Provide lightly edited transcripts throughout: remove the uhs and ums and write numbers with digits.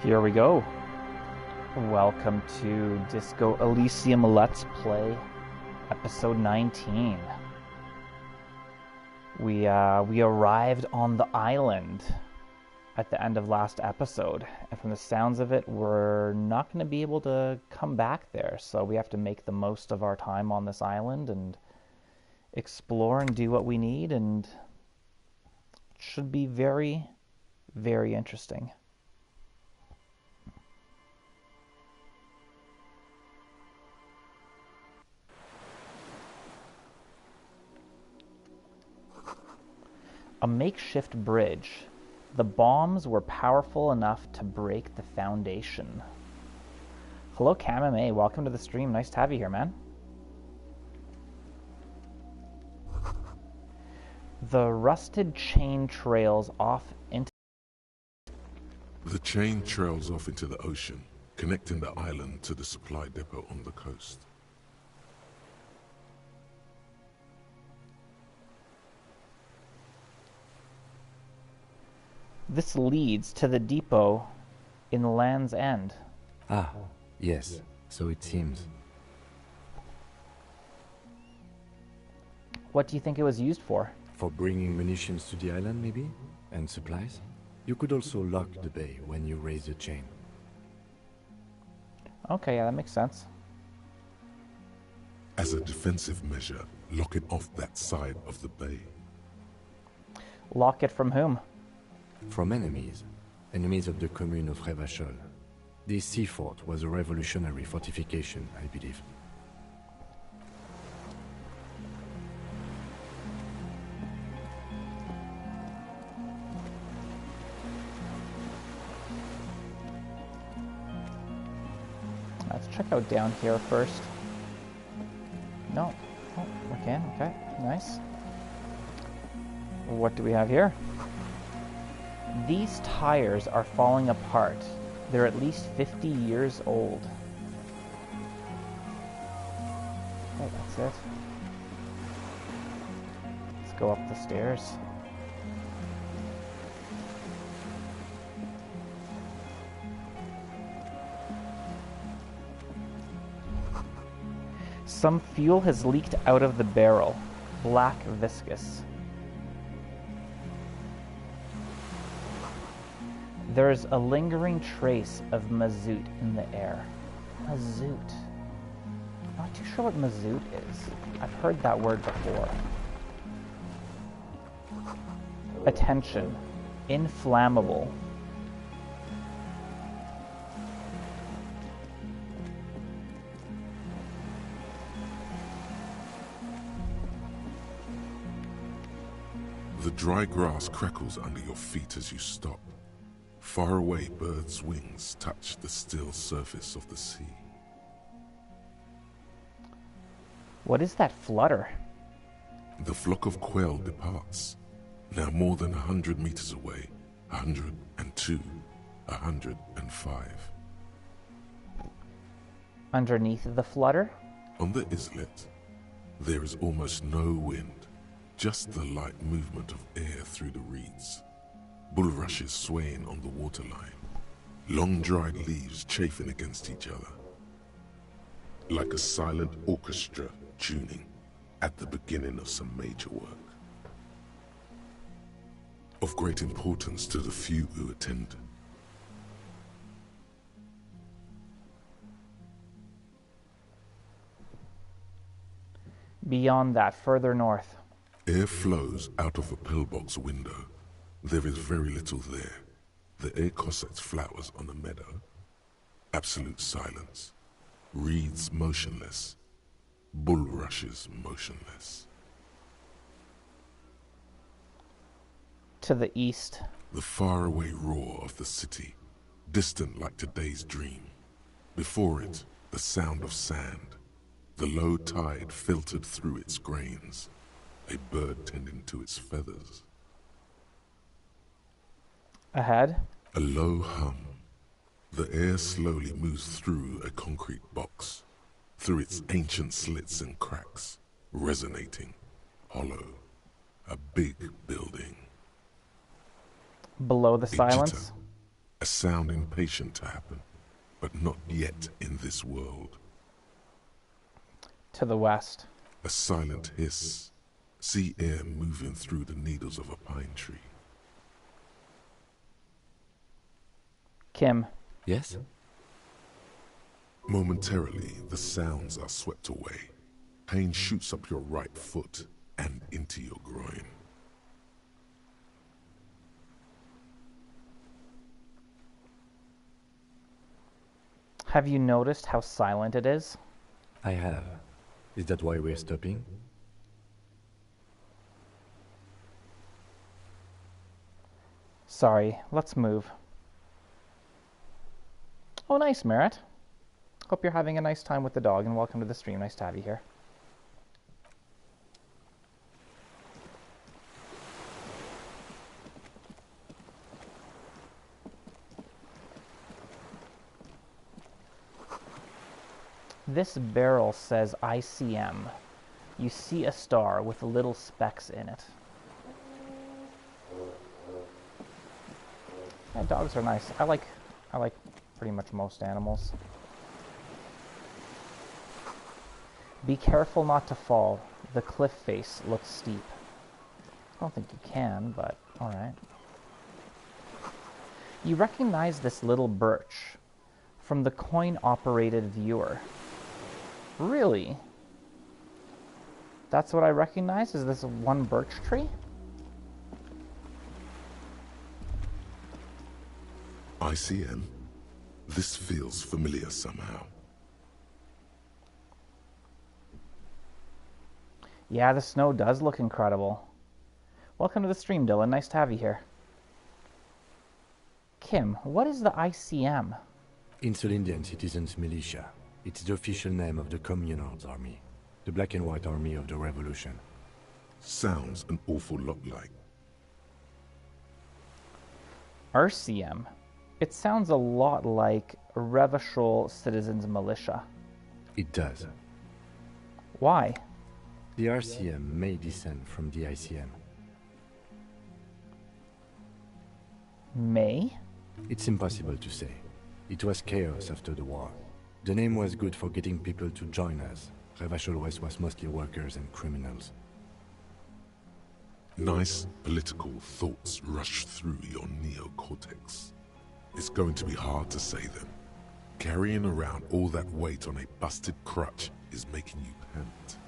Here we go. Welcome to Disco Elysium Let's Play, episode 19. We arrived on the island at the end of last episode, and from the sounds of it, we're not going to be able to come back there, so we have to make the most of our time on this island and explore and do what we need, and it should be very, very interesting. A makeshift bridge. The bombs were powerful enough to break the foundation. Hello, KMMA. Welcome to the stream. Nice to have you here, man. The rusted chain trails off into... The chain trails off into the ocean, connecting the island to the supply depot on the coast. This leads to the depot in Land's End. Ah, yes, so it seems. What do you think it was used for? For bringing munitions to the island, maybe? And supplies? You could also lock the bay when you raise the chain. Okay, yeah, that makes sense. As a defensive measure, lock it off that side of the bay. Lock it from whom? From enemies. Enemies of the commune of Revachol. This sea fort was a revolutionary fortification, I believe. Let's check out down here first. No. Oh, we can. Okay, nice. What do we have here? These tires are falling apart. They're at least 50 years old. Okay, that's it. Let's go up the stairs. Some fuel has leaked out of the barrel. Black viscous. There's a lingering trace of mazout in the air. Mazout. Not too sure what mazout is. I've heard that word before. Attention. Inflammable. The dry grass crackles under your feet as you stop. Far away, birds' wings touch the still surface of the sea. What is that flutter? The flock of quail departs, now more than 100 meters away, 102, 105. Underneath the flutter? On the islet, there is almost no wind, just the light movement of air through the reeds. Bulrushes swaying on the waterline, long dried leaves chafing against each other, like a silent orchestra tuning at the beginning of some major work. Of great importance to the few who attend. Beyond that, further north. Air flows out of a pillbox window. There is very little there. The air cossets flowers on a meadow. Absolute silence. Reeds motionless. Bulrushes motionless. To the east. The faraway roar of the city, distant like today's dream. Before it, the sound of sand. The low tide filtered through its grains. A bird tending to its feathers. Ahead. A low hum. The air slowly moves through a concrete box, through its ancient slits and cracks, resonating, hollow. A big building. Below the A silence. jitter. A sound impatient to happen, but not yet in this world. To the west. A silent hiss. See air moving through the needles of a pine tree. Kim. Yes? Momentarily, the sounds are swept away. Pain shoots up your right foot and into your groin. Have you noticed how silent it is? I have. Is that why we're stopping? Sorry, let's move. Oh, nice, Merritt. Hope you're having a nice time with the dog, and welcome to the stream. Nice to have you here. This barrel says ICM. You see a star with little specks in it. Yeah, dogs are nice. I like pretty much most animals. Be careful not to fall. The cliff face looks steep. I don't think you can, but alright. You recognize this little birch from the coin-operated viewer. Really? That's what I recognize? Is this one birch tree? ICM? This feels familiar somehow. Yeah, the snow does look incredible. Welcome to the stream, Dylan. Nice to have you here. Kim, what is the ICM? Insul Indian Citizens Militia. It's the official name of the Communards Army, the black and white army of the revolution. Sounds an awful lot like. RCM. It sounds a lot like Revachol Citizens Militia. It does. Why? The RCM may descend from the ICM. May? It's impossible to say. It was chaos after the war. The name was good for getting people to join us. Revachol West was mostly workers and criminals. Nice political thoughts rush through your neocortex. It's going to be hard to say them. Carrying around all that weight on a busted crutch is making you pant.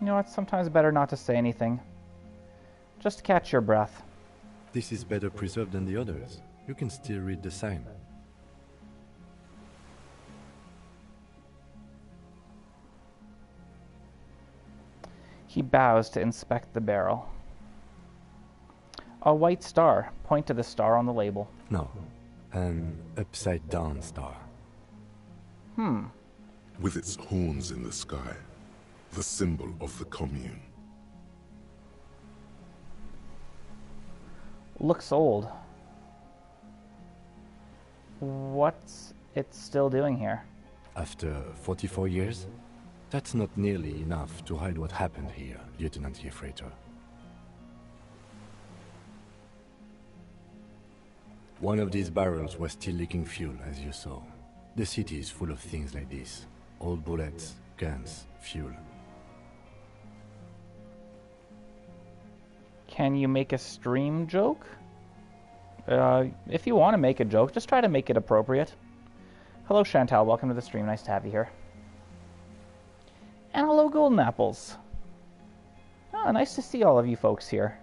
You know, it's sometimes better not to say anything. Just catch your breath. This is better preserved than the others. You can still read the sign. He bows to inspect the barrel. A white star. Point to the star on the label. No, an upside-down star. With its horns in the sky, the symbol of the commune. Looks old. What's it still doing here? After 44 years? That's not nearly enough to hide what happened here, Lieutenant Jeffrater. One of these barrels was still leaking fuel, as you saw. The city is full of things like this. Old bullets, guns, fuel. Can you make a stream joke? If you want to make a joke, just try to make it appropriate. Hello, Chantal. Welcome to the stream. Nice to have you here. And hello, Golden Apples. Oh, nice to see all of you folks here.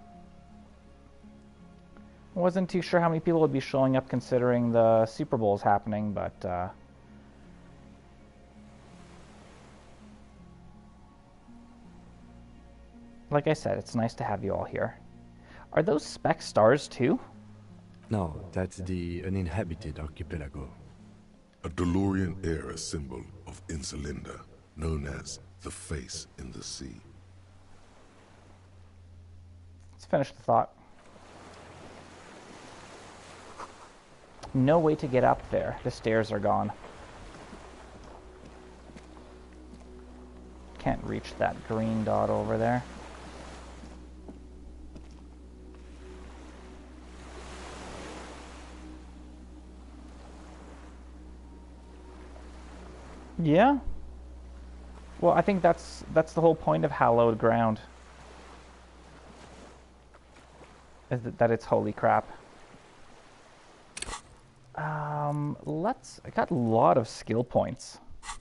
I wasn't too sure how many people would be showing up considering the Super Bowl is happening, but like I said, it's nice to have you all here. Are those speck stars too? No, that's the uninhabited archipelago. A DeLorean-era symbol of Insulinda, known as the Face in the Sea. Let's finish the thought. No way to get up there. The stairs are gone. Can't reach that green dot over there. Yeah. Well, I think that's the whole point of hallowed ground. Is that it's holy crap. I got a lot of skill points. I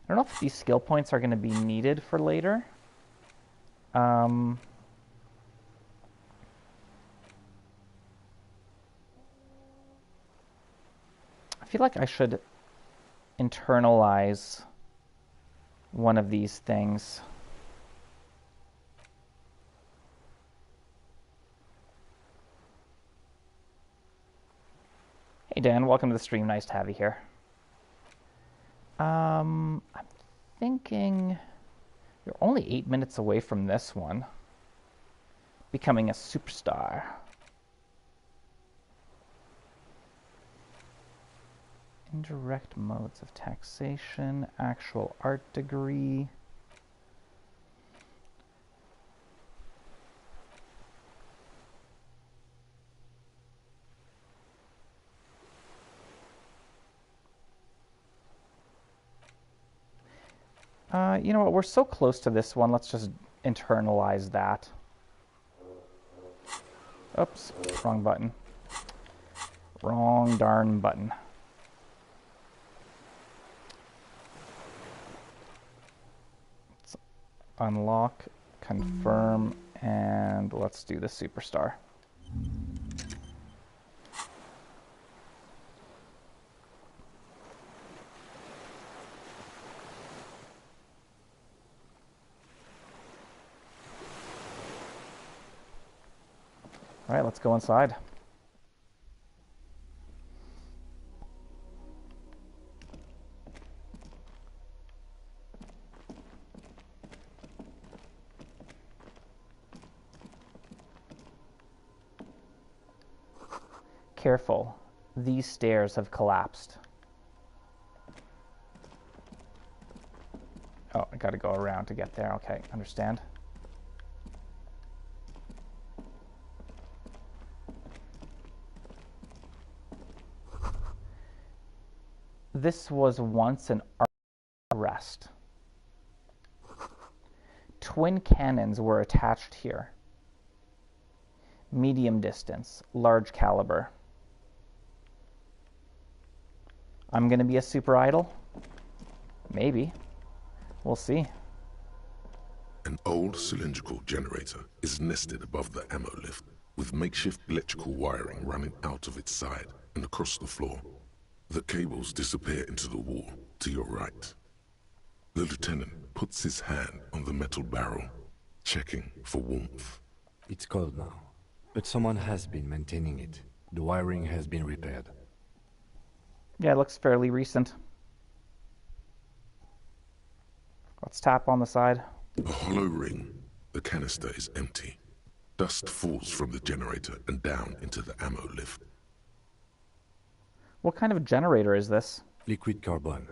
don't know if these skill points are going to be needed for later. I feel like I should internalize one of these things. Hey Dan, welcome to the stream. Nice to have you here. I'm thinking you're only 8 minutes away from this one. Becoming a superstar. Indirect modes of taxation, actual art degree. You know what, we're so close to this one, let's just internalize that. Oops, wrong button. Wrong darn button. Let's unlock, confirm, and let's do the superstar. All right, let's go inside. Careful, these stairs have collapsed. Oh, I gotta go around to get there. Okay, understand. This was once an arrest. Twin cannons were attached here. Medium distance, large caliber. I'm gonna be a super idol? Maybe. We'll see. An old cylindrical generator is nested above the ammo lift, with makeshift electrical wiring running out of its side and across the floor. The cables disappear into the wall to your right. The lieutenant puts his hand on the metal barrel, checking for warmth. It's cold now, but someone has been maintaining it. The wiring has been repaired. Yeah, it looks fairly recent. Let's tap on the side. A hollow ring. The canister is empty. Dust falls from the generator and down into the ammo lift. What kind of generator is this? Liquid carbon.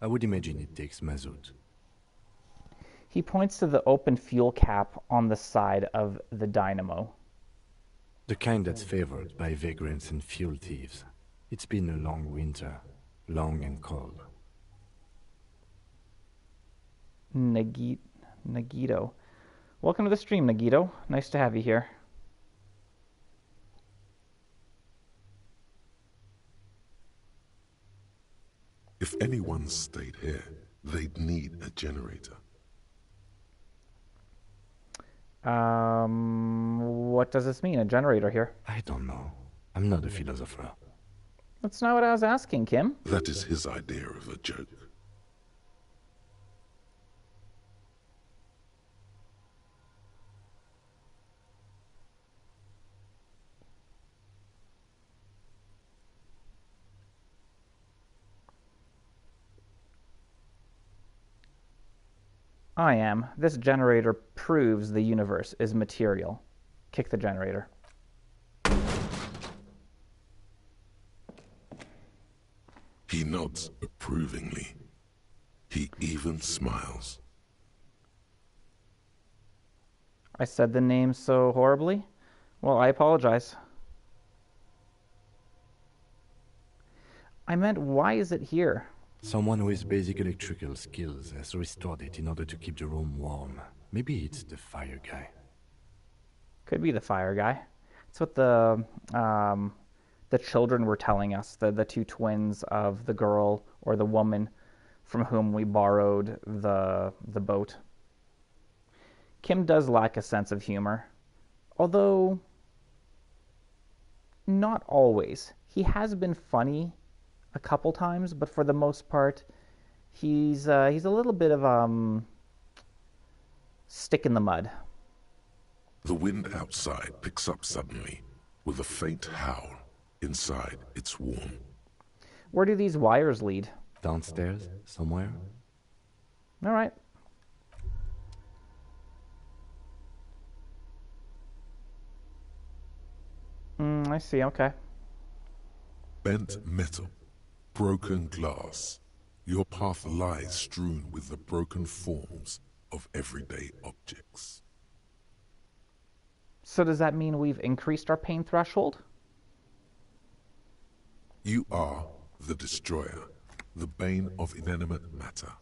I would imagine it takes mazout. He points to the open fuel cap on the side of the dynamo. The kind that's favored by vagrants and fuel thieves. It's been a long winter, long and cold. Nagito. Welcome to the stream, Nagito. Nice to have you here. If anyone stayed here, they'd need a generator. What does this mean, a generator here? I don't know. I'm not a philosopher. That's not what I was asking, Kim. That is his idea of a joke. I am. This generator proves the universe is material. Kick the generator. He nods approvingly. He even smiles. I said the name so horribly? Well, I apologize. I meant, why is it here? Someone with basic electrical skills has restored it in order to keep the room warm. Maybe it's the fire guy. Could be the fire guy. It's what the children were telling us, the two twins of the girl or the woman from whom we borrowed the boat. Kim does lack a sense of humor, although not always. He has been funny a couple times, but for the most part, he's a little bit of stick in the mud. The wind outside picks up suddenly with a faint howl. Inside, it's warm. Where do these wires lead? Downstairs, somewhere? All right. I see, okay. Bent metal, broken glass. Your path lies strewn with the broken forms of everyday objects. So does that mean we've increased our pain threshold? You are the destroyer, the bane of inanimate matter.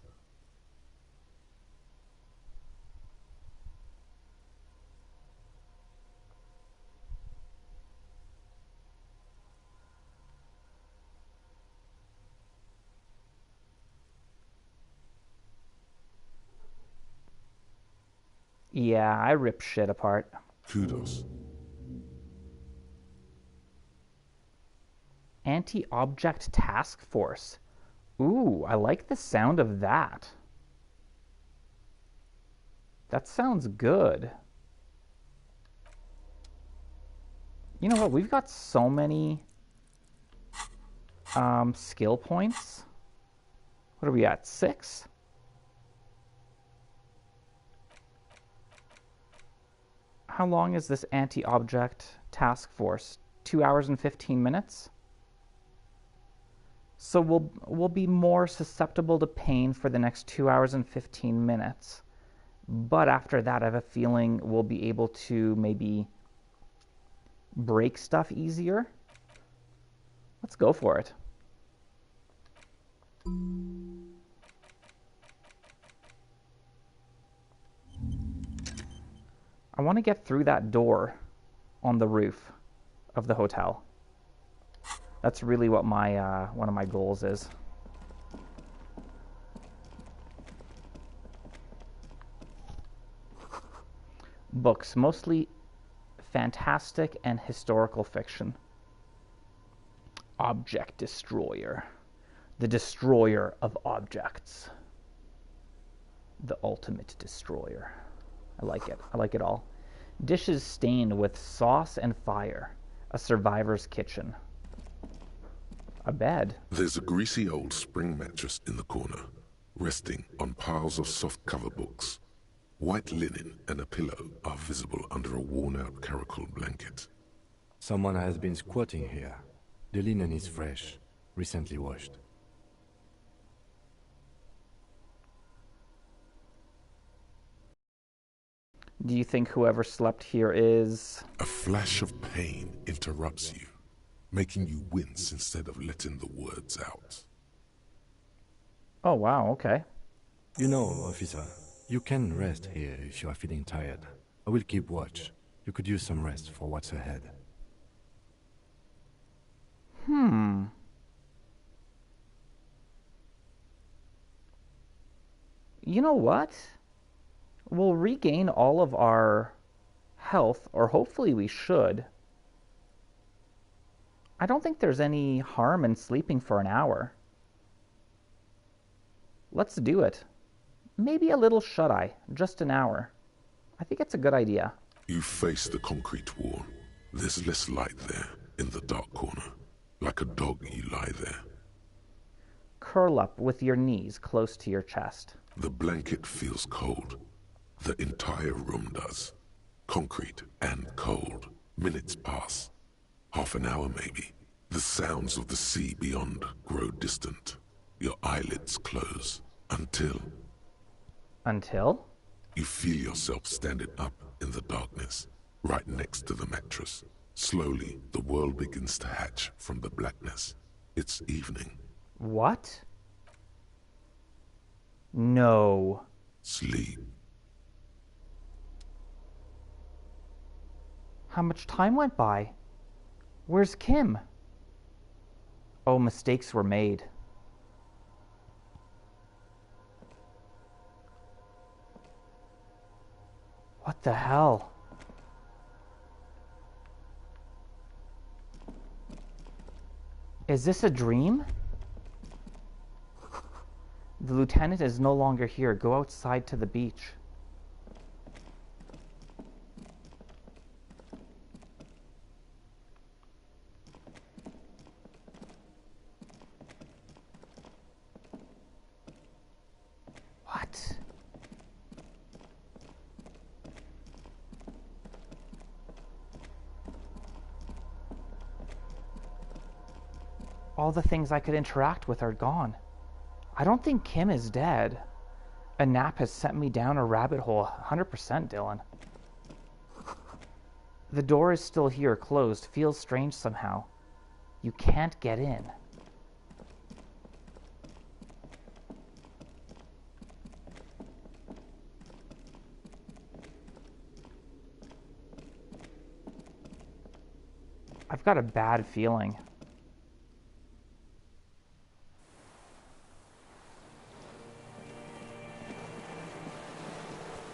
Yeah, I rip shit apart. Kudos. Anti-object task force. Ooh, I like the sound of that. That sounds good. You know what? We've got so many skill points. What are we at? 6? How long is this anti-object task force? 2 hours and 15 minutes? So we'll be more susceptible to pain for the next 2 hours and 15 minutes. But after that, I have a feeling we'll be able to maybe break stuff easier. Let's go for it. I want to get through that door on the roof of the hotel. That's really what my one of my goals is. Books, mostly fantastic and historical fiction. Object Destroyer. The destroyer of objects. The ultimate destroyer. I like it. I like it all. Dishes stained with sauce and fire. A survivor's kitchen. A bed. There's a greasy old spring mattress in the corner, resting on piles of soft cover books. White linen and a pillow are visible under a worn-out caracal blanket. Someone has been squatting here. The linen is fresh, recently washed. Do you think whoever slept here is... A flash of pain interrupts you, making you wince instead of letting the words out. Oh, wow, okay. You know, officer, you can rest here if you are feeling tired. I will keep watch. You could use some rest for what's ahead. You know what? We'll regain all of our health, or hopefully we should. I don't think there's any harm in sleeping for an hour. Let's do it. Maybe a little shut-eye, just an hour. I think it's a good idea. You face the concrete wall. There's less light there, in the dark corner. Like a dog, you lie there. Curl up with your knees close to your chest. The blanket feels cold. The entire room does. Concrete and cold. Minutes pass. Half an hour maybe. The sounds of the sea beyond grow distant. Your eyelids close. Until you feel yourself standing up in the darkness, right next to the mattress. Slowly, the world begins to hatch from the blackness. It's evening. What? No. Sleep. How much time went by? Where's Kim? Oh, mistakes were made. What the hell? Is this a dream? The lieutenant is no longer here. Go outside to the beach. What? All the things I could interact with are gone. I don't think Kim is dead. A nap has sent me down a rabbit hole, 100%, Dylan. The door is still here, closed. Feels strange somehow. You can't get in. I've got a bad feeling.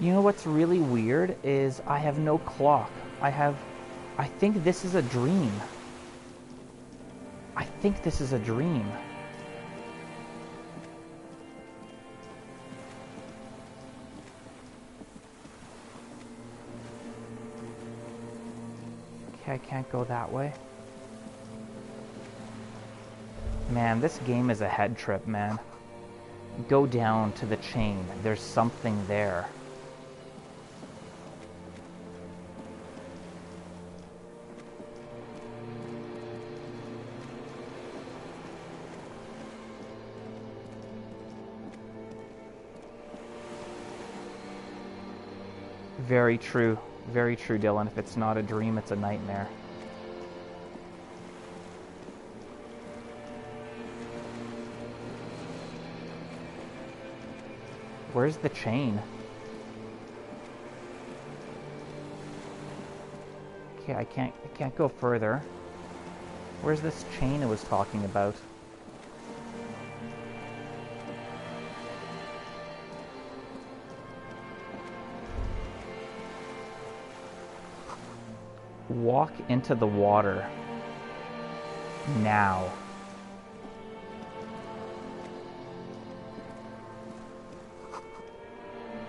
You know what's really weird is I have no clock. I think this is a dream. I think this is a dream. Okay, I can't go that way. Man, this game is a head trip, man. Go down to the chain. There's something there. Very true, Dylan. If it's not a dream, it's a nightmare. Where's the chain? Okay, I can't go further. Where's this chain I was talking about? Walk into the water. Now.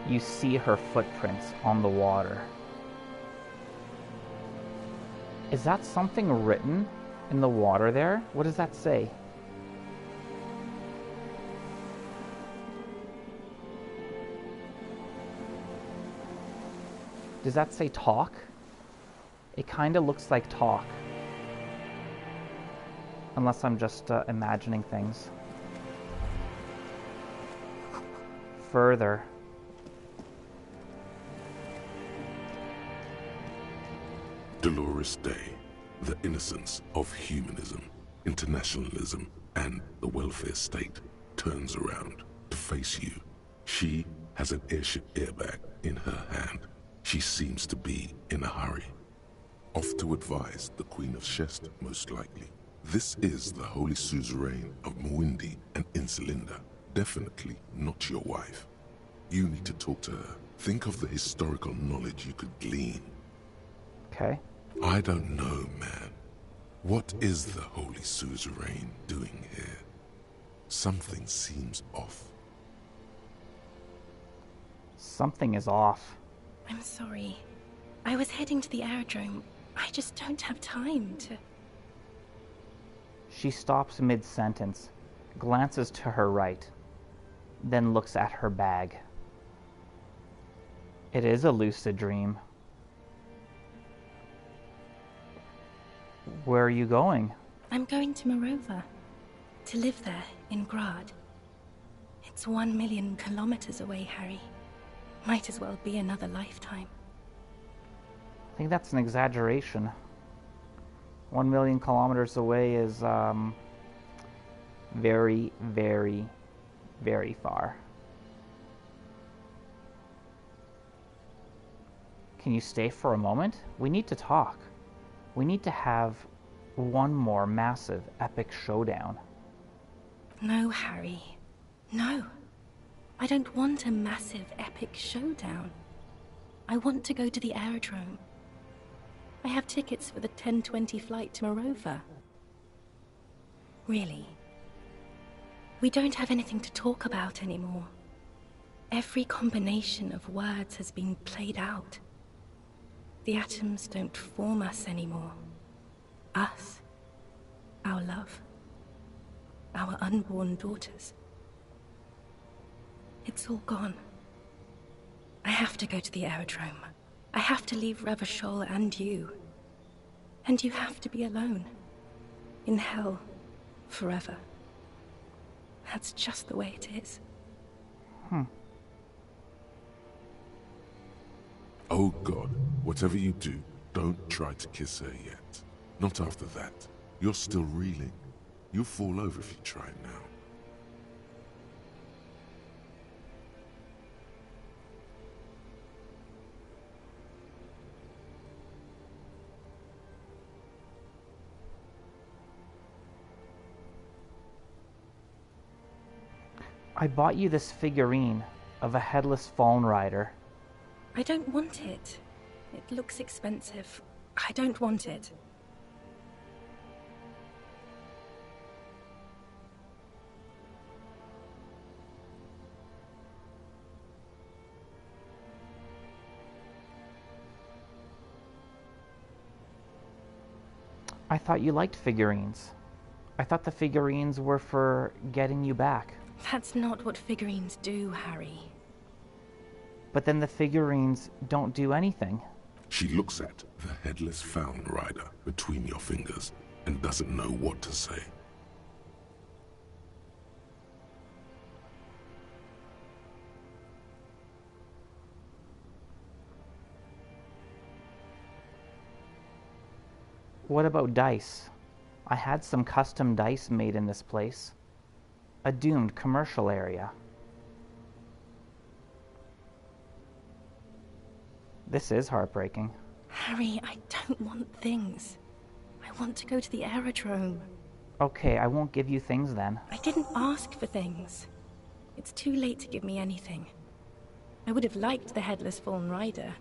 You see her footprints on the water. Is that something written in the water there? What does that say? Does that say talk? It kind of looks like talk. Unless I'm just imagining things. Further. Dolores Day, the innocence of humanism, internationalism, and the welfare state turns around to face you. She has an airship airbag in her hand. She seems to be in a hurry. Off to advise the Queen of Shest, most likely. This is the Holy Suzerain of Mwindi and Insulinda. Definitely not your wife. You need to talk to her. Think of the historical knowledge you could glean. Okay. I don't know, man. What is the Holy Suzerain doing here? Something seems off. Something is off. I'm sorry. I was heading to the aerodrome. I just don't have time to... She stops mid-sentence, glances to her right. then looks at her bag. It is a lucid dream. Where are you going? I'm going to Morova. To live there, in Grad. It's 1 million kilometers away, Harry. Might as well be another lifetime. I think that's an exaggeration. 1 million kilometers away is very, very, very far. Can you stay for a moment? We need to talk. We need to have one more massive, epic showdown. No, Harry. No. I don't want a massive, epic showdown. I want to go to the aerodrome. I have tickets for the 10:20 flight to Morova. Really. We don't have anything to talk about anymore. Every combination of words has been played out. The atoms don't form us anymore. Us. Our love. Our unborn daughters. It's all gone. I have to go to the aerodrome. I have to leave Revachol and you. And you have to be alone. In hell. Forever. That's just the way it is. Oh God, whatever you do, don't try to kiss her yet. Not after that. You're still reeling. You'll fall over if you try it now. I bought you this figurine of a headless fallen rider. I don't want it. It looks expensive. I don't want it. I thought you liked figurines. I thought the figurines were for getting you back. That's not what figurines do, Harry. But then the figurines don't do anything. She looks at the headless Fallen Rider between your fingers and doesn't know what to say. What about dice? I had some custom dice made in this place. A doomed commercial area. This is heartbreaking. Harry, I don't want things. I want to go to the aerodrome. Okay, I won't give you things then. I didn't ask for things. It's too late to give me anything. I would have liked the Headless Fallen Rider.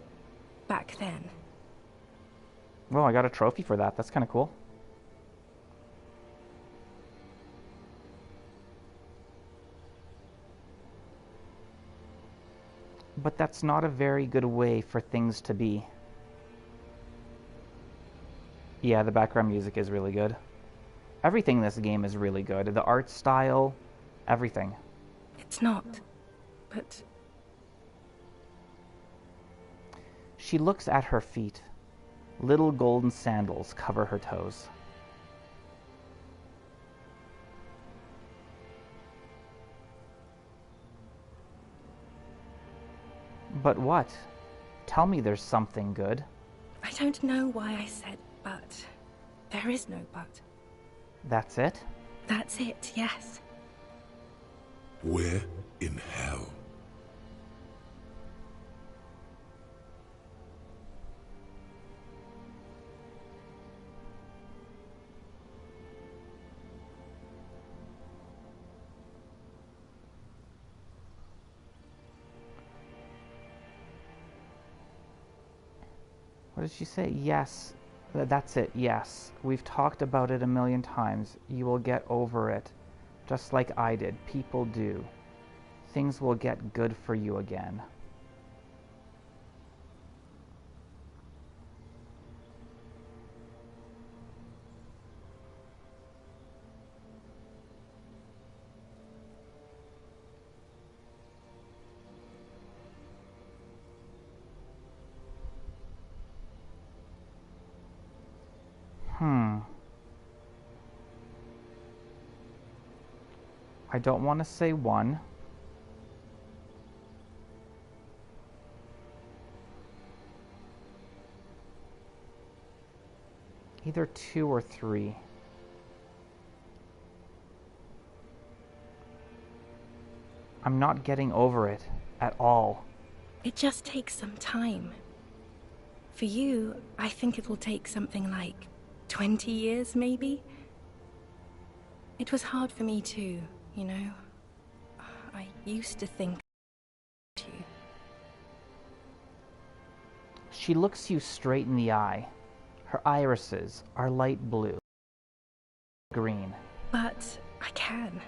Back then. Well, I got a trophy for that. That's kind of cool. But that's not a very good way for things to be. Yeah, the background music is really good. Everything in this game is really good. The art style, everything. It's not. But... She looks at her feet. Little golden sandals cover her toes. But what? Tell me there's something good. I don't know why I said but. There is no but. That's it? That's it, yes. We're in hell. What did she say? Yes. That's it, yes. We've talked about it a million times. You will get over it. Just like I did. People do. Things will get good for you again. Hmm. I don't want to say 1. Either 2 or 3. I'm not getting over it at all. It just takes some time. For you, I think it will take something like 20 years, maybe? It was hard for me too, you know? I used to think you. She looks you straight in the eye. Her irises are light blue, green. But I can.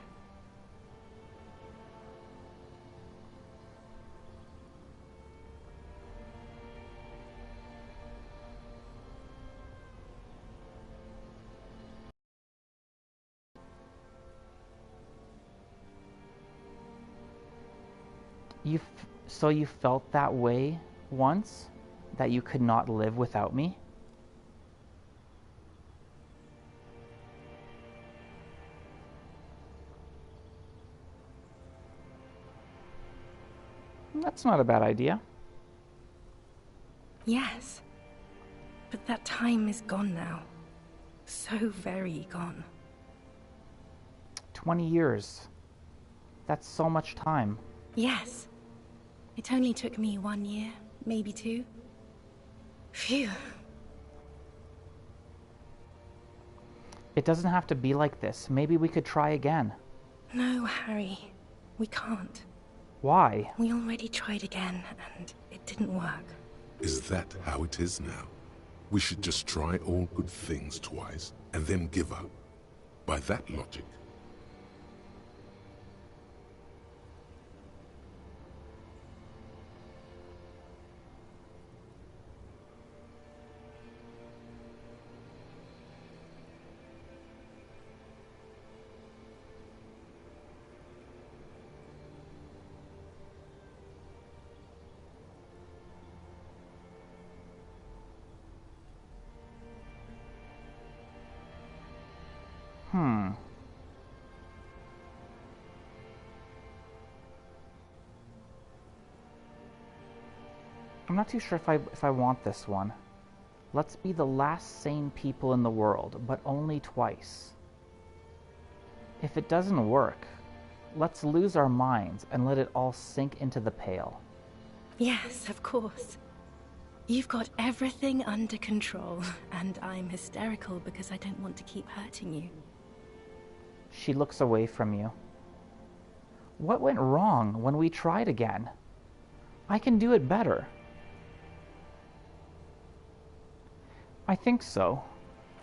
So you felt that way once? That you could not live without me? That's not a bad idea. Yes. But that time is gone now. So very gone. 20 years. That's so much time. Yes. It only took me 1 year, maybe 2. Phew. It doesn't have to be like this. Maybe we could try again. No, Harry. We can't. Why? We already tried again, and it didn't work. Is that how it is now? We should just try all good things twice, and then give up. By that logic. I'm not too sure if I want this one. Let's be the last sane people in the world, but only twice. If it doesn't work, let's lose our minds and let it all sink into the pail. Yes, of course. You've got everything under control, and I'm hysterical because I don't want to keep hurting you. She looks away from you. What went wrong when we tried again? I can do it better. I think so.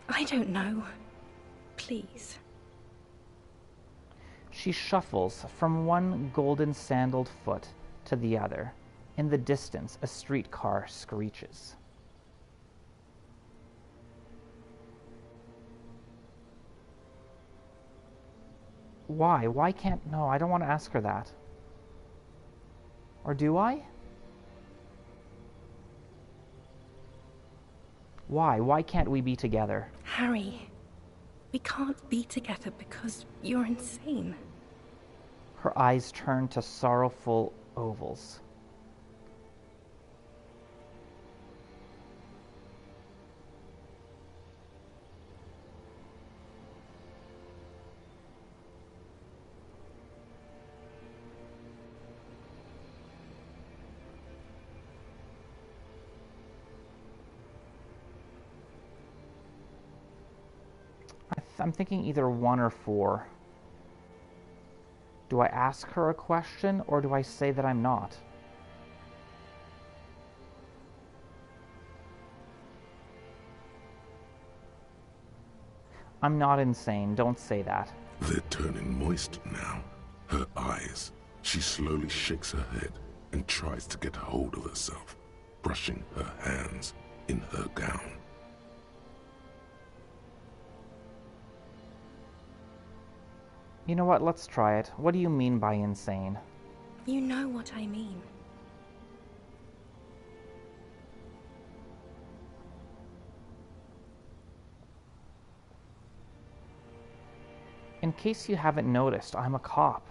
I don't know. Please. She shuffles from one golden sandaled foot to the other. In the distance, a streetcar screeches. Why? Why can't... No, I don't want to ask her that. Or do I? Why? Why can't we be together? Harry, we can't be together because you're insane. Her eyes turn to sorrowful ovals. I'm thinking either 1 or 4. Do I ask her a question, or do I say that I'm not? I'm not insane. Don't say that. They're turning moist now. Her eyes. She slowly shakes her head and tries to get hold of herself, brushing her hands in her gown. You know what? Let's try it. What do you mean by insane? You know what I mean. In case you haven't noticed, I'm a cop.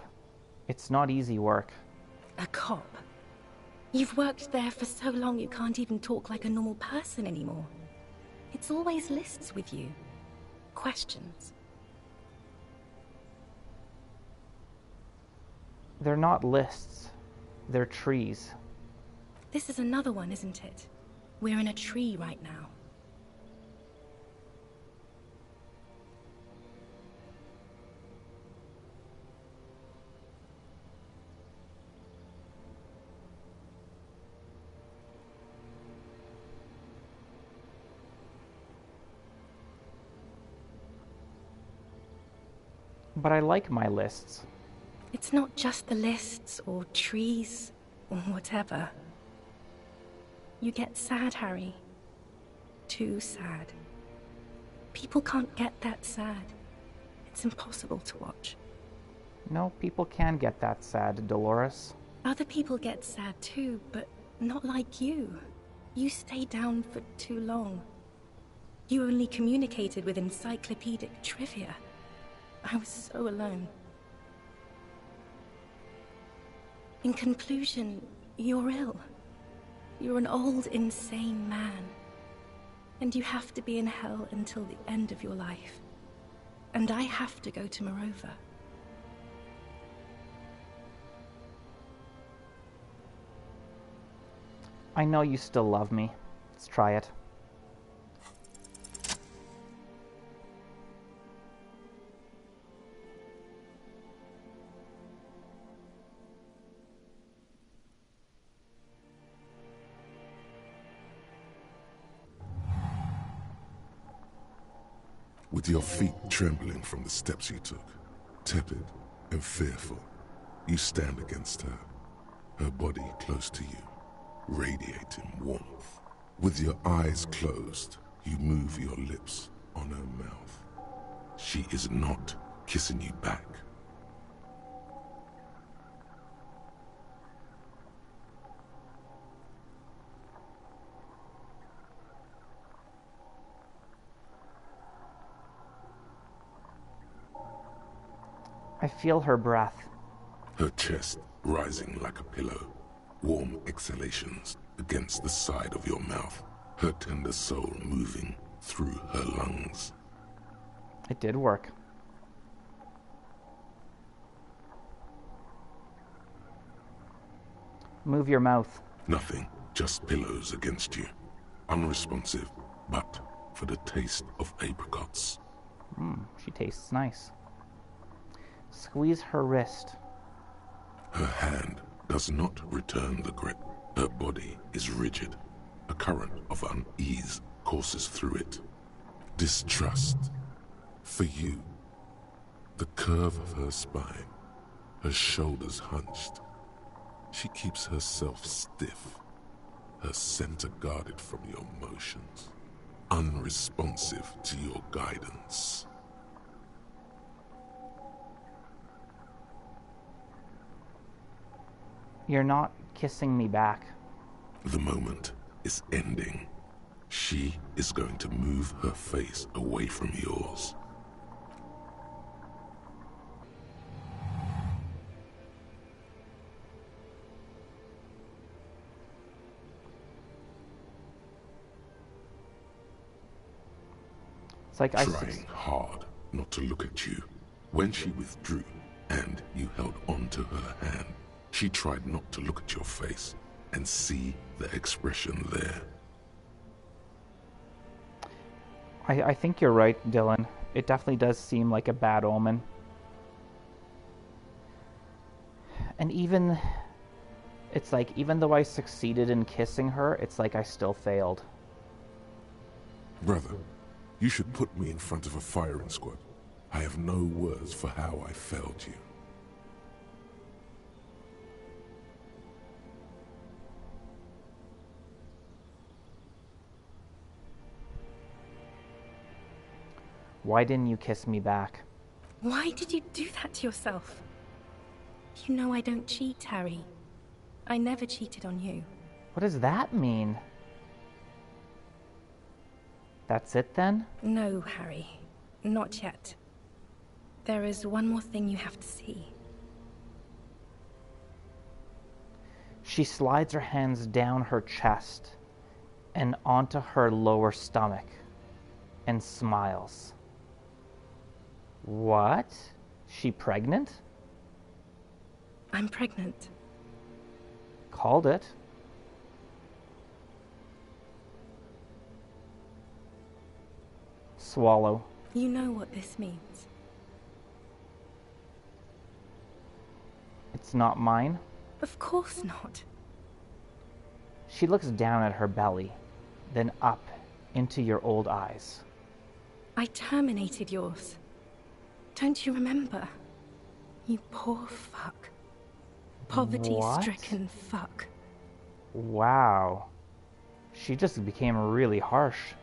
It's not easy work. A cop? You've worked there for so long you can't even talk like a normal person anymore. It's always lists with you. Questions. They're not lists. They're trees. This is another one, isn't it? We're in a tree right now. But I like my lists. It's not just the lists or trees or whatever. You get sad, Harry. Too sad. People can't get that sad. It's impossible to watch. No, people can get that sad, Dolores. Other people get sad too, but not like you. You stayed down for too long. You only communicated with encyclopedic trivia. I was so alone. In conclusion, you're ill. You're an old, insane man. And you have to be in hell until the end of your life. And I have to go to Morova. I know you still love me. Let's try it. With your feet trembling from the steps you took, tepid and fearful, you stand against her, her body close to you, radiating warmth. With your eyes closed, you move your lips on her mouth. She is not kissing you back. I feel her breath. Her chest rising like a pillow, warm exhalations against the side of your mouth, her tender soul moving through her lungs. It did work. Move your mouth. Nothing, just pillows against you. Unresponsive, but for the taste of apricots. She tastes nice. Squeeze her wrist. Her hand does not return the grip. Her body is rigid. A current of unease courses through it. Distrust. For you. The curve of her spine. Her shoulders hunched. She keeps herself stiff. Her center guarded from your motions. Unresponsive to your guidance. You're not kissing me back. The moment is ending. She is going to move her face away from yours. It's like Trying hard not to look at you. When she withdrew and you held on to her hand, she tried not to look at your face and see the expression there. I think you're right, Dylan. It definitely does seem like a bad omen. And it's like, even though I succeeded in kissing her, it's like I still failed. Brother, you should put me in front of a firing squad. I have no words for how I failed you. Why didn't you kiss me back? Why did you do that to yourself? You know I don't cheat, Harry. I never cheated on you. What does that mean? That's it then? No, Harry. Not yet. There is one more thing you have to see. She slides her hands down her chest and onto her lower stomach and smiles. What? She pregnant? I'm pregnant. Called it. Swallow. You know what this means. It's not mine. Of course not. She looks down at her belly, then up into your old eyes. I terminated yours. Don't you remember? You poor fuck. Poverty-stricken fuck. Wow. She just became really harsh.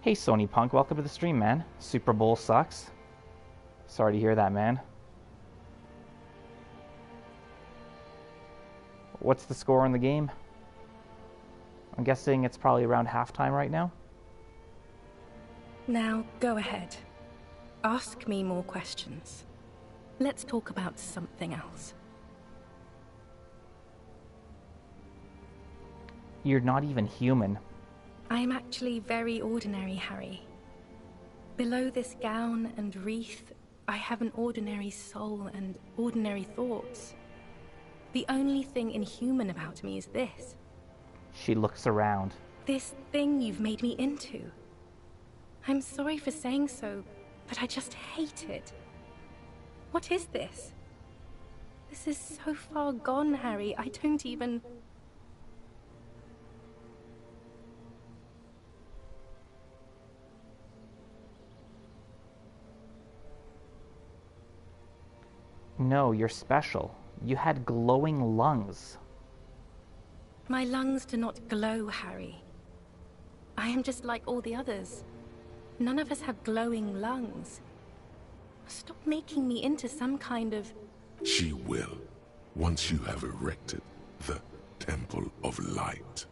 Hey Sony Punk, welcome to the stream, man. Super Bowl sucks. Sorry to hear that, man. What's the score in the game? I'm guessing it's probably around halftime right now. Now, go ahead. Ask me more questions. Let's talk about something else. You're not even human. I am actually very ordinary, Harry. Below this gown and wreath, I have an ordinary soul and ordinary thoughts. The only thing inhuman about me is this. She looks around. This thing you've made me into. I'm sorry for saying so, but I just hate it. What is this? This is so far gone, Harry. I don't even... No, you're special. You had glowing lungs. My lungs do not glow, Harry. I am just like all the others. None of us have glowing lungs. Stop making me into some kind of... She will, once you have erected the Temple of Light.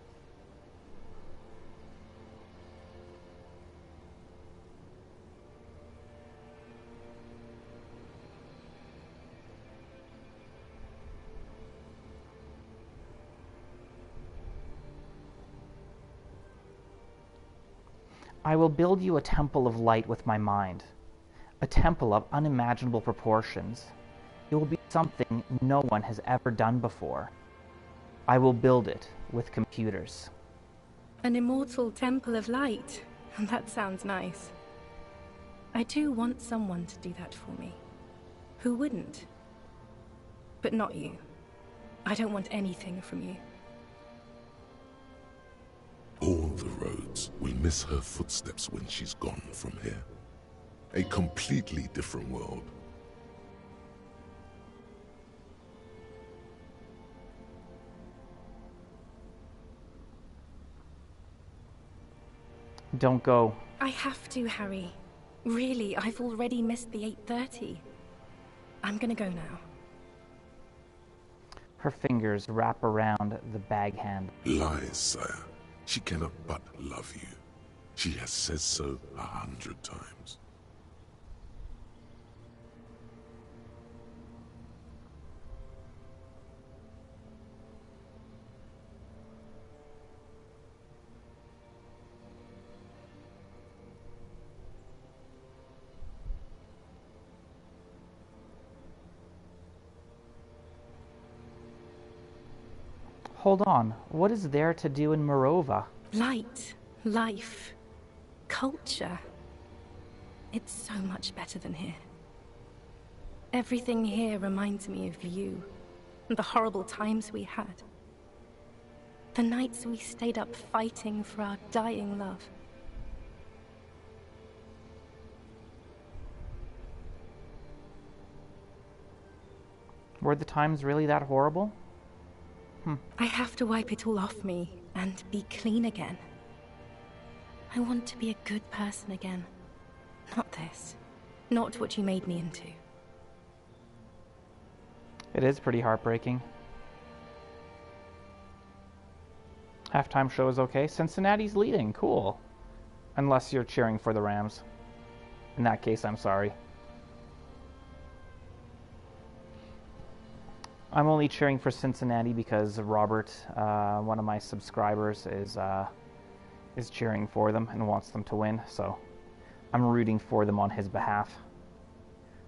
I will build you a temple of light with my mind. A temple of unimaginable proportions. It will be something no one has ever done before. I will build it with computers. An immortal temple of light. That sounds nice. I do want someone to do that for me. Who wouldn't? But not you. I don't want anything from you. All the roads will miss her footsteps when she's gone from here. A completely different world. Don't go. I have to, Harry. Really, I've already missed the 8:30. I'm gonna go now. Her fingers wrap around the bag hand. Lies, sire. She cannot but love you. She has said so 100 times. Hold on. What is there to do in Morova? Light, life, culture. It's so much better than here. Everything here reminds me of you, and the horrible times we had. The nights we stayed up fighting for our dying love. Were the times really that horrible? I have to wipe it all off me and be clean again. I want to be a good person again. Not this. Not what you made me into. It is pretty heartbreaking. Halftime show is okay. Cincinnati's leading. Cool. Unless you're cheering for the Rams. In that case, I'm sorry. I'm only cheering for Cincinnati because Robert, one of my subscribers, is cheering for them and wants them to win. So I'm rooting for them on his behalf.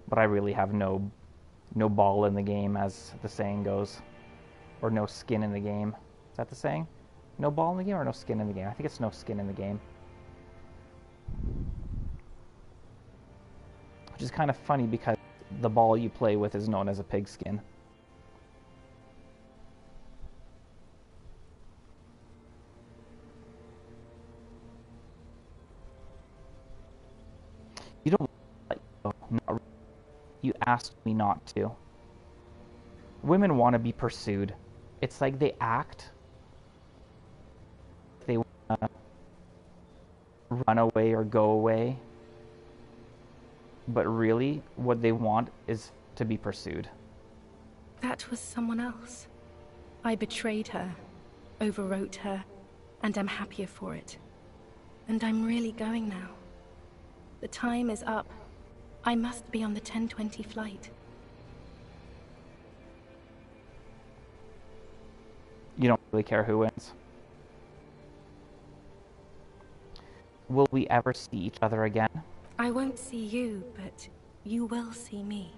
But I really have no ball in the game, as the saying goes, or no skin in the game. Is that the saying? No ball in the game or no skin in the game? I think it's no skin in the game. Which is kind of funny because the ball you play with is known as a pigskin. You don't like, oh, not, you asked me not to. Women want to be pursued. It's like they act. They want to run away or go away. But really, what they want is to be pursued. That was someone else. I betrayed her, overwrote her, and I'm happier for it. And I'm really going now. The time is up. I must be on the 10:20 flight. You don't really care who wins. Will we ever see each other again? I won't see you, but you will see me.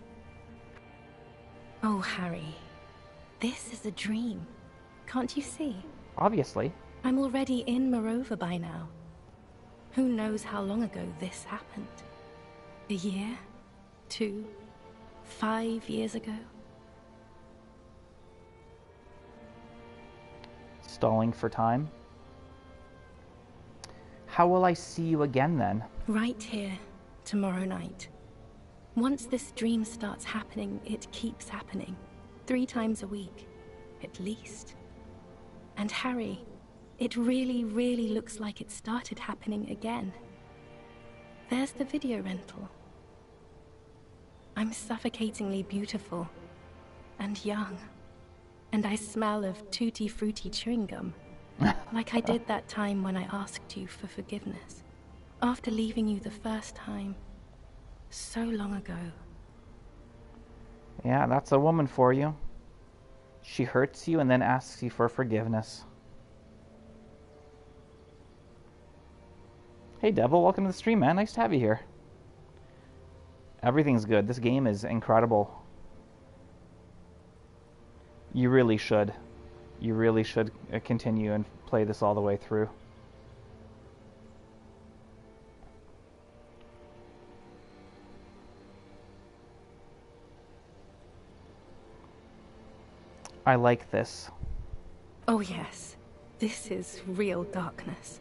Oh, Harry. This is a dream. Can't you see? Obviously. I'm already in Morova by now. Who knows how long ago this happened? A year? 2? 5 years ago? Stalling for time. How will I see you again then? Right here, tomorrow night. Once this dream starts happening, it keeps happening. 3 times a week, at least. And Harry, it really, really looks like it started happening again. There's the video rental. I'm suffocatingly beautiful and young. And I smell of tutti frutti chewing gum. Like I did that time when I asked you for forgiveness. After leaving you the first time, so long ago. Yeah, that's a woman for you. She hurts you and then asks you for forgiveness. Hey Devil, welcome to the stream, man. Nice to have you here. Everything's good. This game is incredible. You really should. You really should continue and play this all the way through. I like this. Oh yes, this is real darkness.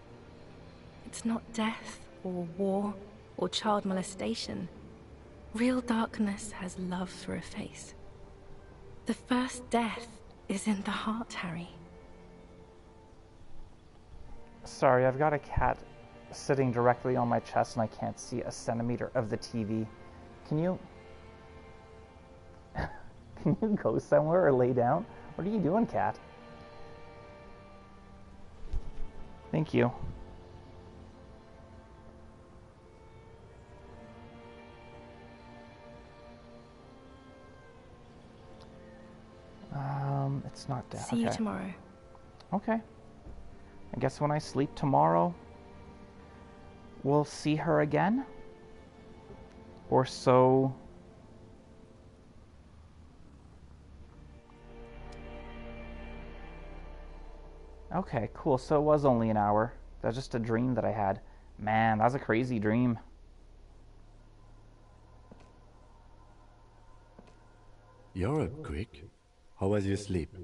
It's not death or war or child molestation. Real darkness has love for a face. The first death is in the heart, Harry. Sorry, I've got a cat sitting directly on my chest and I can't see a centimeter of the TV. Can you... Can you go somewhere or lay down? What are you doing, cat? Thank you. It's not death. See you tomorrow. Okay. I guess when I sleep tomorrow, we'll see her again? Or so... Okay, cool. So it was only an hour. That's just a dream that I had. Man, that was a crazy dream. You're up quick. How was your sleep?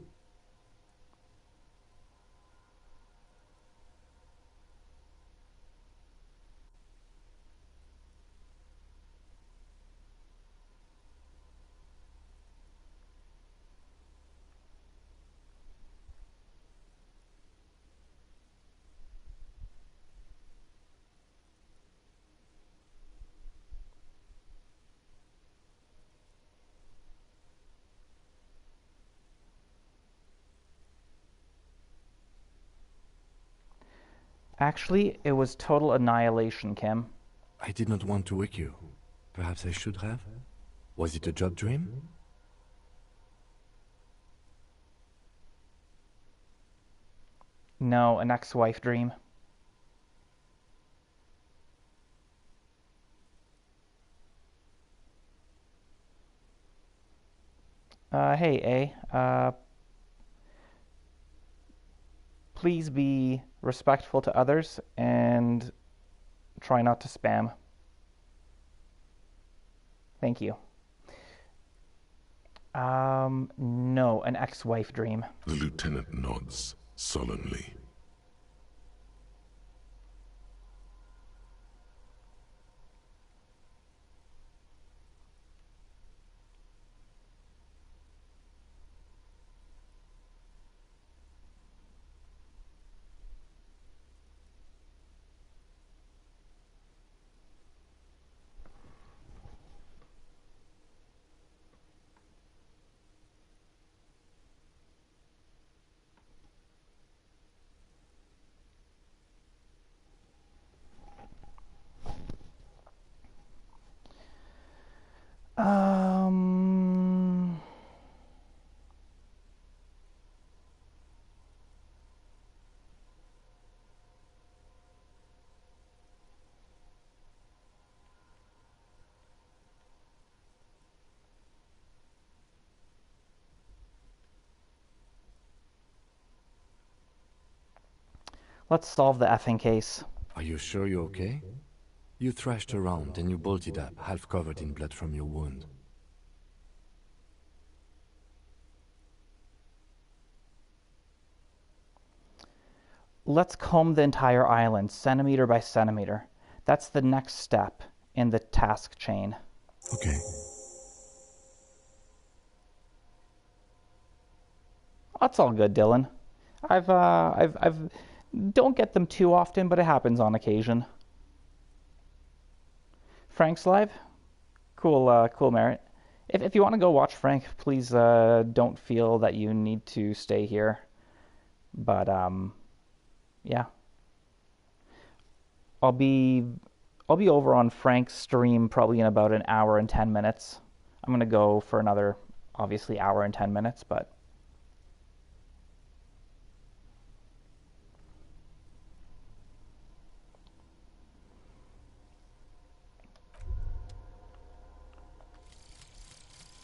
Actually, it was total annihilation, Kim. I did not want to wake you. Perhaps I should have? Was it a job dream? No, an ex-wife dream. Hey, A. Please be respectful to others and try not to spam. Thank you. No, an ex-wife dream. The lieutenant nods solemnly. Let's solve the effing case. Are you sure you're okay? You thrashed around and you bolted up, half covered in blood from your wound. Let's comb the entire island, centimeter by centimeter. That's the next step in the task chain. Okay. That's all good, Dylan. I've don't get them too often, but it happens on occasion. Frank's live? Cool, cool, Merritt. If you want to go watch Frank, please don't feel that you need to stay here. But yeah, I'll be over on Frank's stream probably in about an hour and 10 minutes. I'm gonna go for another, obviously, hour and 10 minutes, but.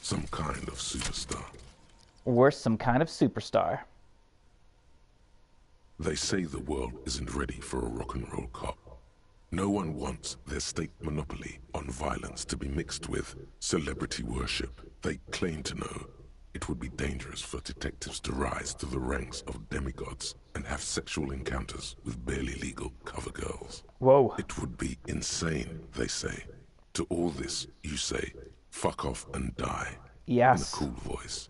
Some kind of superstar. We're some kind of superstar. They say the world isn't ready for a rock and roll cop. No one wants their state monopoly on violence to be mixed with celebrity worship. They claim to know it would be dangerous for detectives to rise to the ranks of demigods and have sexual encounters with barely legal cover girls. Whoa. It would be insane, they say. To all this, you say, fuck off and die. Yes. In a cool voice.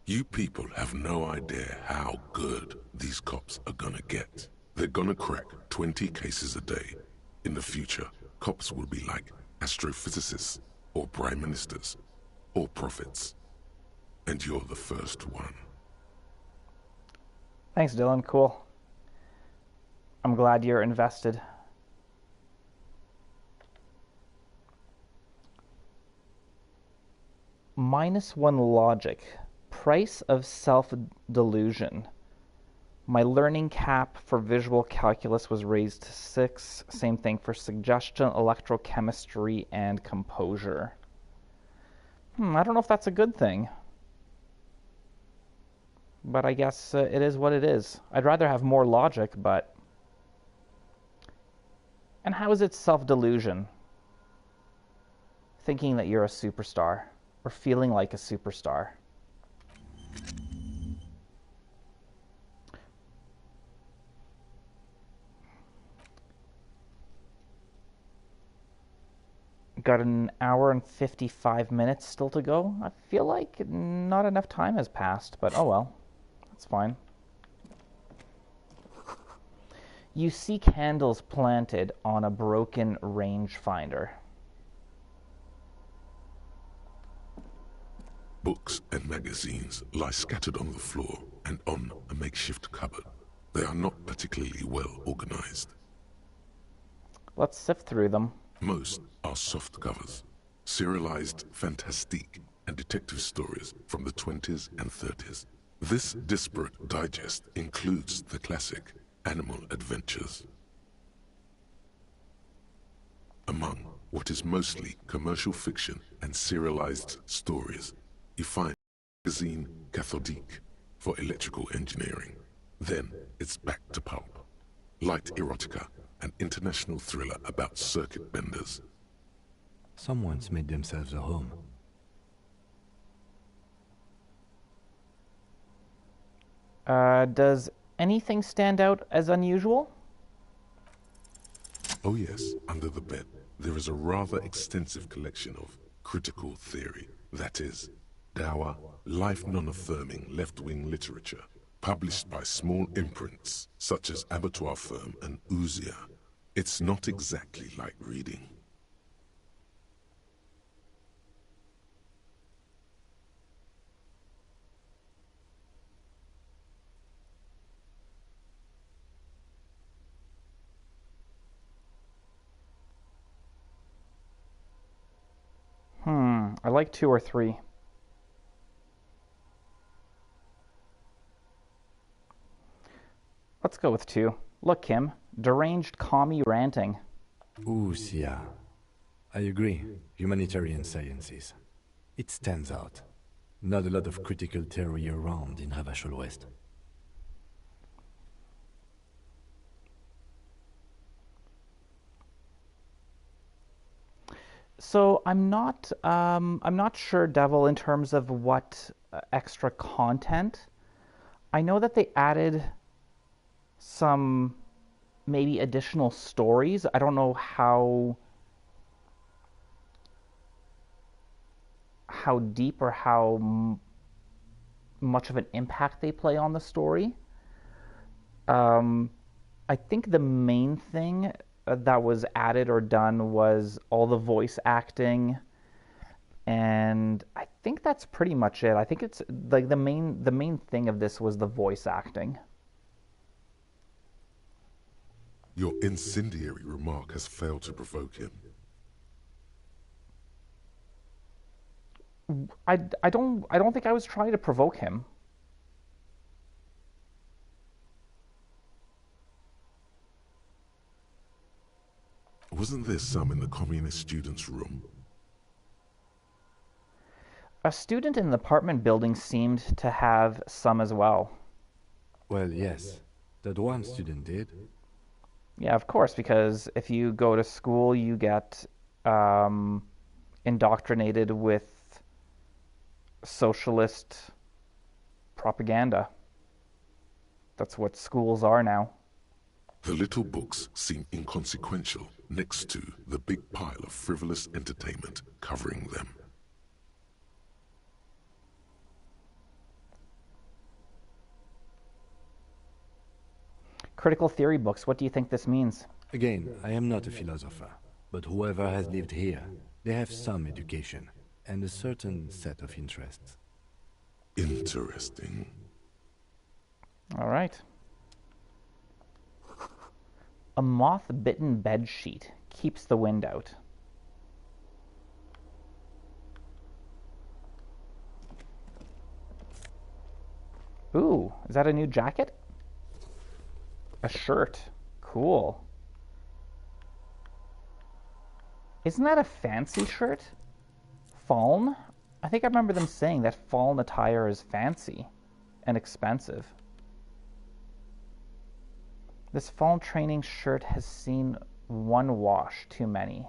You people have no idea how good these cops are gonna get. They're gonna crack 20 cases a day. In the future, cops will be like astrophysicists, or prime ministers, or prophets. And you're the first one. Thanks, Dylan. Cool. I'm glad you're invested. -1 logic. Price of self-delusion. My learning cap for visual calculus was raised to 6. Same thing for suggestion, electrochemistry, and composure. I don't know if that's a good thing. But I guess it is what it is. I'd rather have more logic, but... And how is it self-delusion? Thinking that you're a superstar. Or feeling like a superstar. Got an hour and 55 minutes still to go. I feel like not enough time has passed, but oh well. That's fine. You see candles planted on a broken rangefinder. Books and magazines lie scattered on the floor and on a makeshift cupboard. They are not particularly well organized. Let's sift through them. Most are soft covers, serialized fantastique and detective stories from the 20s and 30s. This disparate digest includes the classic Animal Adventures. Among what is mostly commercial fiction and serialized stories, you find magazine cathodique for electrical engineering. Then it's back to pulp. Light erotica, an international thriller about circuit benders. Someone's made themselves a home. Does anything stand out as unusual? Oh yes, under the bed, there is a rather extensive collection of critical theory, that is, dour, life non-affirming left-wing literature, published by small imprints such as Abattoir Firm and Ouzia. It's not exactly like reading. I like 2 or 3. Let's go with 2. Look, Kim. Deranged commie ranting. Ooh, yeah. I agree. Humanitarian sciences. It stands out. Not a lot of critical theory around in Ravachol West. So I'm not sure, Devil, in terms of what extra content. I know that they added some maybe additional stories. I don't know how deep or how much of an impact they play on the story. I think the main thing that was added or done was all the voice acting, and I think that's pretty much it. I think it's like the main thing of this was the voice acting. Your incendiary remark has failed to provoke him. I don't think I was trying to provoke him. Wasn't there some in the communist students' room? A student in the apartment building seemed to have some as well. Well, yes. That one student did. Yeah, of course, because if you go to school, you get indoctrinated with socialist propaganda. That's what schools are now. The little books seem inconsequential next to the big pile of frivolous entertainment covering them. Critical theory books, what do you think this means? Again, I am not a philosopher, but whoever has lived here, they have some education and a certain set of interests. Interesting. All right. A moth-bitten bedsheet keeps the wind out. Ooh, is that a new jacket? A shirt. Cool. Isn't that a fancy shirt? Fallen? I think I remember them saying that fallen attire is fancy and expensive. This fall training shirt has seen one wash too many.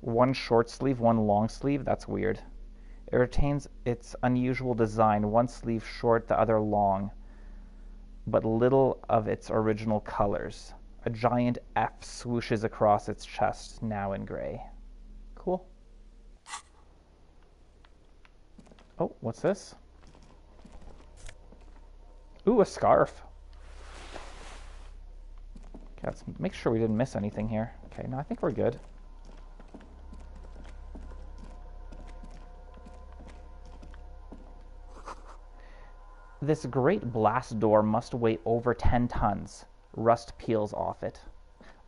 One short sleeve, one long sleeve? That's weird. It retains its unusual design, one sleeve short, the other long, but little of its original colors. A giant F swooshes across its chest, now in gray. Cool. Oh, what's this? Ooh, a scarf. Okay, let's make sure we didn't miss anything here. Okay, no, I think we're good. This great blast door must weigh over 10 tons. Rust peels off it.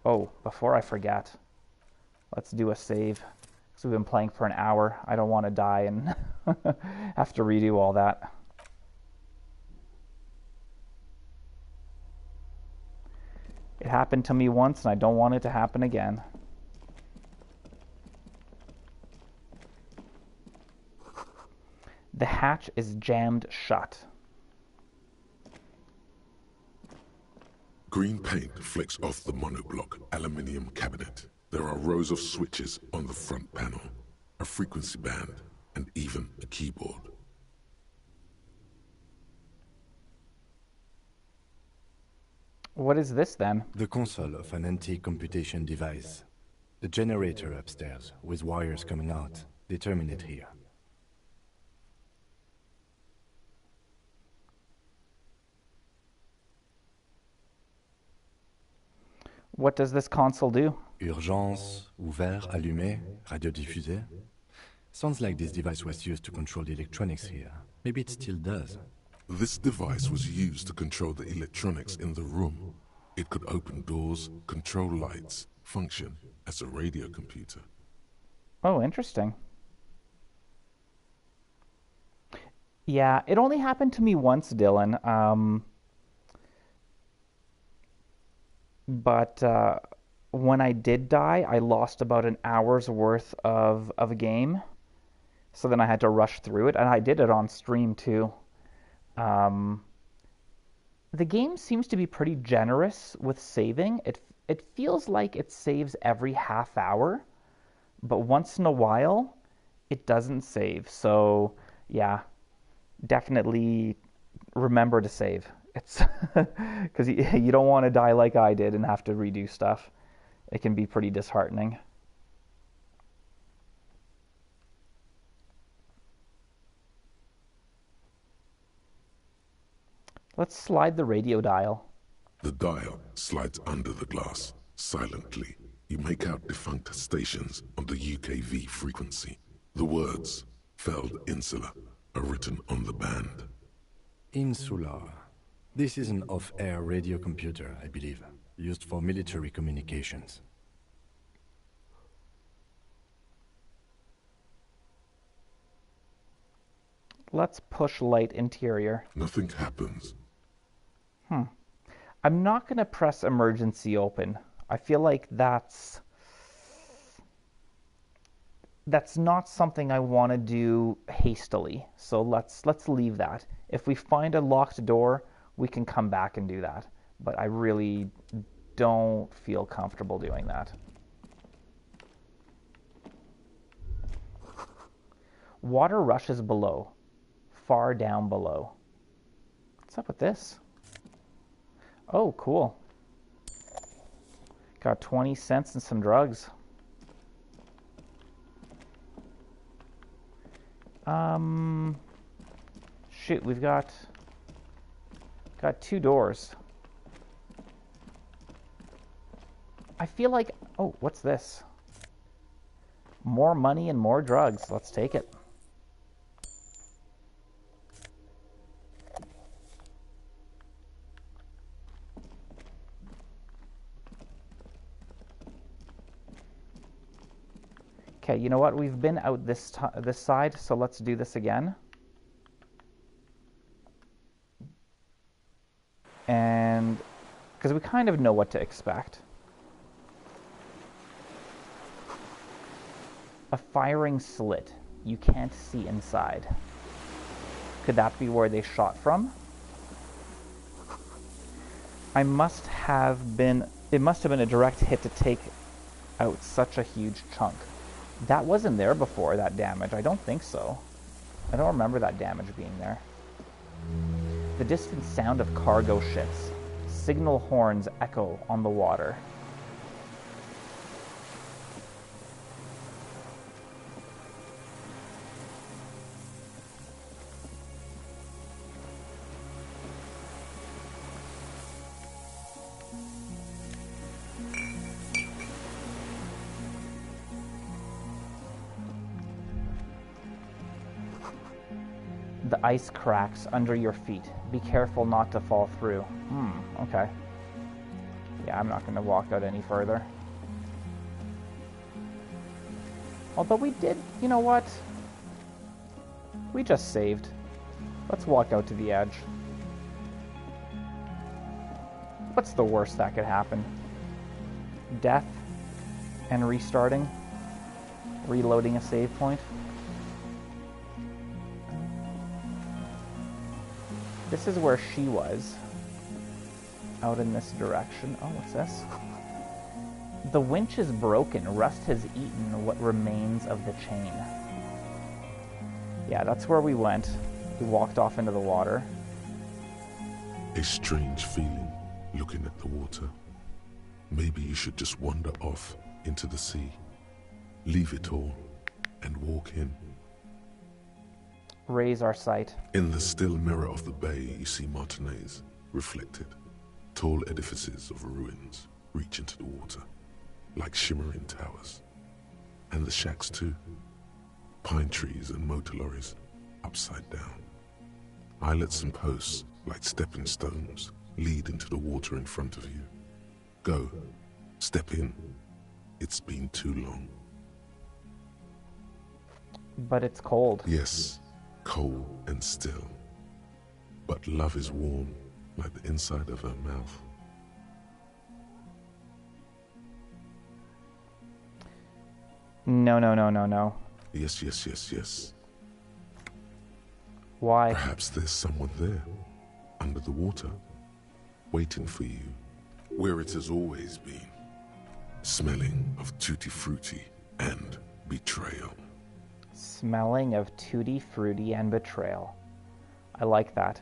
Oh, before I forget, let's do a save. Because we've been playing for an hour. I don't want to die and have to redo all that. It happened to me once, and I don't want it to happen again. The hatch is jammed shut. Green paint flicks off the monoblock aluminium cabinet. There are rows of switches on the front panel, a frequency band, and even a keyboard. What is this then? The console of an anti-computation device. The generator upstairs, with wires coming out. They terminate here. What does this console do? Urgence, ouvert, allumé, radiodiffusé. Sounds like this device was used to control the electronics here. Maybe it still does. This device was used to control the electronics in the room. It could open doors, control lights, function as a radio computer. Oh, interesting. Yeah, it only happened to me once, Dylan. But when I did die, I lost about an hour's worth of a game. So then I had to rush through it, and I did it on stream too. The game seems to be pretty generous with saving. It feels like it saves every half hour, but once in a while, it doesn't save. So yeah, definitely remember to save. It's because you don't want to die like I did and have to redo stuff. It can be pretty disheartening. Let's slide the radio dial. The dial slides under the glass. Silently, you make out defunct stations on the UKV frequency. The words, Feld Insula, are written on the band. Insular. This is an off-air radio computer, I believe, used for military communications. Let's push light interior. Nothing happens. I'm not going to press emergency open. I feel like that's not something I want to do hastily. So let's leave that. If we find a locked door, we can come back and do that. But I really don't feel comfortable doing that. Water rushes below. Far down below. What's up with this? Oh, cool. Got 20 cents and some drugs. Shoot, we've got two doors. I feel like, oh, what's this? More money and more drugs. Let's take it. Okay, you know what? We've been out this side, so let's do this again. And because we kind of know what to expect. A firing slit. You can't see inside. Could that be where they shot from? It must have been a direct hit to take out such a huge chunk. That wasn't there before, that damage. I don't think so. I don't remember that damage being there. The distant sound of cargo ships. Signal horns echo on the water. The ice cracks under your feet. Be careful not to fall through. Okay. Yeah, I'm not going to walk out any further. Although we did, you know what? We just saved. Let's walk out to the edge. What's the worst that could happen? Death and restarting? Reloading a save point? This is where she was. Out in this direction. Oh, what's this? The winch is broken. Rust has eaten what remains of the chain. Yeah, that's where we went. We walked off into the water. A strange feeling looking at the water. Maybe you should just wander off into the sea. Leave it all and walk in. Raise our sight. In the still mirror of the bay, you see Martinez reflected. Tall edifices of ruins reach into the water, like shimmering towers. And the shacks too. Pine trees and motor lorries, upside down. Islets and posts, like stepping stones, lead into the water in front of you. Go, step in. It's been too long. But it's cold. Yes, cold and still. But love is warm, like the inside of her mouth. No, no, no, no, no. Yes, yes, yes, yes. Why? Perhaps there's someone there, under the water, waiting for you, where it has always been, smelling of tutti frutti and betrayal. Smelling of tutti frutti and betrayal. I like that.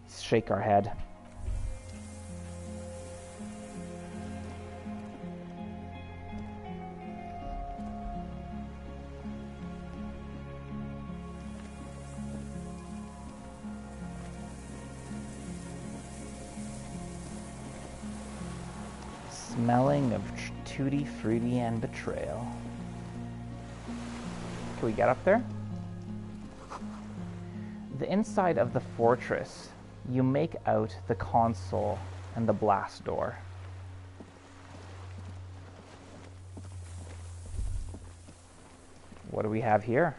Let's shake our head. Smelling of tutti frutti and betrayal. Can we get up there? The inside of the fortress, you make out the console and the blast door. What do we have here?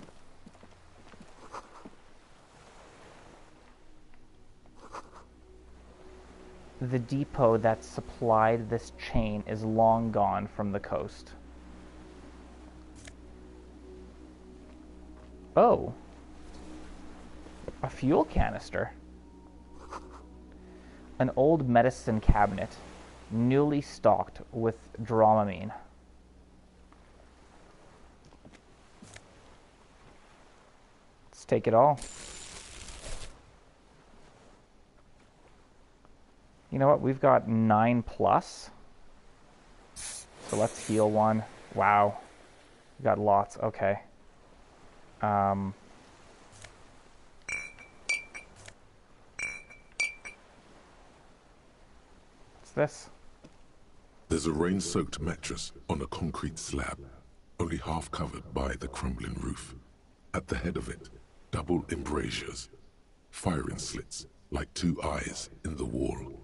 The depot that supplied this chain is long gone from the coast. Oh. A fuel canister. An old medicine cabinet, newly stocked with Dramamine. Let's take it all. You know what? We've got 9+. So let's heal one. Wow. We got lots. Okay. What's this? There's a rain-soaked mattress on a concrete slab, only half covered by the crumbling roof. At the head of it, double embrasures, firing slits like two eyes in the wall.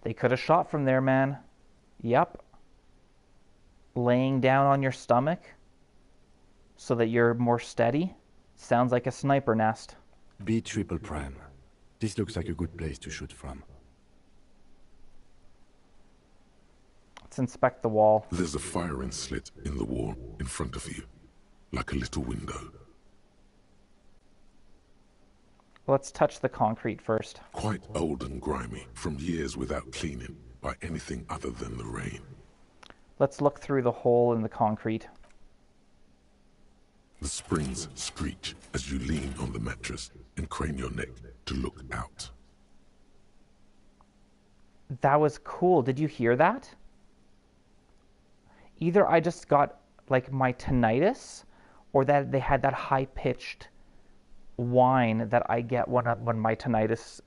They could have shot from there, man. Yep. Laying down on your stomach so that you're more steady. Sounds like a sniper nest. B triple prime. This looks like a good place to shoot from. Let's inspect the wall. There's a firing slit in the wall in front of you, like a little window. Let's touch the concrete first. Quite old and grimy, from years without cleaning by anything other than the rain. Let's look through the hole in the concrete. The springs screech as you lean on the mattress and crane your neck to look out. That was cool. Did you hear that? Either I just got like my tinnitus, or that they had that high-pitched whine that I get when my tinnitus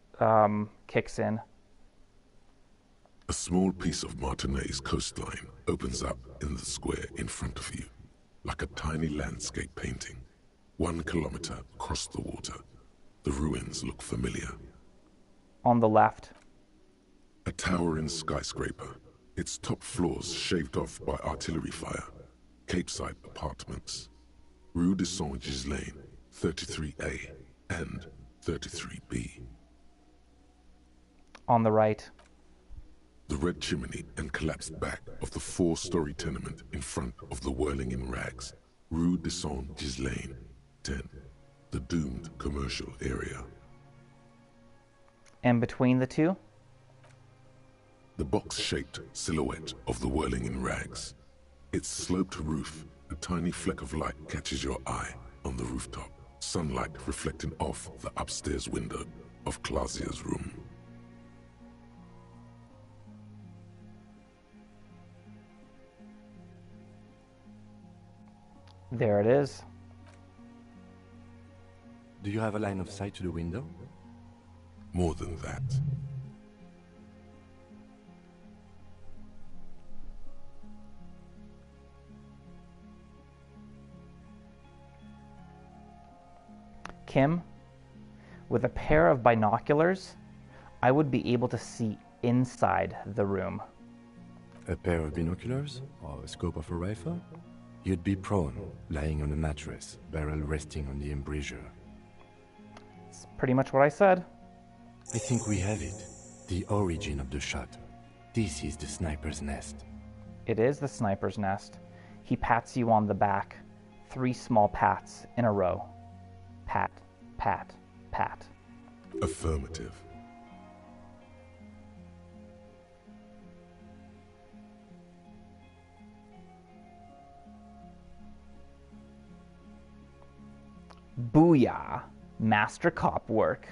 kicks in. A small piece of Martinez coastline opens up in the square in front of you, like a tiny landscape painting. 1 kilometer across the water. The ruins look familiar. On the left. A towering skyscraper, its top floors shaved off by artillery fire. Capeside apartments. Rue de Saint-Gislain, 33A and 33B. On the right. The red chimney and collapsed back of the 4-story tenement in front of the whirling in rags. Rue de Saint-Gislain, 10. The doomed commercial area. And between the two? The box-shaped silhouette of the whirling in rags. Its sloped roof, a tiny fleck of light catches your eye on the rooftop. Sunlight reflecting off the upstairs window of Clausia's room. There it is. Do you have a line of sight to the window? More than that. Kim, with a pair of binoculars, I would be able to see inside the room. A pair of binoculars? Or a scope of a rifle? You'd be prone, lying on a mattress, barrel resting on the embrasure. It's pretty much what I said. I think we have it. The origin of the shot. This is the sniper's nest. It is the sniper's nest. He pats you on the back. 3 small pats in a row. Pat, pat, pat. Affirmative. Booyah! Master cop work.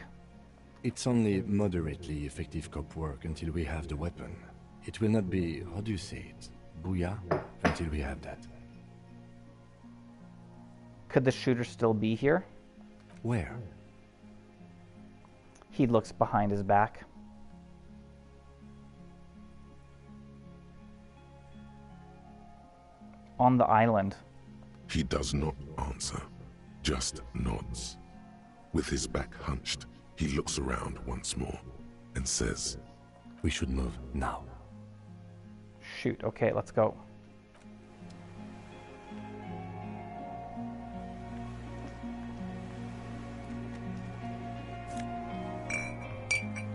It's only moderately effective cop work until we have the weapon. It will not be, how do you say it, booyah, until we have that. Could the shooter still be here? Where? He looks behind his back. On the island. He does not answer, just nods. With his back hunched, he looks around once more and says, We should move now. Shoot, okay, let's go.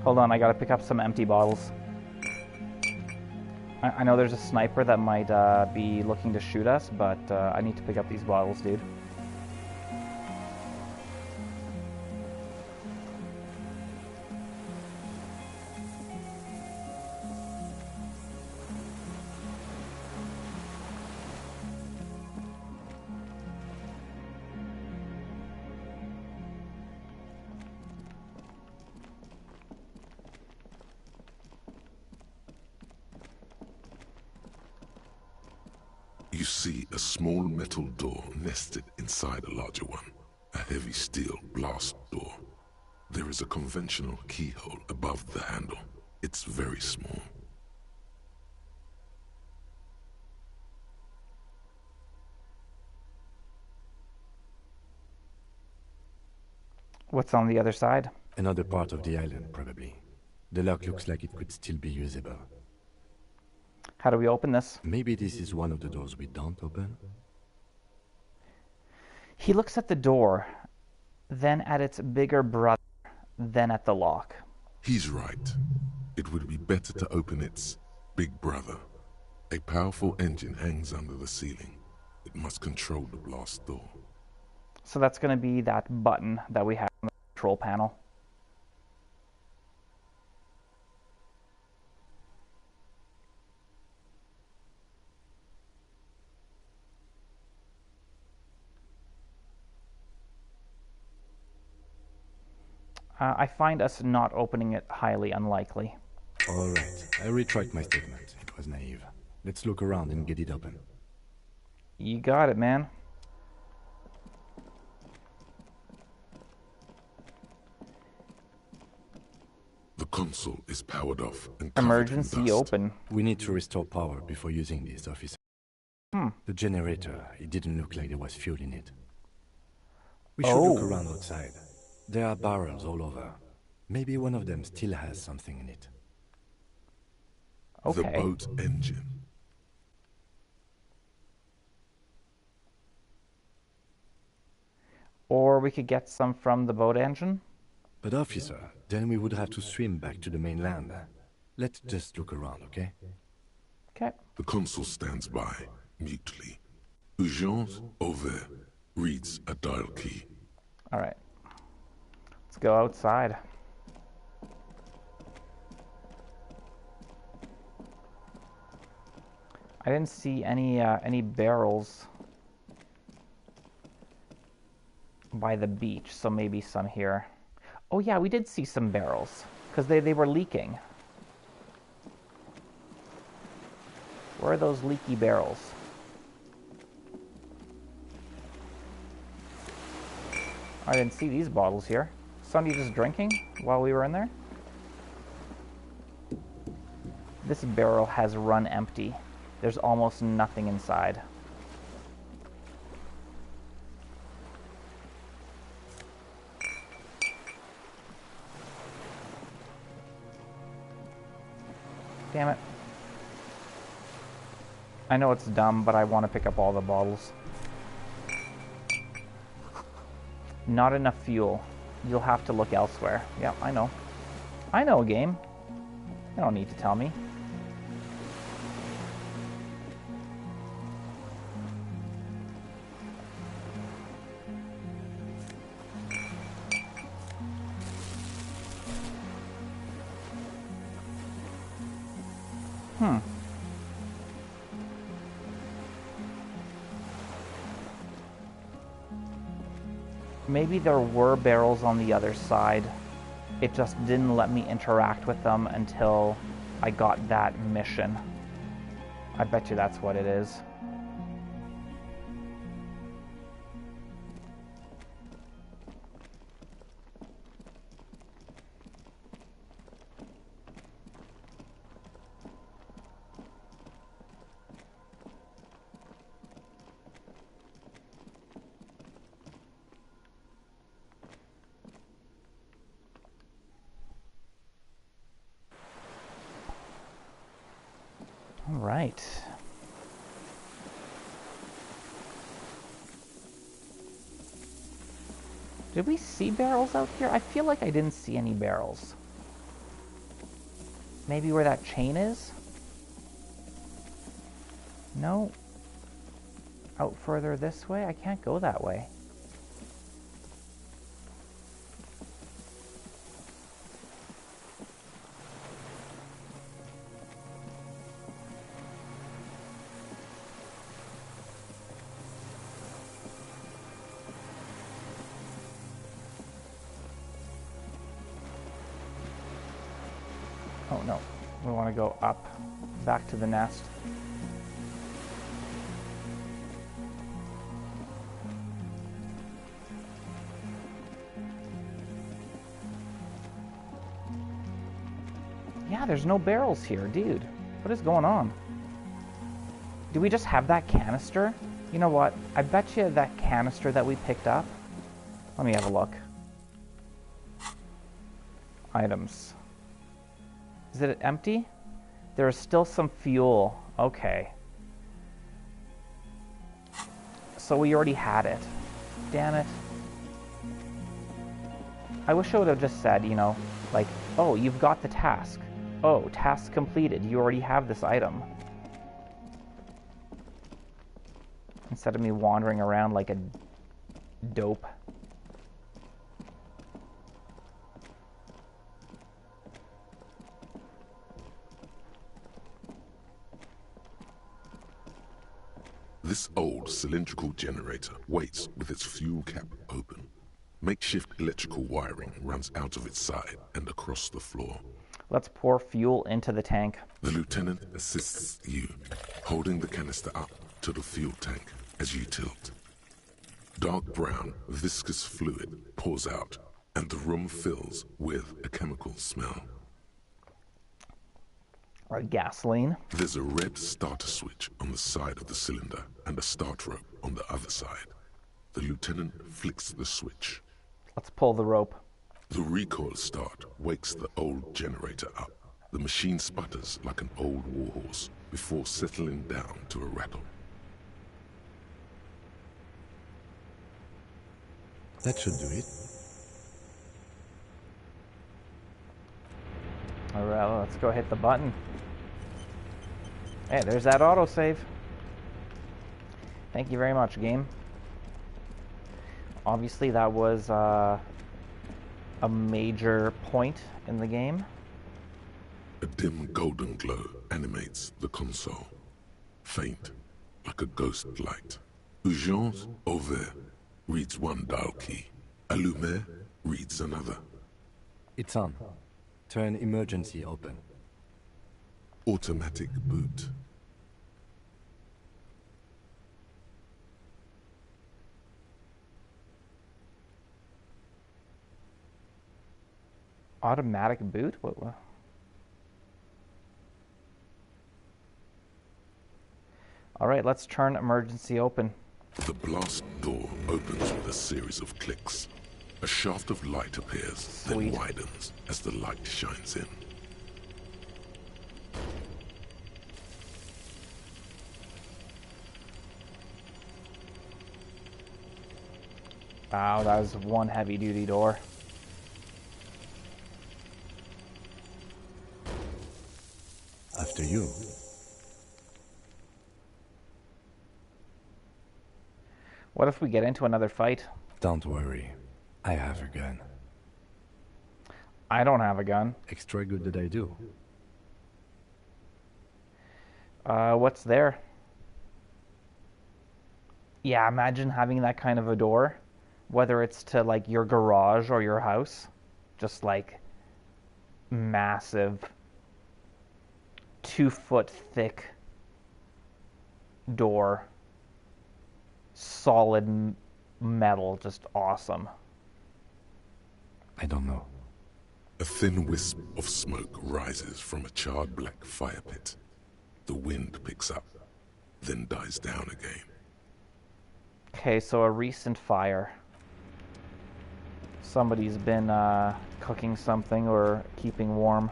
Hold on, I gotta pick up some empty bottles. I know there's a sniper that might be looking to shoot us, but I need to pick up these bottles, dude. You see a small metal door nested inside a larger one, a heavy steel blast door. There is a conventional keyhole above the handle. It's very small. What's on the other side? Another part of the island, probably. The lock looks like it could still be usable. How do we open this? Maybe this is one of the doors we don't open? He looks at the door, then at its bigger brother, then at the lock. He's right. It would be better to open its big brother. A powerful engine hangs under the ceiling. It must control the blast door. So that's going to be that button that we have on the control panel. I find us not opening it highly unlikely. All right, I retract my statement. It was naive. Let's look around and get it open. You got it, man. The console is powered off and covered in Emergency dust. open. We need to restore power before using this, officer. The generator, it didn't look like there was fuel in it. We should look around outside. There are barrels all over. Maybe one of them still has something in it. The Okay. boat engine. Or we could get some from the boat engine. But officer, then we would have to swim back to the mainland. Let's just look around, okay? Okay. The consul stands by, mutely. Urgence ouvert reads a dial key. All right. Let's go outside. I didn't see any barrels by the beach, so maybe some here. Oh yeah, we did see some barrels because they were leaking. Where are those leaky barrels? I didn't see these bottles here. Somebody just drinking while we were in there? This barrel has run empty. There's almost nothing inside. Damn it. I know it's dumb, but I want to pick up all the bottles. Not enough fuel. You'll have to look elsewhere. Yeah, I know. I know, game. You don't need to tell me. Maybe there were barrels on the other side. It just didn't let me interact with them until I got that mission. I bet you that's what it is. All right. Did we see barrels out here? I feel like I didn't see any barrels. Maybe where that chain is? No. Out further this way? I can't go that way. Oh no, we want to go up, back to the nest. Yeah, there's no barrels here, dude. What is going on? Do we just have that canister? You know what? I bet you that canister that we picked up. Let me have a look. Items. Is it empty? There is still some fuel. Okay. So we already had it. Damn it. I wish I would have just said, you know, like, oh, you've got the task. Oh, task completed. You already have this item. Instead of me wandering around like a dope. This old cylindrical generator waits with its fuel cap open. Makeshift electrical wiring runs out of its side and across the floor. Let's pour fuel into the tank. The lieutenant assists you, holding the canister up to the fuel tank as you tilt. Dark brown, viscous fluid pours out, and the room fills with a chemical smell. Right, gasoline. There's a red starter switch on the side of the cylinder and a start rope on the other side. The lieutenant flicks the switch. Let's pull the rope. The recoil start wakes the old generator up. The machine sputters like an old warhorse before settling down to a rattle. That should do it. Alright, let's go hit the button. Hey, there's that autosave. Thank you very much, game. Obviously, that was a major point in the game. A dim golden glow animates the console. Faint, like a ghost light. Urgence ouvert reads one dial key. Allumer reads another. It's on. Turn emergency open. Automatic boot. Automatic boot? What? Alright, let's turn emergency open. The blast door opens with a series of clicks. A shaft of light appears, Sweet. then widens as the light shines in. Wow, that was one heavy-duty door. After you. What if we get into another fight? Don't worry. I have a gun. I don't have a gun. Extra good that I do. What's there? Yeah, imagine having that kind of a door. Whether it's to, like, your garage or your house. Just, like, massive 2-foot thick door. Solid metal. Just awesome. I don't know. A thin wisp of smoke rises from a charred black fire pit. The wind picks up, then dies down again. Okay, so a recent fire. Somebody's been cooking something or keeping warm.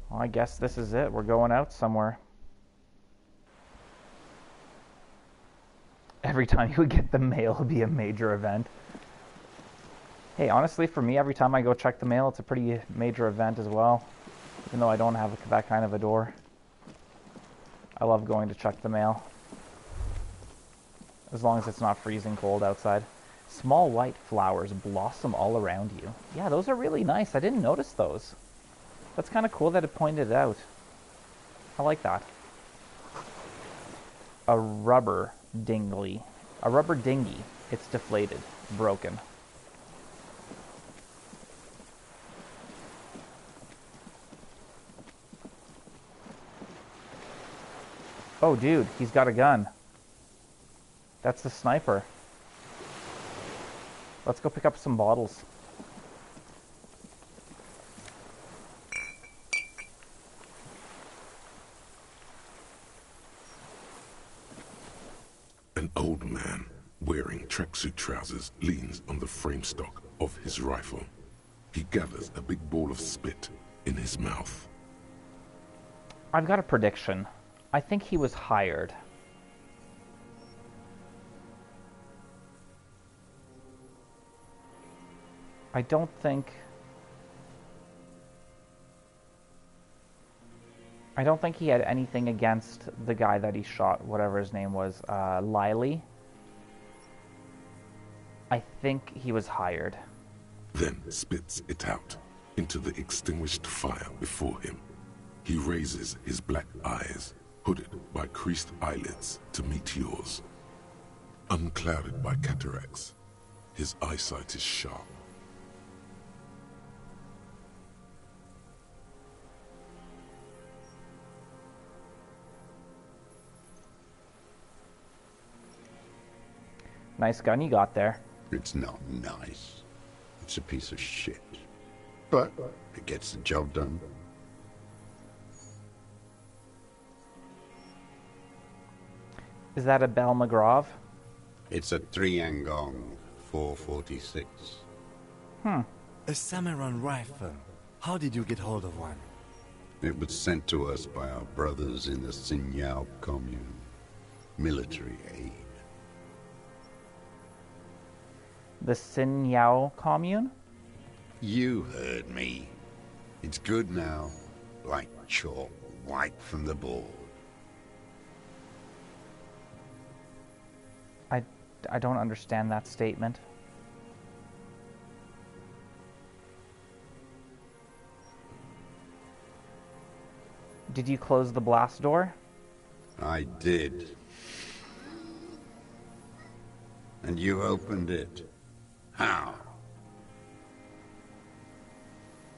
Well, I guess this is it. We're going out somewhere. Every time you would get the mail would be a major event. Hey, honestly, for me, every time I go check the mail, it's a pretty major event as well. Even though I don't have that kind of a door. I love going to check the mail. As long as it's not freezing cold outside. Small white flowers blossom all around you. Yeah, those are really nice. I didn't notice those. That's kind of cool that it pointed it out. I like that. A rubber dinghy. A rubber dinghy. It's deflated. Broken. Oh, dude, he's got a gun. That's the sniper. Let's go pick up some bottles. An old man wearing tracksuit trousers leans on the frame stock of his rifle. He gathers a big ball of spit in his mouth. I've got a prediction. I think he was hired. I don't think he had anything against the guy that he shot, whatever his name was, Lily. I think he was hired. Then spits it out into the extinguished fire before him. He raises his black eyes, hooded by creased eyelids, to meet yours. Unclouded by cataracts, his eyesight is sharp. Nice gun you got there. It's not nice. It's a piece of shit. But it gets the job done. Is that a Bell McGraw? It's a Triangong 446. A Samaran rifle. How did you get hold of one? It was sent to us by our brothers in the Sinyao commune. Military aid. The Sinyao commune? You heard me. It's good now. Like chalk wiped from the board. I don't understand that statement. Did you close the blast door? I did. And you opened it. How?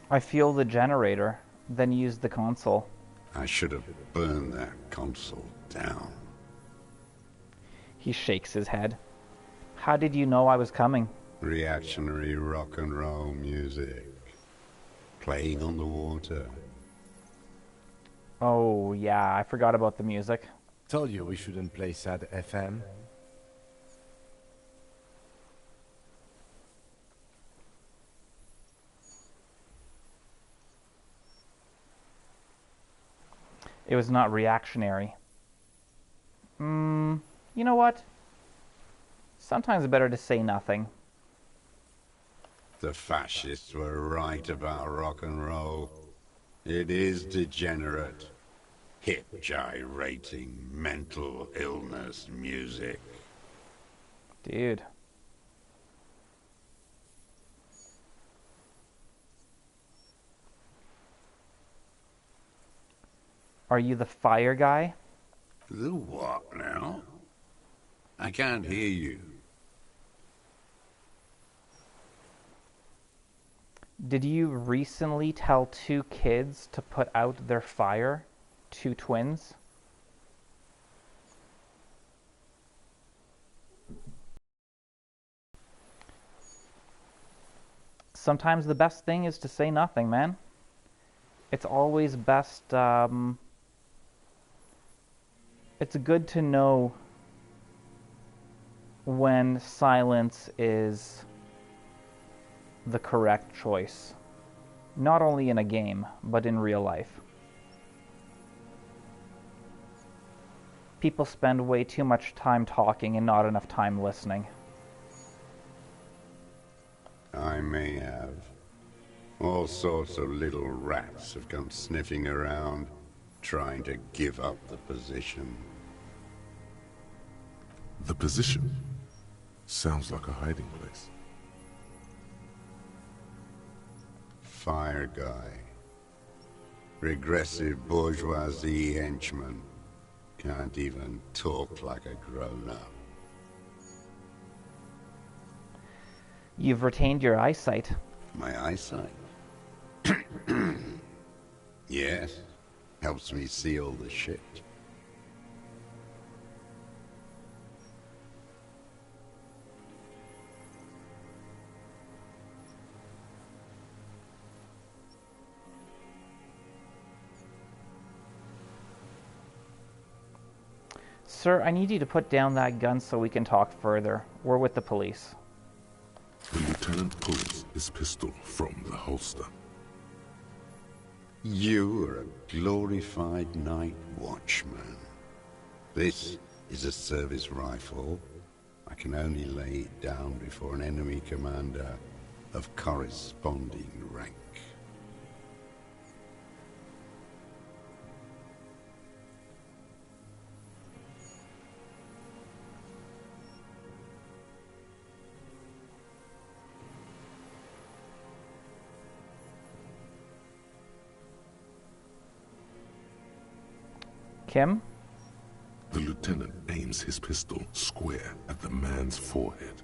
I fueled the generator, then used the console. I should have burned that console down. He shakes his head. How did you know I was coming? Reactionary rock and roll music. Playing on the water. Oh, yeah, I forgot about the music. Told you we shouldn't play sad FM. It was not reactionary. You know what? Sometimes it's better to say nothing. The fascists were right about rock and roll. It is degenerate. Hip gyrating mental illness music. Dude. Are you the fire guy? The what now? I can't hear you. Did you recently tell 2 kids to put out their fire? 2 twins? Sometimes the best thing is to say nothing, man. It's always best, it's good to know when silence is the correct choice. Not only in a game, but in real life. People spend way too much time talking and not enough time listening. I may have. All sorts of little rats have come sniffing around, trying to give up the position. The position sounds like a hiding place. Fire guy. Regressive bourgeoisie henchman. Can't even talk like a grown-up. You've retained your eyesight. My eyesight? Yes. Helps me see all the shit. Sir, I need you to put down that gun so we can talk further. We're with the police. The lieutenant pulls his pistol from the holster. You are a glorified night watchman. This is a service rifle. I can only lay it down before an enemy commander of corresponding rank. Kim? The lieutenant aims his pistol square at the man's forehead.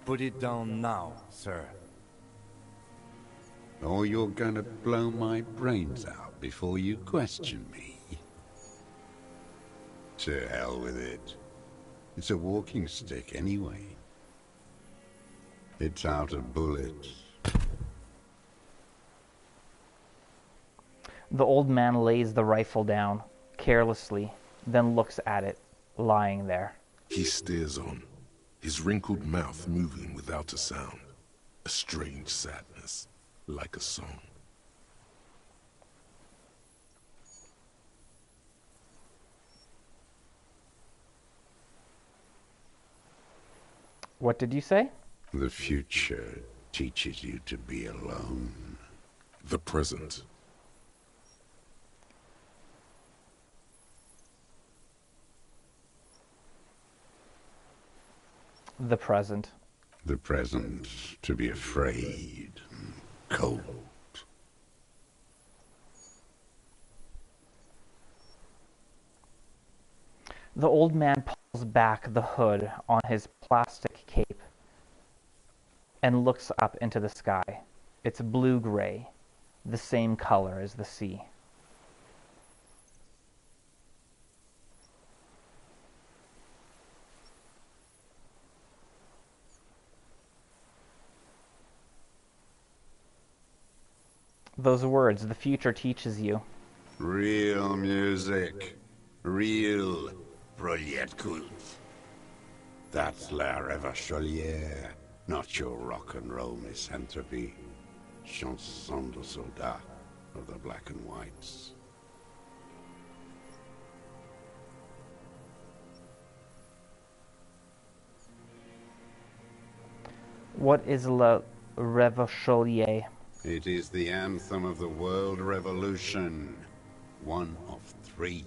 Put it down now, sir. Or you're gonna blow my brains out before you question me. To hell with it. It's a walking stick anyway. It's out of bullets. The old man lays the rifle down, carelessly, then looks at it, lying there. He stares on, his wrinkled mouth moving without a sound. a strange sadness, like a song. What did you say? The future teaches you to be alone. The present. The present. The present to be afraid and cold. The old man pulls back the hood on his plastic cape and looks up into the sky. It's blue-gray, the same color as the sea. Those words, the future teaches you. Real music. Real Proletkult. That's La Revacholière, not your rock and roll misanthropy. Chanson de soldat of the black and whites. What is La Revacholière? It is the anthem of the world revolution. One of 3.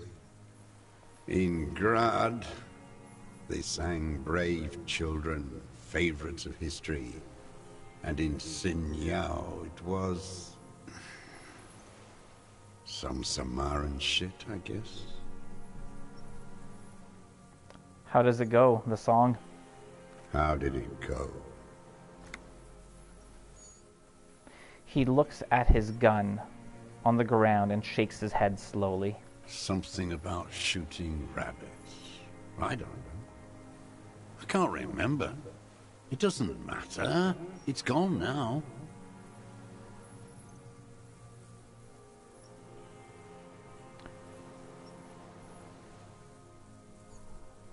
In Grad, they sang brave children, favorites of history. And in Sinyao, it was some Samaran shit, I guess. How does it go, the song? How did it go? He looks at his gun on the ground and shakes his head slowly. Something about shooting rabbits. I don't know. I can't remember. It doesn't matter. It's gone now.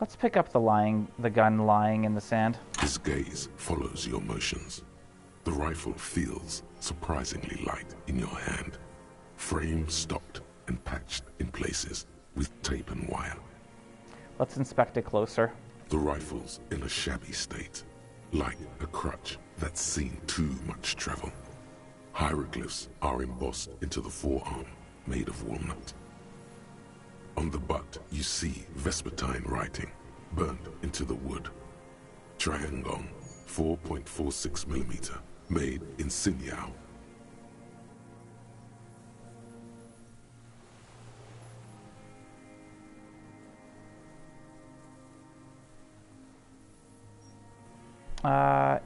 Let's pick up the gun lying in the sand. His gaze follows your motions. The rifle feels surprisingly light in your hand. Frame stopped and patched in places with tape and wire. Let's inspect it closer. The rifle's in a shabby state, like a crutch that's seen too much travel. Hieroglyphs are embossed into the forearm, made of walnut. On the butt, you see Vespertine writing, burnt into the wood. Triangong, 4.46mm, made in Sinyao.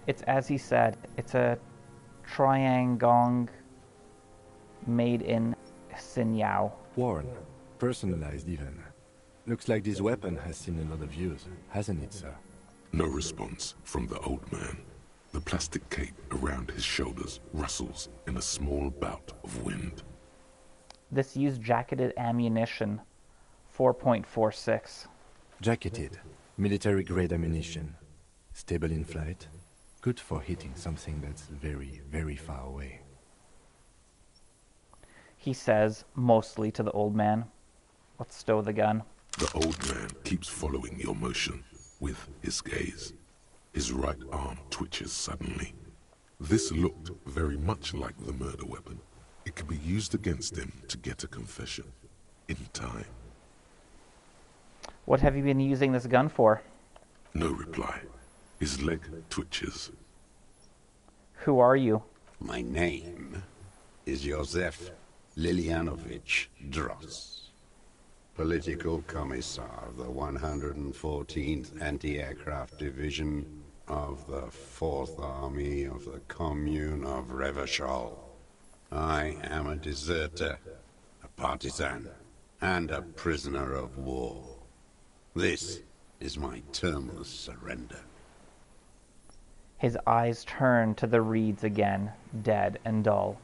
It's as he said. It's a Triangong made in Sinyao. Worn. Personalized even. Looks like this weapon has seen a lot of use, hasn't it, sir? No response from the old man. The plastic cape around his shoulders rustles in a small bout of wind. This used jacketed ammunition, 4.46. Jacketed. Military-grade ammunition. Stable in flight. Good for hitting something that's very, very far away. He says, mostly to the old man. Let's stow the gun. The old man keeps following your motion with his gaze. His right arm twitches suddenly. This looked very much like the murder weapon. It could be used against him to get a confession. In time. What have you been using this gun for? No reply. His leg twitches. Who are you? My name is Josef Lilianovich Dross, Political Commissar of the 114th Anti-Aircraft Division of the 4th Army of the Commune of Revachol. I am a deserter, a partisan, and a prisoner of war. This is my termless surrender. His eyes turn to the reeds again, dead and dull.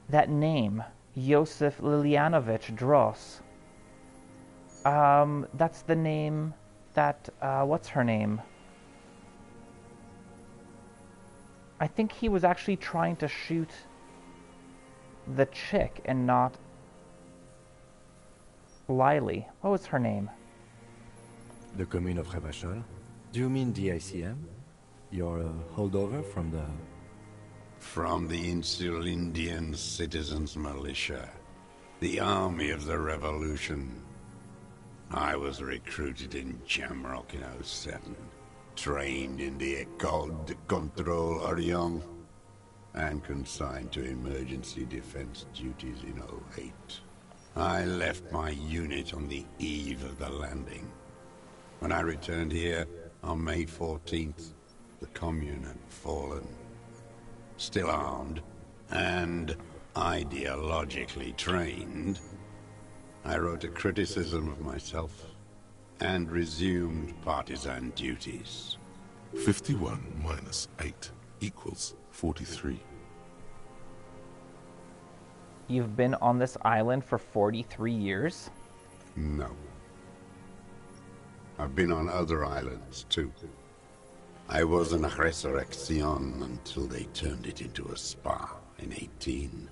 That name, Josef Lilianovich Dross. That's the name that, what's her name? I think he was actually trying to shoot the chick and not Lily. What was her name? The commune of Revachol? Do you mean the ICM? Your holdover from the... From the Insular Indian Citizens Militia, the army of the revolution. I was recruited in Jamrock in '07, trained in the École de Contrôle Orient, and consigned to emergency defense duties in '08. I left my unit on the eve of the landing. When I returned here on May 14th, the commune had fallen. Still armed, and ideologically trained, I wrote a criticism of myself and resumed partisan duties. 51 minus 8 equals 43. You've been on this island for 43 years? No. I've been on other islands, too. I was an Resurrection until they turned it into a spa in 18.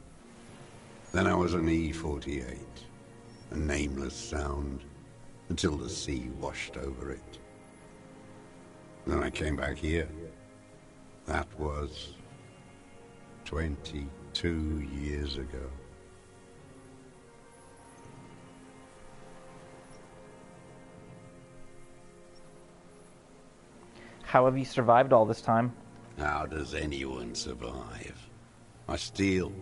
Then I was an E-48, a nameless sound, until the sea washed over it. Then I came back here. That was 22 years ago. How have you survived all this time? How does anyone survive? I steal.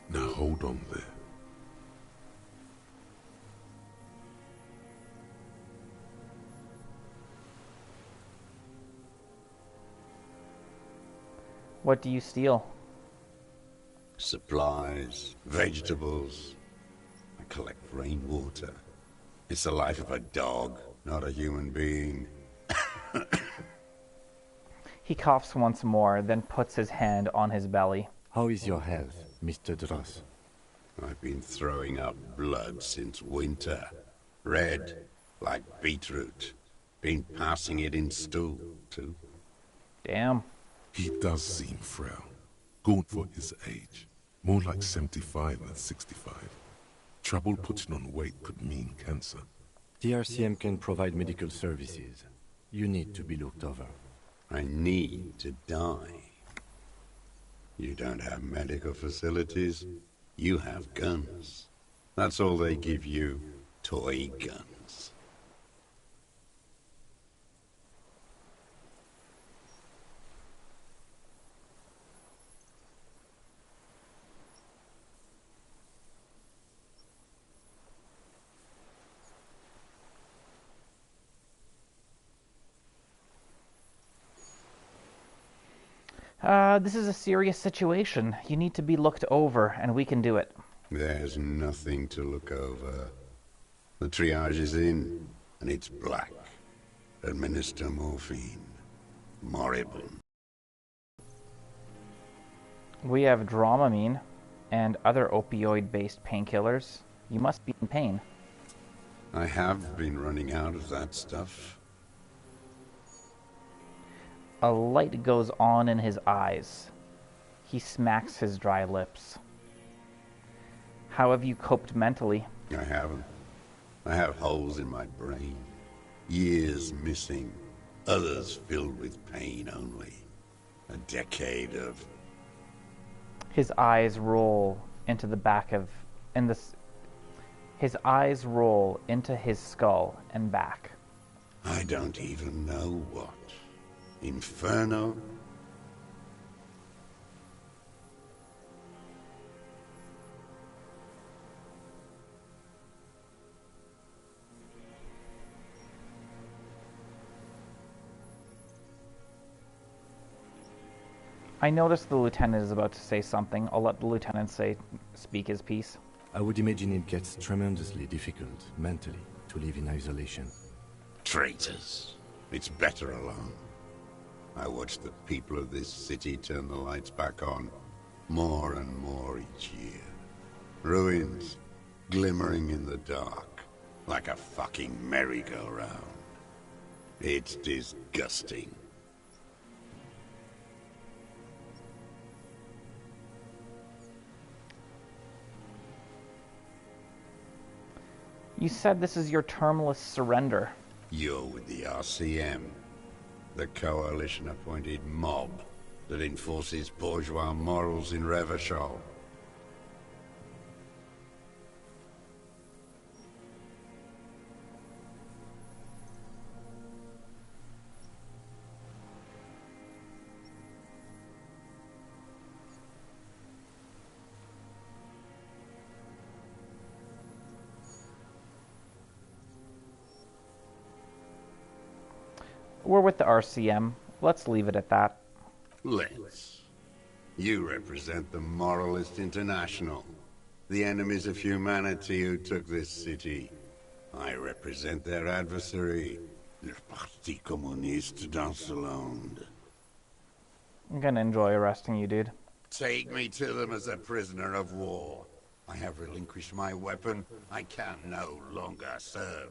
Now hold on there. What do you steal? Supplies, vegetables. I collect rainwater. It's the life of a dog, not a human being. He coughs once more, then puts his hand on his belly. How is your health, Mr. Dross? I've been throwing up blood since winter. Red, like beetroot. Been passing it in stool, too. Damn. He does seem frail. Gaunt for his age. More like 75 than 65. Trouble putting on weight could mean cancer. The RCM can provide medical services. You need to be looked over. I need to die. You don't have medical facilities. You have guns. That's all they give you. Toy guns. This is a serious situation. You need to be looked over, and we can do it. There's nothing to look over. The triage is in, and it's black. Administer morphine. Moribund. We have Dramamine and other opioid-based painkillers. You must be in pain. I have been running out of that stuff. A light goes on in his eyes. He smacks his dry lips. How have you coped mentally? I haven't. I have holes in my brain. Years missing. Others filled with pain only. A decade of... His eyes roll into the back of... His eyes roll into his skull and back. I don't even know what. Inferno? I notice the lieutenant is about to say something. I'll let the lieutenant speak his piece. I would imagine it gets tremendously difficult, mentally, to live in isolation. Traitors. It's better alone. I watch the people of this city turn the lights back on, more and more each year. Ruins, glimmering in the dark, like a fucking merry-go-round. It's disgusting. You said this is your termless surrender. You're with the RCM, the coalition-appointed mob that enforces bourgeois morals in Revachol. We're with the RCM. Let's leave it at that. Let's. You represent the Moralist International, the enemies of humanity who took this city. I represent their adversary, le Parti Communiste dans le Monde. I'm gonna enjoy arresting you, dude. Take me to them as a prisoner of war. I have relinquished my weapon. I can no longer serve.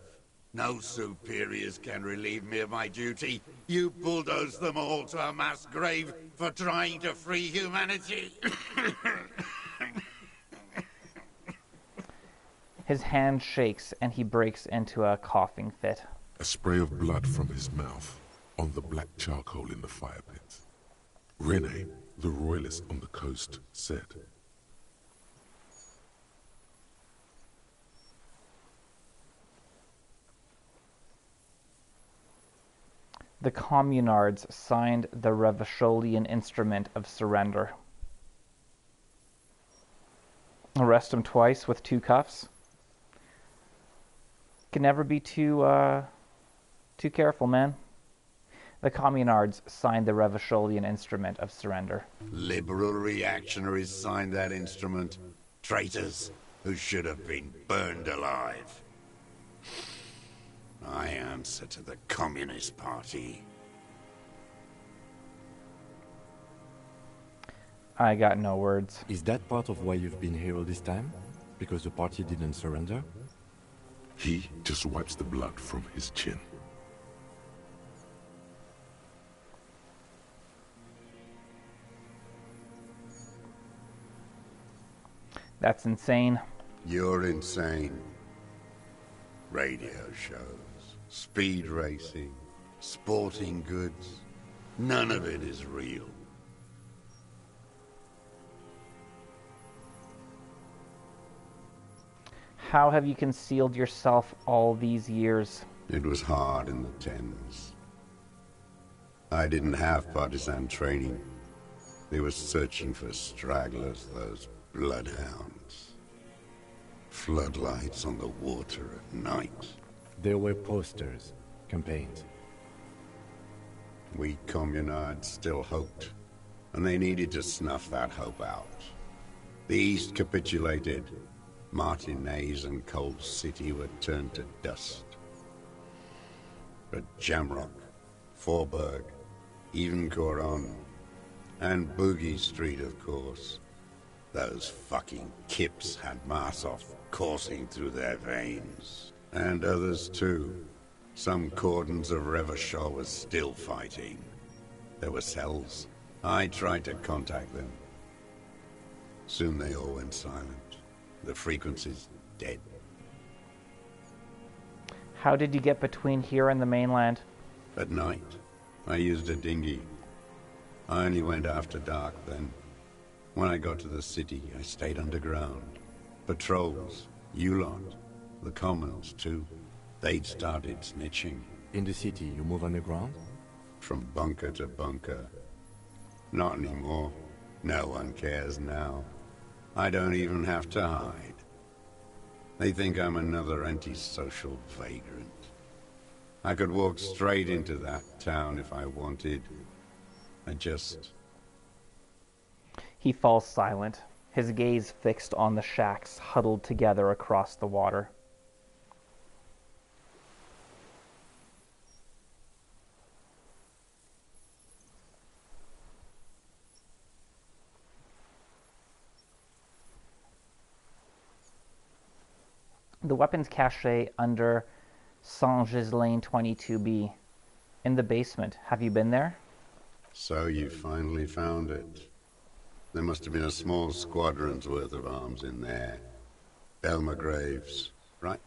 No superiors can relieve me of my duty. You bulldoze them all to a mass grave for trying to free humanity. His hand shakes and he breaks into a coughing fit. A spray of blood from his mouth on the black charcoal in the fire pit. Rene, the royalist on the coast, said, The communards signed the Revacholian instrument of surrender. Arrest him twice with 2 cuffs. Can never be too careful, man. The communards signed the Revacholian instrument of surrender. Liberal reactionaries signed that instrument. Traitors who should have been burned alive. I answer to the Communist Party. I got no words. Is that part of why you've been here all this time? Because the party didn't surrender? he just wipes the blood from his chin. That's insane. You're insane. Radio shows, speed racing, sporting goods. None of it is real. How have you concealed yourself all these years? It was hard in the tens. I didn't have partisan training. They were searching for stragglers, those bloodhounds. Floodlights on the water at night. There were posters, campaigns. We communards still hoped, and they needed to snuff that hope out. The East capitulated. Martinez and Cold City were turned to dust. But Jamrock, Forburg, even Coron, and Boogie Street, of course. Those fucking kips had Marsov coursing through their veins. And others too. Some cordons of Revachol was still fighting. There were cells. I tried to contact them. Soon they all went silent. The frequency's dead. How did you get between here and the mainland? At night, I used a dinghy. I only went after dark then. When I got to the city, I stayed underground. Patrols, you lot, the commoners too. They'd started snitching. In the city, you move underground? From bunker to bunker. Not anymore. No one cares now. I don't even have to hide. They think I'm another antisocial vagrant. I could walk straight into that town if I wanted. I just... He falls silent, his gaze fixed on the shacks huddled together across the water. The weapons cache under Saint-Ghislain 22B. In the basement. Have you been there? So you finally found it. There must have been a small squadron's worth of arms in there. Belmer Graves, right?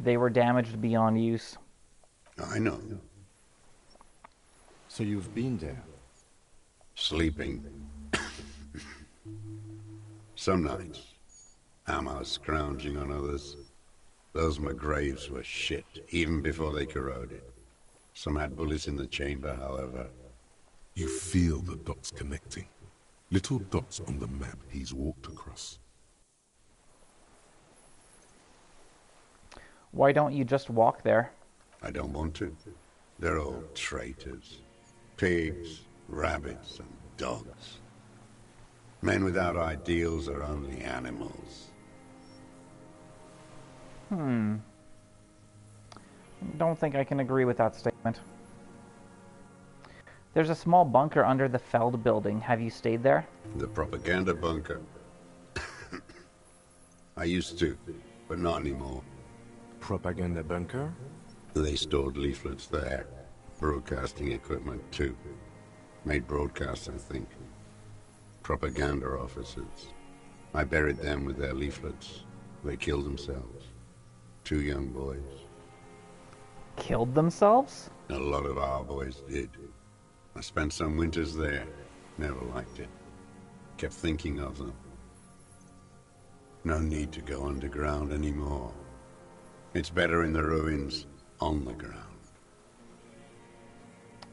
They were damaged beyond use. I know. So you've been there? Sleeping. Some nights, ammo scrounging on others. Those McGraves were shit, even before they corroded. Some had bullets in the chamber, however. You feel the dots connecting. Little dots on the map he's walked across. Why don't you just walk there? I don't want to. They're all traitors. Pigs, rabbits, and dogs. Men without ideals are only animals. Don't think I can agree with that statement. There's a small bunker under the Feld building. Have you stayed there? The propaganda bunker. I used to, but not anymore. Propaganda bunker? They stored leaflets there. Broadcasting equipment, too. Made broadcasts, I think. Propaganda officers. I buried them with their leaflets. They killed themselves. 2 young boys. Killed themselves? A lot of our boys did. I spent some winters there. Never liked it. Kept thinking of them. No need to go underground anymore. It's better in the ruins, on the ground.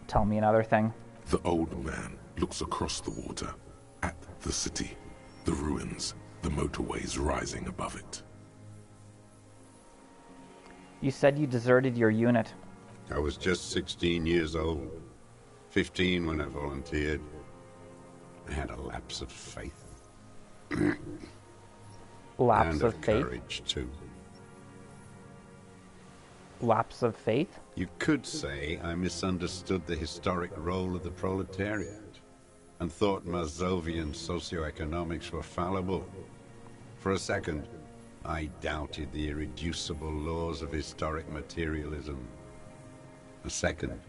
Tell me another thing. The old man looks across the water, at the city, the ruins, the motorways rising above it. You said you deserted your unit. I was just 16 years old. 15 when I volunteered. I had a lapse of faith. Lapse and of faith? courage, too. Lapse of faith? You could say I misunderstood the historic role of the proletariat and thought Mazovian socioeconomics were fallible. For a second, I doubted the irreducible laws of historic materialism. A second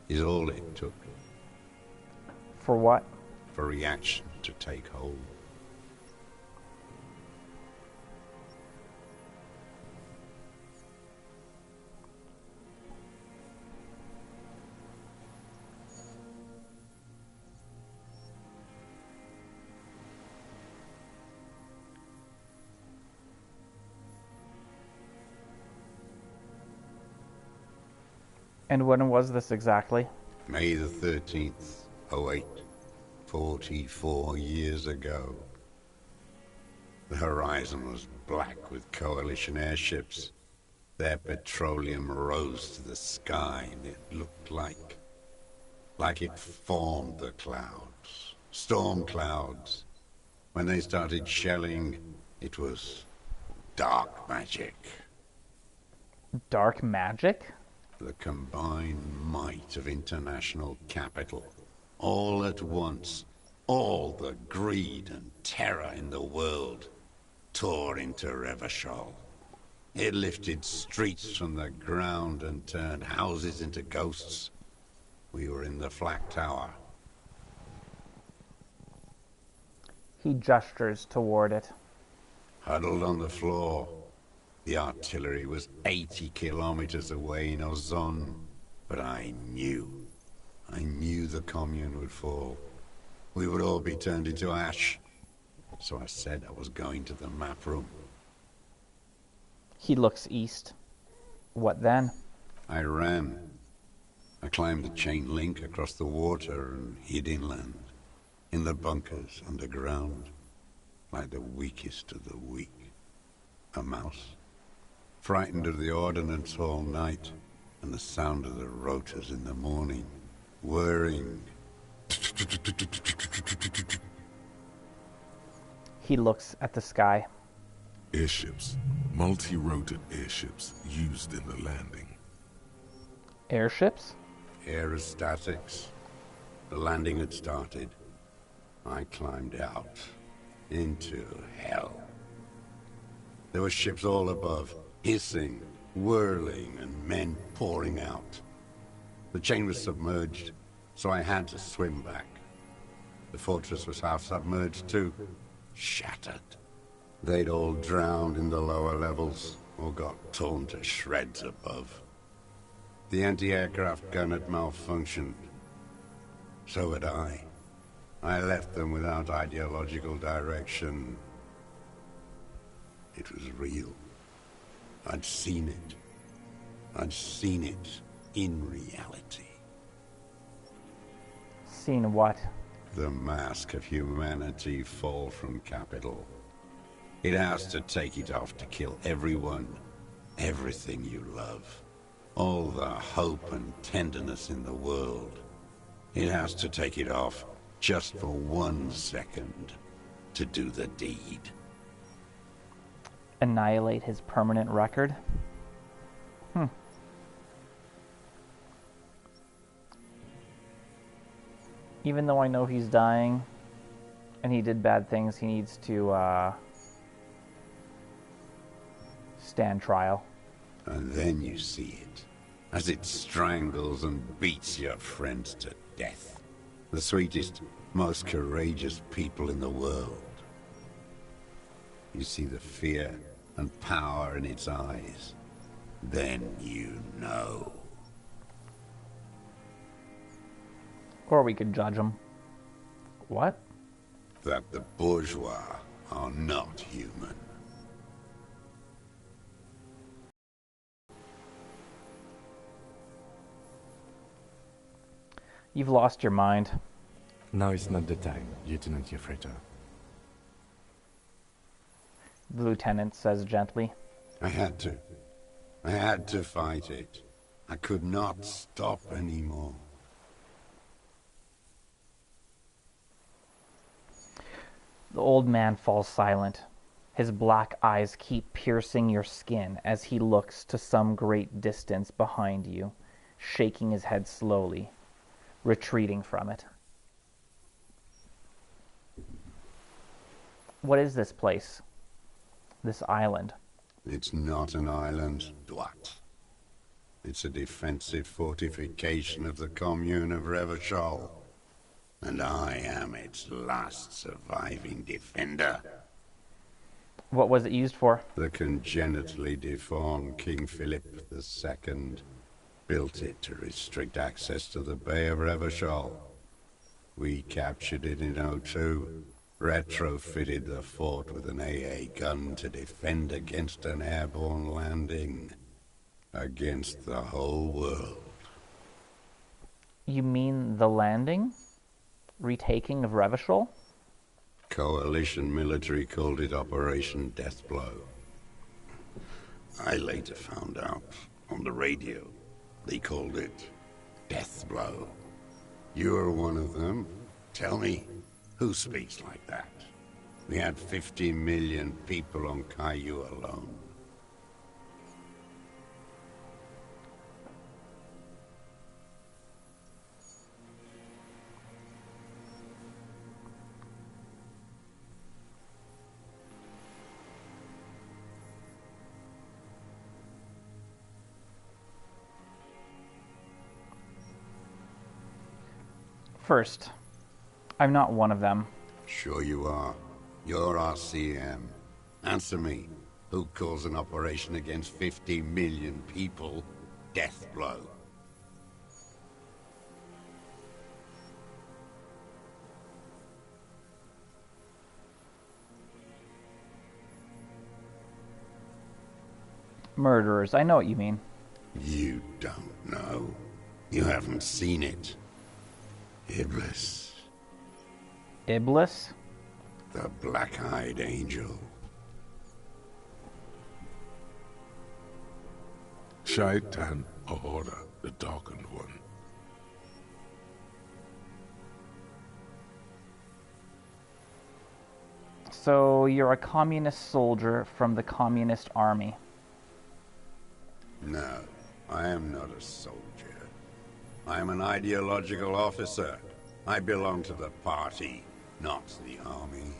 is all it took For what? for reaction to take hold. And when was this exactly? May the 13th, '08, 44 years ago. The horizon was black with coalition airships. Their petroleum rose to the sky, and it looked like it formed the clouds. Storm clouds. When they started shelling, it was dark magic. Dark magic? The combined might of international capital. All at once, all the greed and terror in the world tore into Revachol. It lifted streets from the ground and turned houses into ghosts. We were in the Flak Tower. He gestures toward it. Huddled on the floor. The artillery was 80 kilometers away in Ozon. But I knew the commune would fall. We would all be turned into ash. So I said I was going to the map room. He looks east. What then? I ran. I climbed the chain link across the water and hid inland. In the bunkers underground. Like the weakest of the weak. A mouse. Frightened of the ordnance all night, and the sound of the rotors in the morning, whirring. He looks at the sky. Airships, multi-rotored airships used in the landing. Airships? Aerostatics. The landing had started. I climbed out. Into hell. There were ships all above, hissing, whirling, and men pouring out. The chain was submerged, so I had to swim back. The fortress was half submerged too, shattered. They'd all drowned in the lower levels, or got torn to shreds above. The anti-aircraft gun had malfunctioned. So had I. I left them without ideological direction. It was real. I'd seen it. I'd seen it in reality. Seen what? The mask of humanity fall from Capital. It has to take it off to kill everyone, everything you love. All the hope and tenderness in the world. It has to take it off just for 1 second to do the deed. Annihilate his permanent record? Even though I know he's dying and he did bad things, he needs to stand trial. And then you see it, as it strangles and beats your friends to death. The sweetest, most courageous people in the world. You see the fear and power in its eyes. Then you know. Or we could judge him. What? That the bourgeois are not human. You've lost your mind. Now is not the time, Lieutenant Jeffreto. The lieutenant says gently. I had to. I had to fight it. I could not stop anymore. The old man falls silent. His black eyes keep piercing your skin as he looks to some great distance behind you, shaking his head slowly, retreating from it. What is this place? This island? It's not an island, Dwat. It's a defensive fortification of the commune of Revachol. And I am its last surviving defender. What was it used for? The congenitally deformed King Philip II built it to restrict access to the Bay of Revachol. We captured it in '02, retrofitted the fort with an AA gun to defend against an airborne landing. Against the whole world. You mean the landing? Retaking of Revachol? Coalition military called it Operation Deathblow. I later found out on the radio they called it Deathblow. You're one of them. Tell me, who speaks like that? We had 50 million people on Caillou alone. First, I'm not one of them. Sure you are. You're RCM. Answer me. Who calls an operation against 50 million people Deathblow? Murderers, I know what you mean. You don't know. You haven't seen it. Iblis. Iblis? The black-eyed angel. Shaitan Ahura, the Darkened One. So you're a communist soldier from the communist army. No, I am not a soldier. I am an ideological officer. I belong to the party, not the army.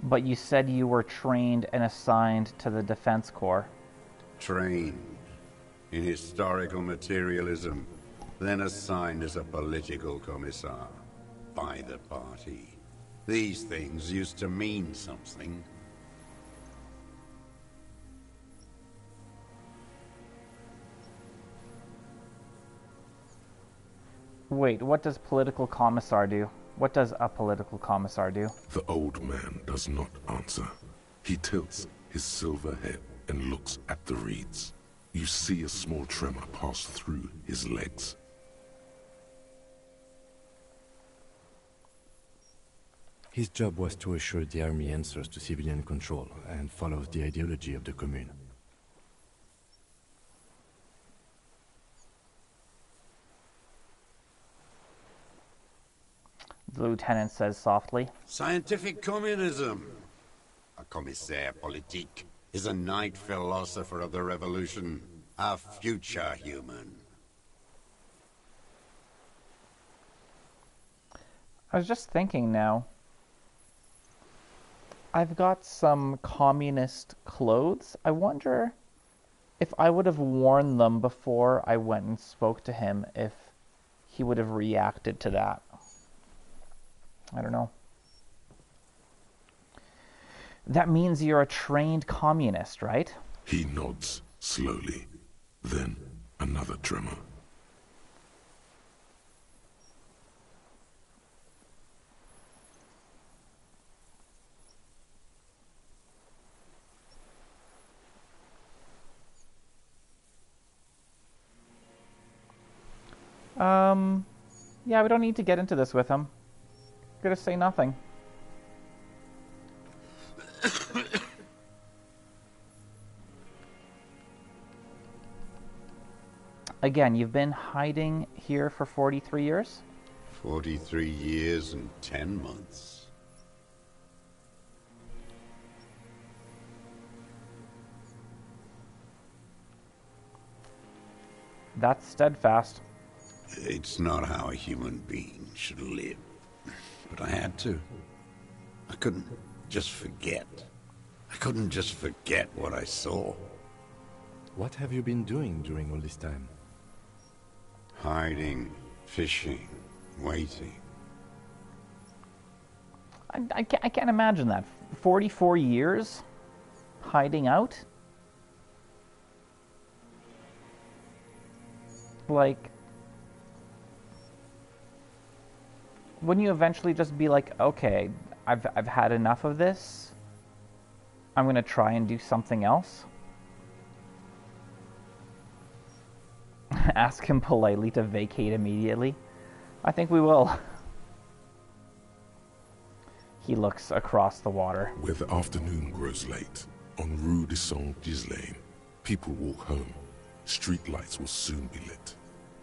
But you said you were trained and assigned to the Defense Corps. Trained in historical materialism, then assigned as a political commissar by the party. These things used to mean something. Wait, what does political commissar do? What does a political commissar do? The old man does not answer. He tilts his silver head and looks at the reeds. You see a small tremor pass through his legs. His job was to assure the army answers to civilian control and follows the ideology of the Commune. The lieutenant says softly. Scientific communism. A commissaire politique is a night philosopher of the revolution. A future human. I was just thinking now. I've got some communist clothes. I wonder if I would have worn them before I went and spoke to him, if he would have reacted to that. I don't know. That means you're a trained communist, right? He nods slowly. Then another tremor. Yeah, we don't need to get into this with him. Gonna say nothing. Again, you've been hiding here for 43 years? 43 years and 10 months. That's steadfast. It's not how a human being should live. But I had to. I couldn't just forget. I couldn't just forget what I saw. What have you been doing during all this time? Hiding, fishing, waiting. I can't imagine that. 44 years? Hiding out? Like, wouldn't you eventually just be like, okay, I've had enough of this. I'm going to try and do something else? Ask him politely to vacate immediately. I think we will. He looks across the water. Where the afternoon grows late, on Rue de Saint-Ghislain, people walk home. Street lights will soon be lit.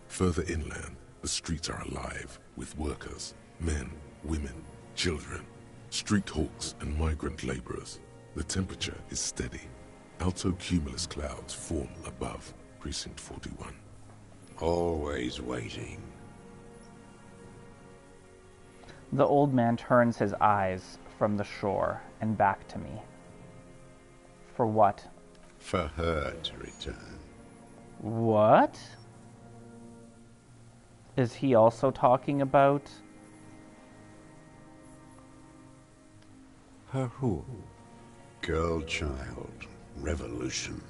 Further inland, the streets are alive with workers, men, women, children, street hawks and migrant laborers. The temperature is steady. Alto cumulus clouds form above Precinct 41. Always waiting. The old man turns his eyes from the shore and back to me. For what? For her to return. What? Is he also talking about... Her who? Girl, child, revolution.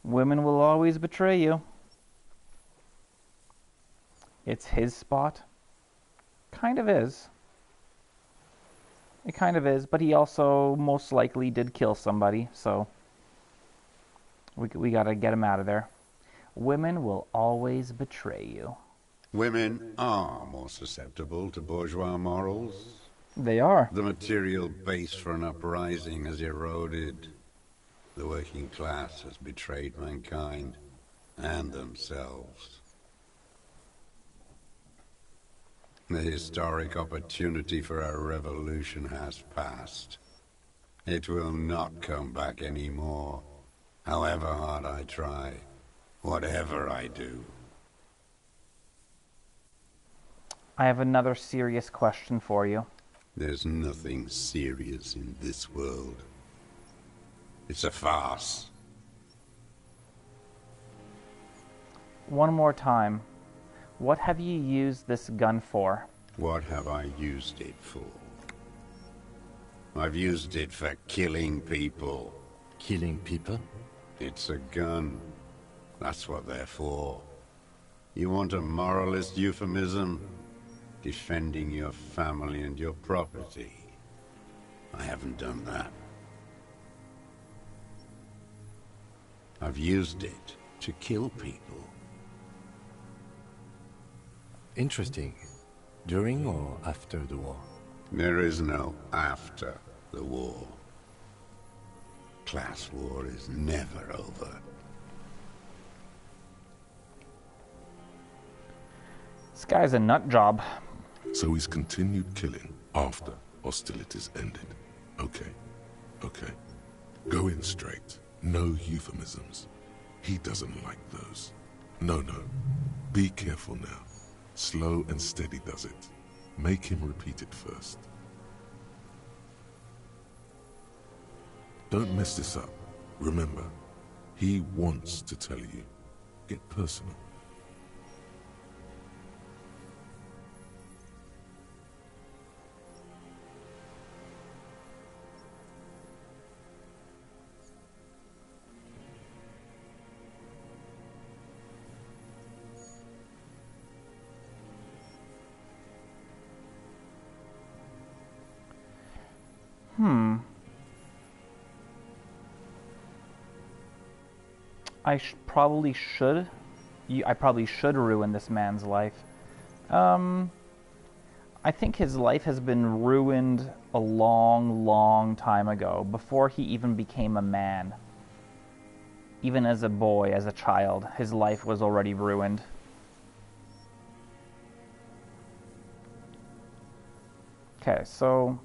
Women will always betray you. It's his spot. Kind of is. It kind of is, but he also most likely did kill somebody, so we gotta get him out of there. Women will always betray you. Women are more susceptible to bourgeois morals. They are. The material base for an uprising has eroded. The working class has betrayed mankind and themselves. The historic opportunity for a revolution has passed. It will not come back anymore, however hard I try, whatever I do. I have another serious question for you. There's nothing serious in this world. It's a farce. One more time. What have you used this gun for? What have I used it for? I've used it for killing people. Killing people? It's a gun. That's what they're for. You want a moralist euphemism? Defending your family and your property. I haven't done that. I've used it to kill people. Interesting. During or after the war? There is no after the war. Class war is never over. This guy's a nut job. So he's continued killing after hostilities ended. Okay. Okay. Go in straight. No euphemisms. He doesn't like those. No. Be careful now. Slow and steady does it. Make him repeat it first. Don't mess this up. Remember, he wants to tell you. Get personal. I probably should ruin this man's life. I think his life has been ruined a long time ago, before he even became a man. Even as a boy, as a child, his life was already ruined. Okay, so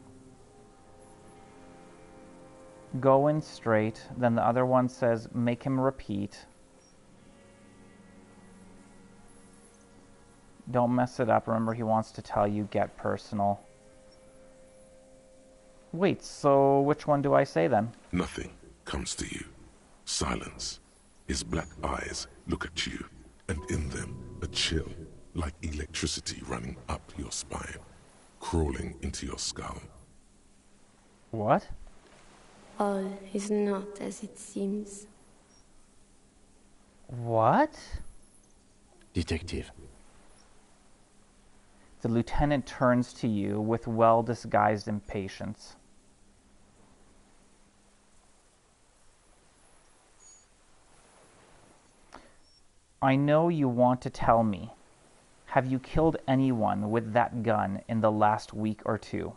go in straight. Then the other one says, make him repeat. Don't mess it up. Remember, he wants to tell you, get personal. Wait, so which one do I say then? Nothing comes to you. Silence. His black eyes look at you, and in them a chill, like electricity running up your spine, crawling into your skull. What? All is not as it seems. What? Detective. The lieutenant turns to you with well-disguised impatience. I know you want to tell me. Have you killed anyone with that gun in the last week or two?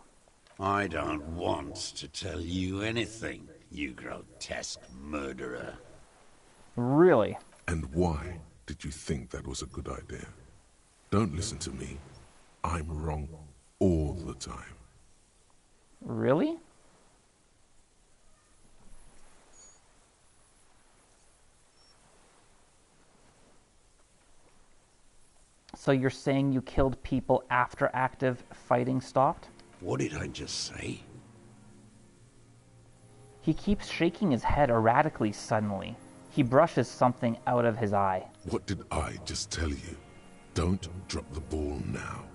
I don't want to tell you anything, you grotesque murderer. Really? And why did you think that was a good idea? Don't listen to me. I'm wrong all the time. Really? So you're saying you killed people after active fighting stopped? What did I just say? He keeps shaking his head erratically suddenly. He brushes something out of his eye. What did I just tell you? Don't drop the ball now.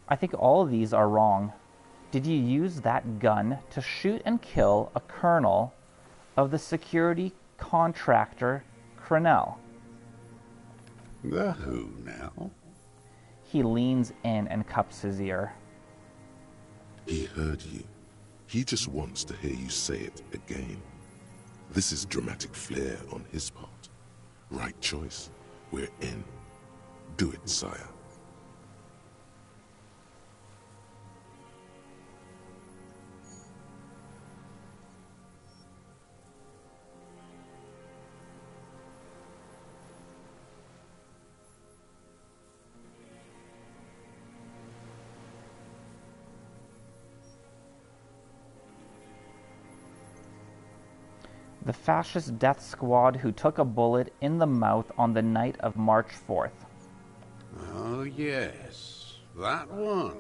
I think all of these are wrong. Did you use that gun to shoot and kill a colonel of the security contractor Crenell? The who now? He leans in and cups his ear. He heard you. He just wants to hear you say it again. This is dramatic flair on his part. Right choice. We're in. Do it, sire. The fascist death squad who took a bullet in the mouth on the night of March 4th. Oh, yes. That one.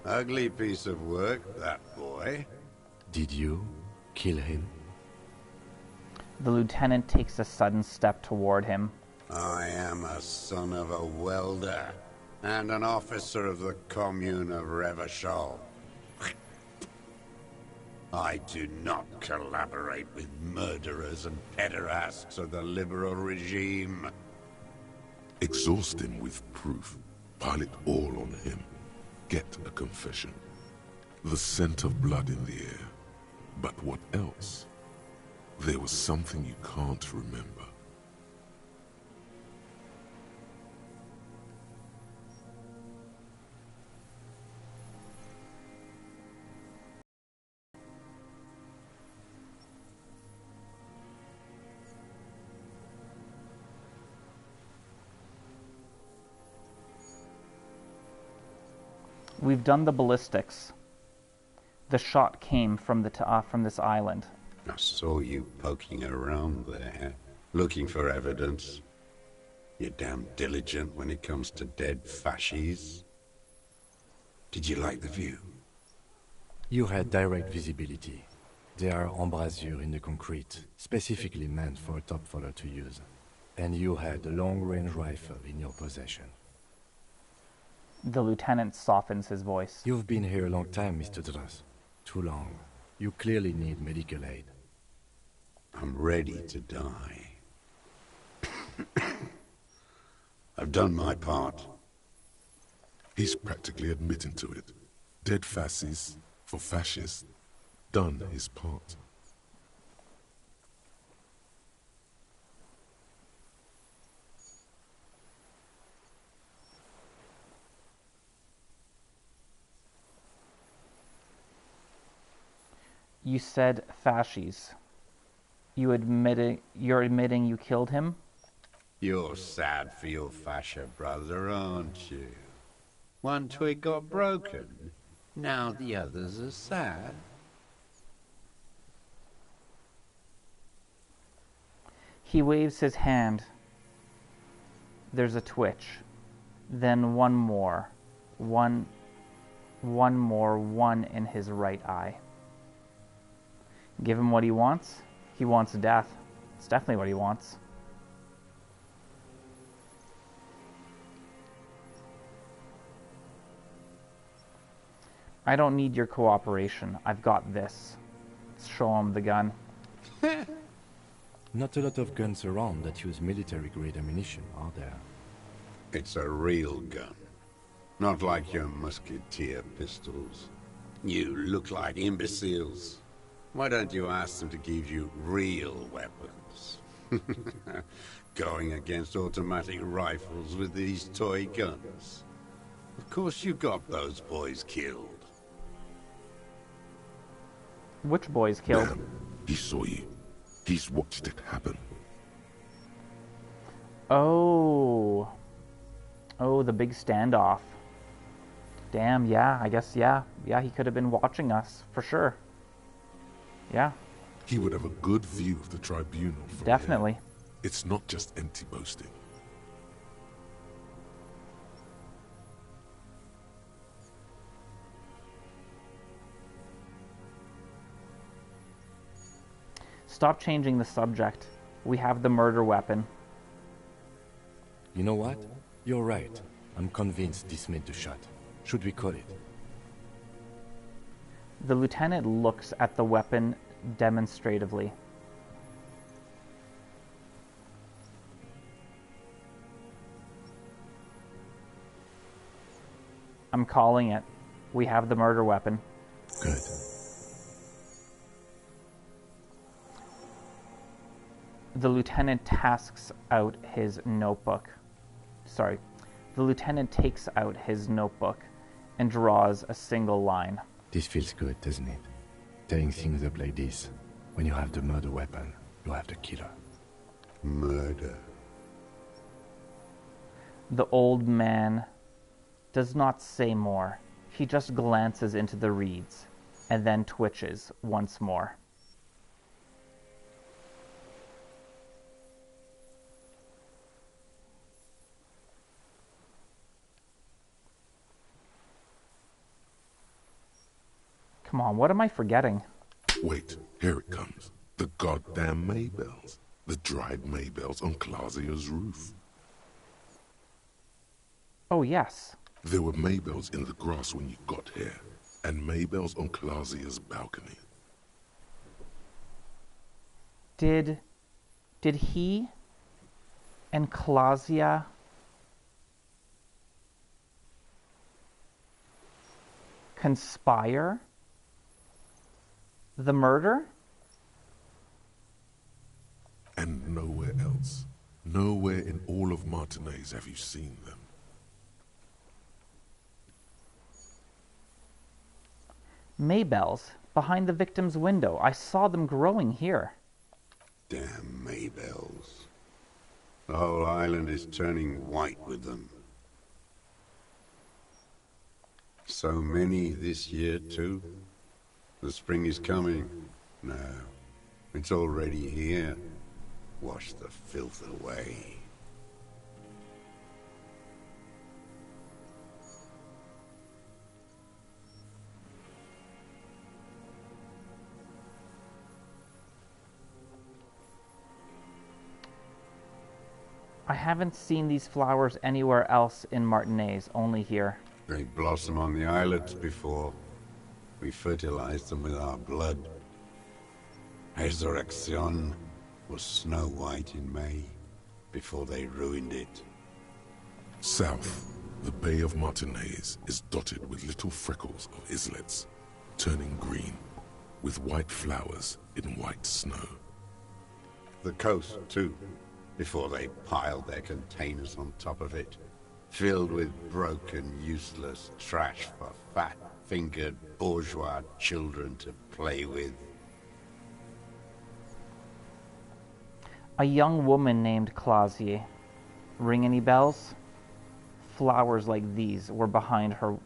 Ugly piece of work, that boy. Did you kill him? The lieutenant takes a sudden step toward him. I am a son of a welder and an officer of the commune of Revachol. I do not collaborate with murderers and pederasts of the liberal regime. Exhaust him with proof. Pile it all on him. Get a confession. The scent of blood in the air. But what else? There was something you can't remember. We've done the ballistics. The shot came from this island. I saw you poking around there, looking for evidence. You're damn diligent when it comes to dead fascies. Did you like the view? You had direct visibility. There are embrasures in the concrete, specifically meant for a top follower to use. And you had a long-range rifle in your possession. The lieutenant softens his voice. You've been here a long time, Mr. Dross. Too long. You clearly need medical aid. I'm ready to die. I've done my part. He's practically admitting to it. Dead fascists for fascists. Done his part. You said fascies. You're admitting you killed him? You're sad for your fascia brother, aren't you? One twig got broken. Now the others are sad. He waves his hand. There's a twitch. Then one more. One in his right eye. Give him what he wants. He wants death. It's definitely what he wants. I don't need your cooperation. I've got this. Let's show him the gun. Not a lot of guns around that use military-grade ammunition, are there? It's a real gun. Not like your musketeer pistols. You look like imbeciles. Why don't you ask them to give you real weapons? Going against automatic rifles with these toy guns. Of course you got those boys killed. Which boys killed? Damn, he saw you. He's watched it happen. Oh. Oh, the big standoff. Damn, yeah, I guess, yeah. Yeah, he could have been watching us, for sure. Yeah. He would have a good view of the tribunal from Definitely. here. It's not just empty boasting. Stop changing the subject. We have the murder weapon. You know what? You're right. I'm convinced this made the shot. Should we call it? The lieutenant looks at the weapon demonstratively. I'm calling it. We have the murder weapon. Good. The lieutenant tasks out his notebook. Sorry. The lieutenant takes out his notebook and draws a single line. This feels good, doesn't it? Tearing things up like this. When you have the murder weapon, you have the killer. Murder. The old man does not say more. He just glances into the reeds and then twitches once more. Come on, what am I forgetting? Wait, here it comes. The goddamn Maybells. The dried Maybells on Clausia's roof. Oh, yes. There were Maybells in the grass when you got here, and Maybells on Clausia's balcony. Did he and Clausia conspire the murder? And nowhere else. Nowhere in all of Martinaise have you seen them. Maybells behind the victim's window. I saw them growing here. Damn Maybells. The whole island is turning white with them. So many this year, too. The spring is coming. No, it's already here. Wash the filth away. I haven't seen these flowers anywhere else in Martinaise, only here. They blossom on the islets before. We fertilize them with our blood. Resurrection was snow white in May, before they ruined it. South, the Bay of Martinaise is dotted with little freckles of islets, turning green, with white flowers in white snow. The coast, too, before they piled their containers on top of it, filled with broken, useless trash for fat-fingered bourgeois children to play with. A young woman named Clausier. Ring any bells? Flowers like these were behind her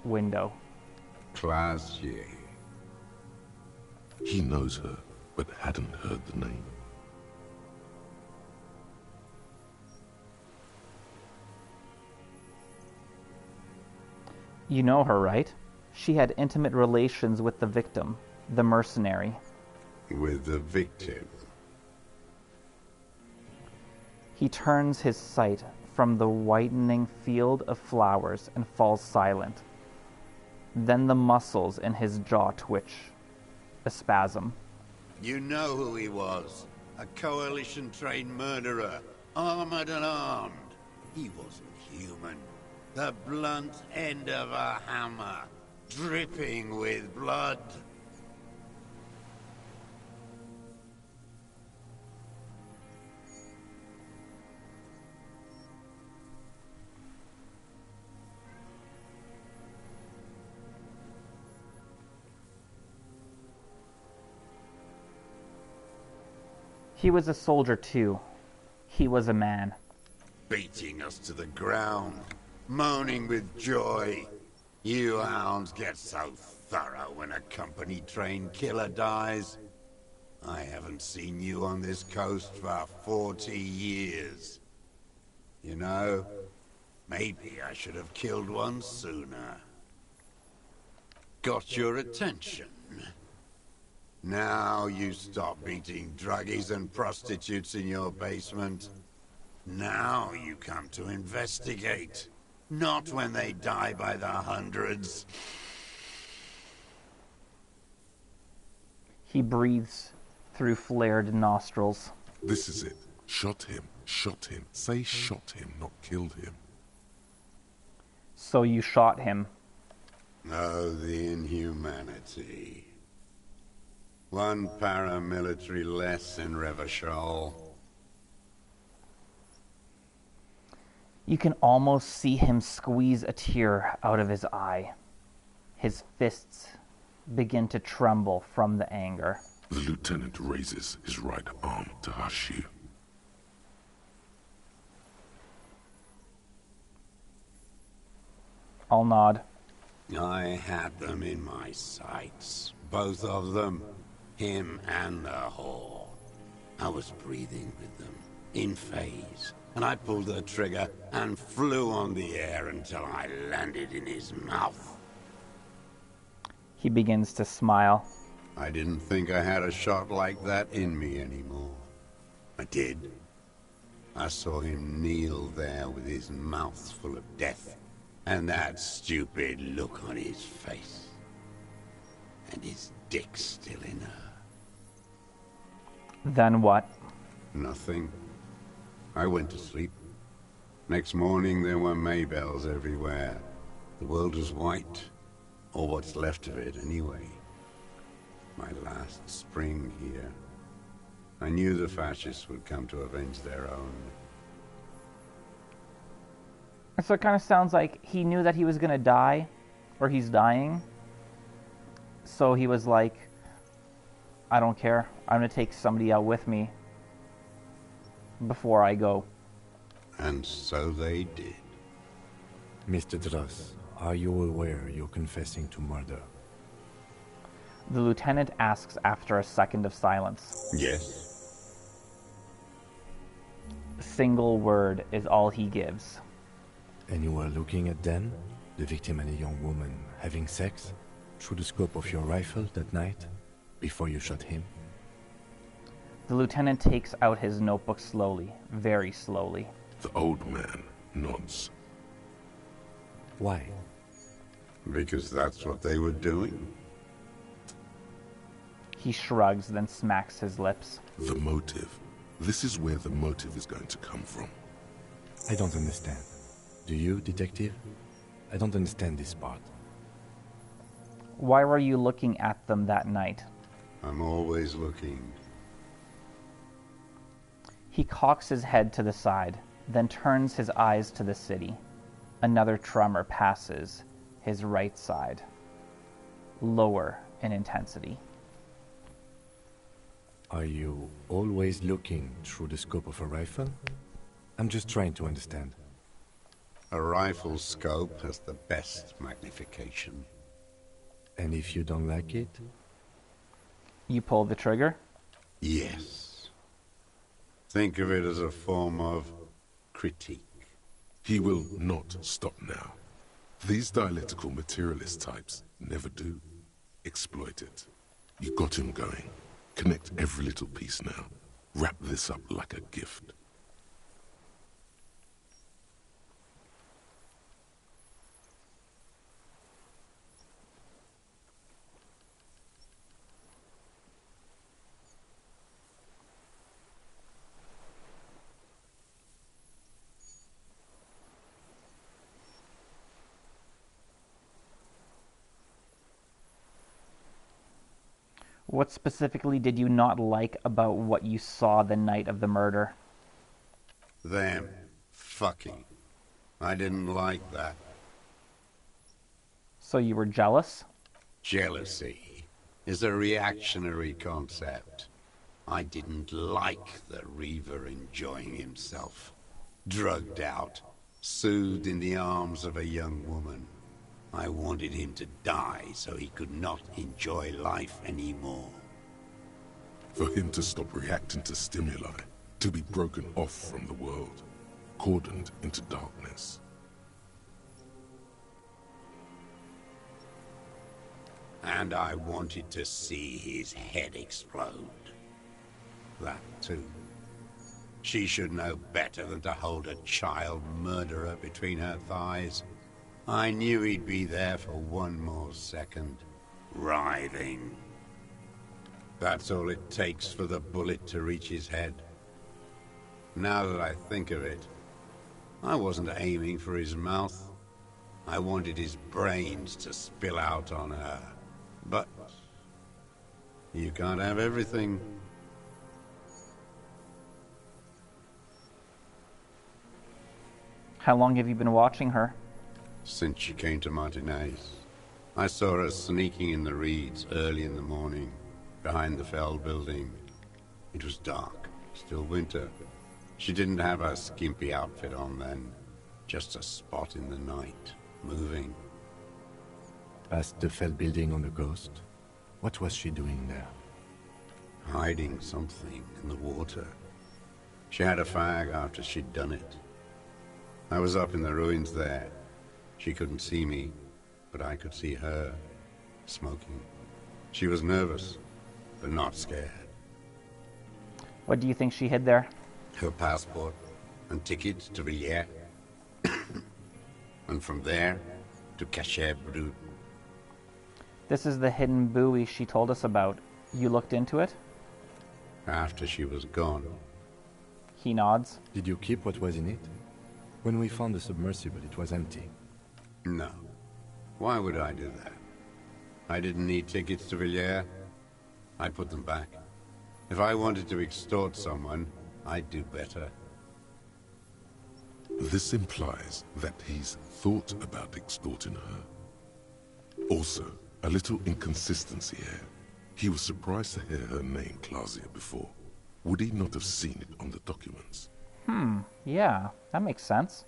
window. Clausier. He knows her, but hadn't heard the name. You know her, right? She had intimate relations with the victim, the mercenary. With the victim. He turns his sight from the whitening field of flowers and falls silent. Then the muscles in his jaw twitch. A spasm. You know who he was. A coalition-trained murderer. Armored and armed. He wasn't human. The blunt end of a hammer. Dripping with blood. He was a soldier too. He was a man. Beating us to the ground. Moaning with joy. You hounds get so thorough when a company-trained killer dies. I haven't seen you on this coast for 40 years. You know, maybe I should have killed one sooner. Got your attention. Now you stop beating druggies and prostitutes in your basement. Now you come to investigate. Not when they die by the hundreds. He breathes through flared nostrils. This is it. Shot him. Shot him. Say shot him, not killed him. So you shot him. Oh, the inhumanity. One paramilitary less in Revachol. You can almost see him squeeze a tear out of his eye. His fists begin to tremble from the anger. The lieutenant raises his right arm to hush you. I'll nod. I had them in my sights. Both of them. Him and the whore. I was breathing with them. In phase. And I pulled the trigger and flew on the air until I landed in his mouth. He begins to smile. I didn't think I had a shot like that in me anymore. I did. I saw him kneel there with his mouth full of death, and that stupid look on his face. And his dick still in her. Then what? Nothing. I went to sleep. Next morning there were Maybells everywhere. The world was white, or what's left of it anyway. My last spring here. I knew the fascists would come to avenge their own. So it kind of sounds like he knew that he was going to die, or he's dying. So he was like, I don't care. I'm going to take somebody out with me before I go. And so they did. Mr. Dross, are you aware you're confessing to murder? The lieutenant asks after a second of silence. Yes. A single word is all he gives. And you were looking at them, the victim and a young woman, having sex, through the scope of your rifle that night, before you shot him? The lieutenant takes out his notebook slowly, very slowly. The old man nods. Why? Because that's what they were doing. He shrugs, then smacks his lips. The motive. This is where the motive is going to come from. I don't understand. Do you, detective? I don't understand this part. Why were you looking at them that night? I'm always looking. He cocks his head to the side, then turns his eyes to the city. Another tremor passes his right side, lower in intensity. Are you always looking through the scope of a rifle? I'm just trying to understand. A rifle scope has the best magnification. And if you don't like it? You pull the trigger? Yes. Think of it as a form of critique. He will not stop now. These dialectical materialist types never do. Exploit it. You got him going. Connect every little piece now. Wrap this up like a gift. What specifically did you not like about what you saw the night of the murder? Them. Fucking. I didn't like that. So you were jealous? Jealousy is a reactionary concept. I didn't like the Reaver enjoying himself. Drugged out, soothed in the arms of a young woman. I wanted him to die so he could not enjoy life anymore. For him to stop reacting to stimuli, to be broken off from the world, cordoned into darkness. And I wanted to see his head explode. That too. She should know better than to hold a child murderer between her thighs. I knew he'd be there for one more second, writhing. That's all it takes for the bullet to reach his head. Now that I think of it, I wasn't aiming for his mouth. I wanted his brains to spill out on her. But you can't have everything. How long have you been watching her? Since she came to Martinez. I saw her sneaking in the reeds early in the morning, behind the Fell building. It was dark, still winter. She didn't have her skimpy outfit on then, just a spot in the night, moving. Past the Fell building on the coast? What was she doing there? Hiding something in the water. She had a fag after she'd done it. I was up in the ruins there. She couldn't see me, but I could see her. smoking. She was nervous, but not scared. What do you think she hid there? Her passport and tickets to Villiers. And from there to Cachet Brut. This is the hidden buoy she told us about. You looked into it? After she was gone. He nods. Did you keep what was in it? When we found the submersible, it was empty. No. Why would I do that? I didn't need tickets to Villiers. I put them back. If I wanted to extort someone, I'd do better. This implies that he's thought about extorting her. Also, a little inconsistency here. He was surprised to hear her name Clausia before. Would he not have seen it on the documents? Yeah, that makes sense.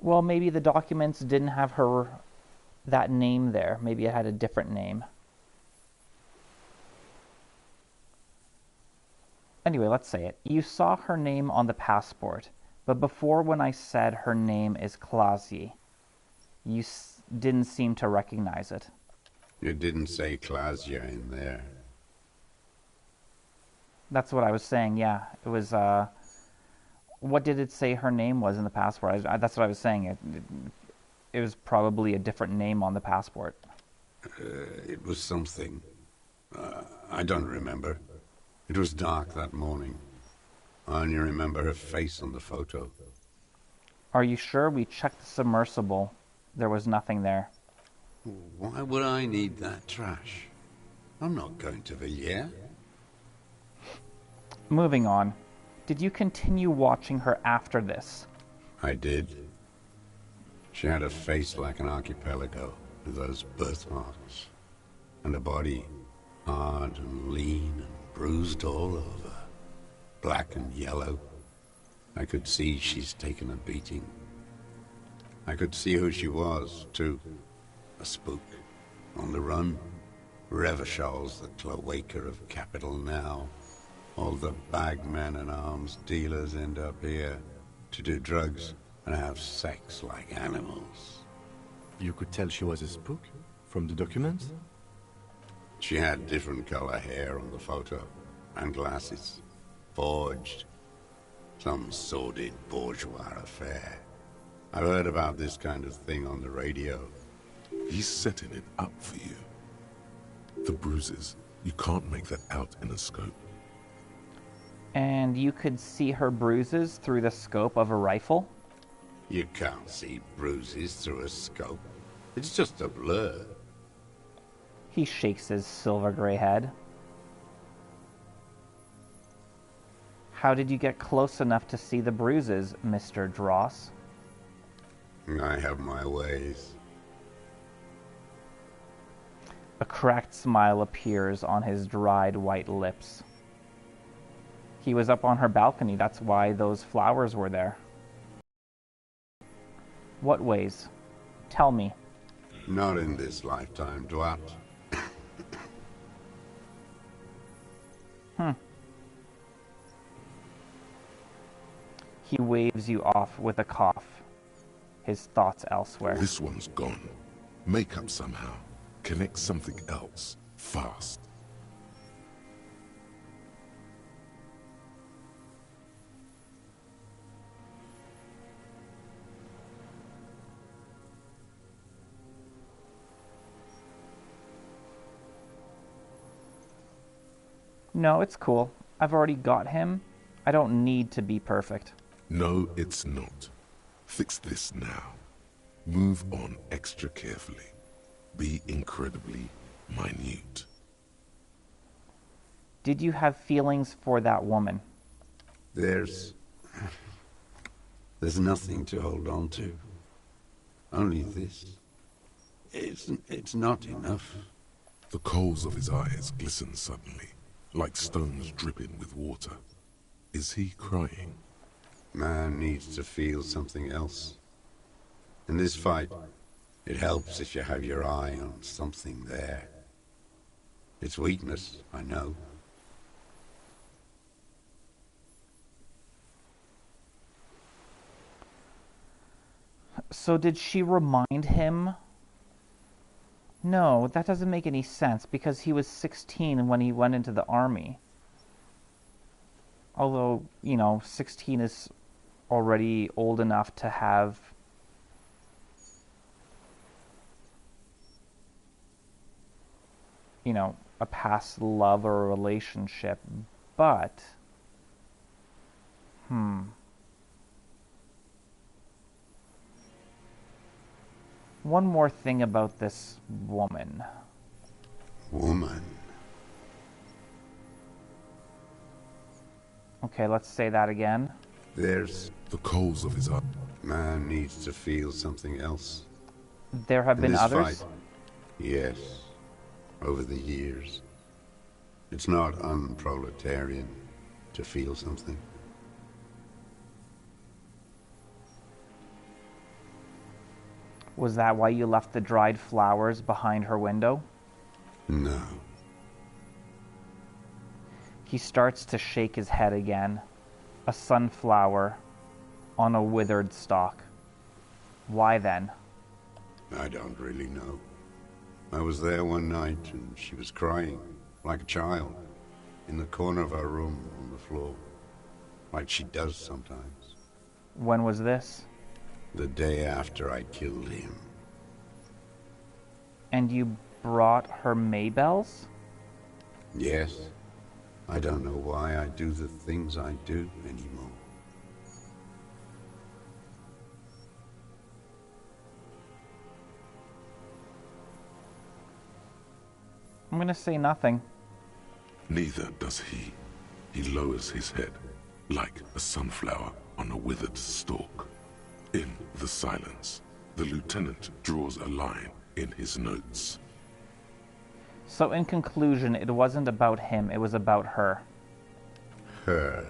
Well, maybe the documents didn't have that name there. Maybe it had a different name. Anyway, let's say it. You saw her name on the passport, but before when I said her name is Clausie, you didn't seem to recognize it. You didn't say Clausia in there. That's what I was saying, yeah. It was, what did it say her name was in the passport? That's what I was saying. It was probably a different name on the passport. It was something. I don't remember. It was dark that morning. I only remember her face on the photo. Are you sure? We checked the submersible. There was nothing there. Why would I need that trash? I'm not going to Villiers. Moving on. Did you continue watching her after this? I did. She had a face like an archipelago with those birthmarks. And a body hard and lean and bruised all over. Black and yellow. I could see she's taken a beating. I could see who she was, too. A spook. On the run. Revachol's the cloaca of capital now. All the bagmen and arms dealers end up here to do drugs and have sex like animals. You could tell she was a spook from the documents? She had different color hair on the photo, and glasses. Forged. Some sordid bourgeois affair. I've heard about this kind of thing on the radio. He's setting it up for you. The bruises, you can't make that out in a scope. And you could see her bruises through the scope of a rifle? You can't see bruises through a scope. It's just a blur. He shakes his silver gray head. How did you get close enough to see the bruises, Mr. Dross? I have my ways. A cracked smile appears on his dried white lips. He was up on her balcony, that's why those flowers were there. What ways? Tell me. Not in this lifetime, Dwat. He waves you off with a cough, his thoughts elsewhere. This one's gone. Make up somehow. Connect something else. Fast. No, it's cool. I've already got him. I don't need to be perfect. No, it's not. Fix this now. Move on extra carefully. Be incredibly minute. Did you have feelings for that woman? There's nothing to hold on to. Only this. It's not enough. The coals of his eyes glisten suddenly, like stones dripping with water. Is he crying? Man needs to feel something else. In this fight, it helps if you have your eye on something there. It's weakness, I know. So did she remind him? No, that doesn't make any sense because he was 16 when he went into the army. Although, 16 is already old enough to have a past love or a relationship, but one more thing about this woman. Woman? Okay, let's say that again. There's The coals of his eye. Man needs to feel something else. There have In been this others? fight, yes, over the years. It's not unproletarian to feel something. Was that why you left the dried flowers behind her window? No. He starts to shake his head again. A sunflower on a withered stalk. Why then? I don't really know. I was there one night and she was crying, like a child, in the corner of our room on the floor, like she does sometimes. When was this? The day after I killed him. And you brought her Maybells? Yes. I don't know why I do the things I do anymore. I'm gonna say nothing. Neither does he. He lowers his head, like a sunflower on a withered stalk. In the silence, the lieutenant draws a line in his notes. So in conclusion, it wasn't about him, it was about her. Her.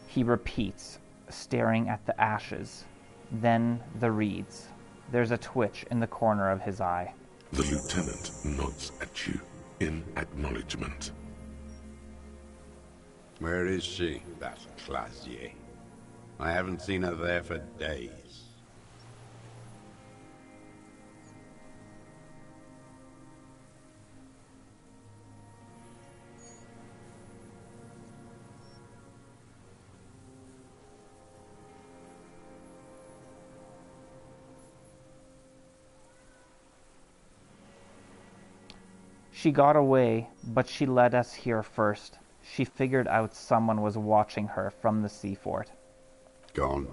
He repeats, staring at the ashes, then the reeds. There's a twitch in the corner of his eye. The lieutenant nods at you in acknowledgement. Where is she, that Clasier? I haven't seen her there for days. She got away, but she led us here first. She figured out someone was watching her from the sea fort. Gone.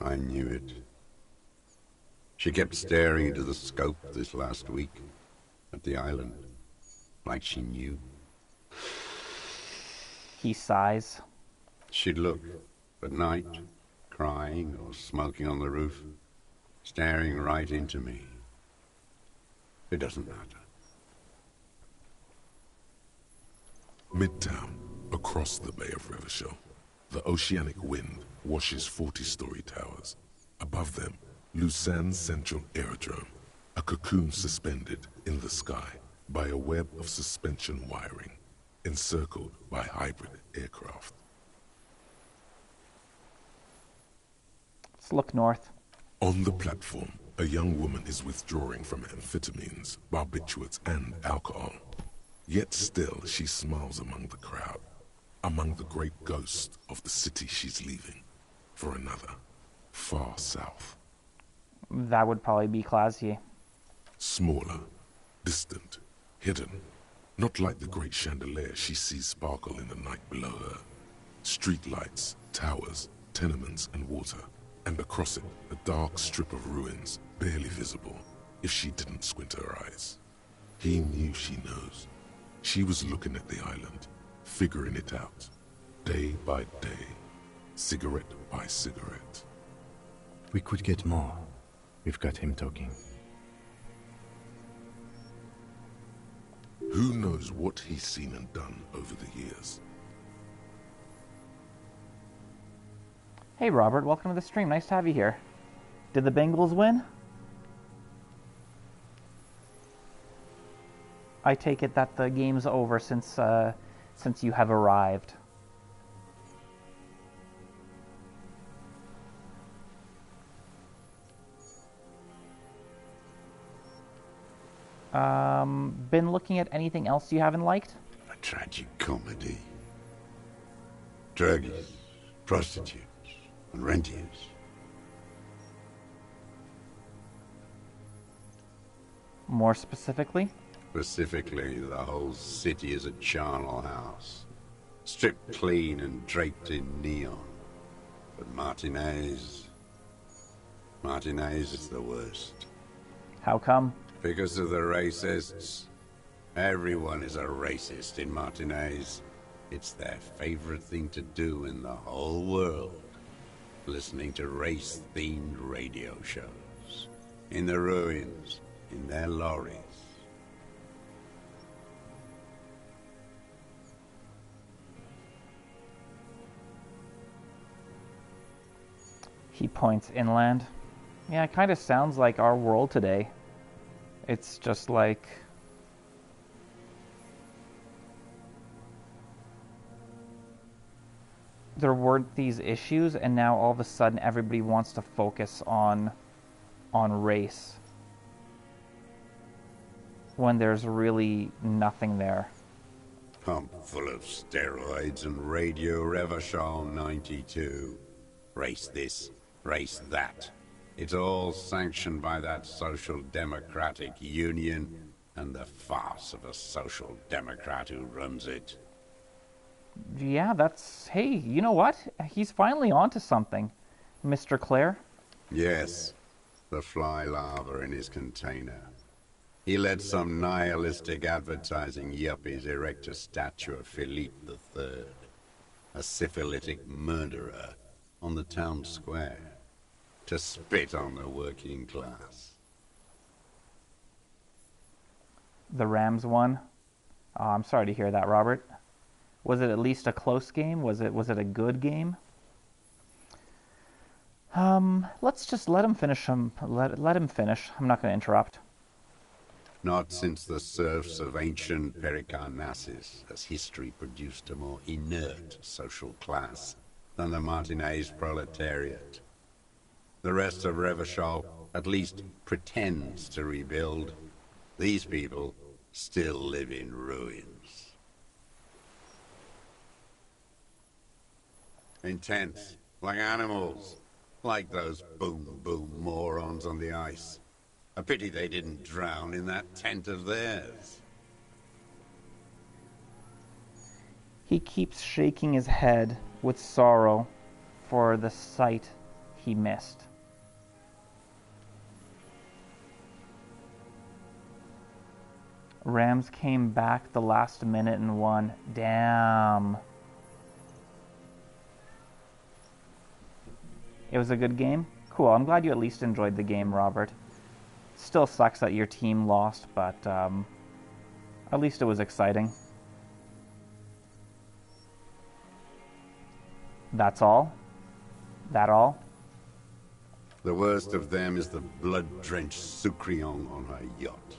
I knew it. She kept staring into the scope this last week, at the island, like she knew. He sighs. She'd look at night, crying or smoking on the roof, staring right into me. It doesn't matter. Midtown, across the Bay of Revachol, the oceanic wind washes 40-story towers. Above them, Lusanne's central aerodrome, a cocoon suspended in the sky by a web of suspension wiring, encircled by hybrid aircraft. Let's look north. On the platform, a young woman is withdrawing from amphetamines, barbiturates, and alcohol. Yet still she smiles among the crowd, among the great ghosts of the city she's leaving, for another, far south. That would probably be Clasier. Smaller, distant, hidden, not like the great chandelier she sees sparkle in the night below her. Streetlights, towers, tenements, and water, and across it a dark strip of ruins, barely visible, if she didn't squint her eyes. He knew she knows. She was looking at the island, figuring it out, day by day, cigarette by cigarette. We could get more. We've got him talking. Who knows what he's seen and done over the years? Hey Robert, welcome to the stream. Nice to have you here. Did the Bengals win? I take it that the game's over since you have arrived. Been looking at anything else you haven't liked? A tragic comedy. Druggies, prostitutes, and rentiers. More specifically? Specifically, the whole city is a charnel house. Stripped clean and draped in neon. But Martinez is the worst. How come? Because of the racists. Everyone is a racist in Martinez. It's their favorite thing to do in the whole world. Listening to race-themed radio shows. In the ruins, in their lorries. He points inland. Yeah, it kind of sounds like our world today. It's just like... there weren't these issues, and now all of a sudden everybody wants to focus on race. When there's really nothing there. Pump full of steroids and Radio Revachol 92. Race this, race that. It's all sanctioned by that Social Democratic Union and the farce of a Social Democrat who runs it. Yeah, that's... hey, you know what? He's finally onto something, Mr. Clare. Yes, the fly larva in his container. He let some nihilistic advertising yuppies erect a statue of Philippe III, a syphilitic murderer, on the town square, to spit on the working class. The Rams won. Oh, I'm sorry to hear that, Robert. Was it at least a close game? Was it a good game? Let's just let him finish. Let him finish. I'm not going to interrupt. Not since the serfs of ancient Pericarnassus has history produced a more inert social class than the Martinez proletariat. The rest of Revachol at least pretends to rebuild. These people still live in ruins. Intense, like animals, like those boom-boom morons on the ice. A pity they didn't drown in that tent of theirs. He keeps shaking his head with sorrow for the sight he missed. Rams came back the last minute and won. Damn. It was a good game? Cool, I'm glad you at least enjoyed the game, Robert. Still sucks that your team lost, but at least it was exciting. That's all? That all? The worst of them is the blood-drenched Sucrion on her yacht,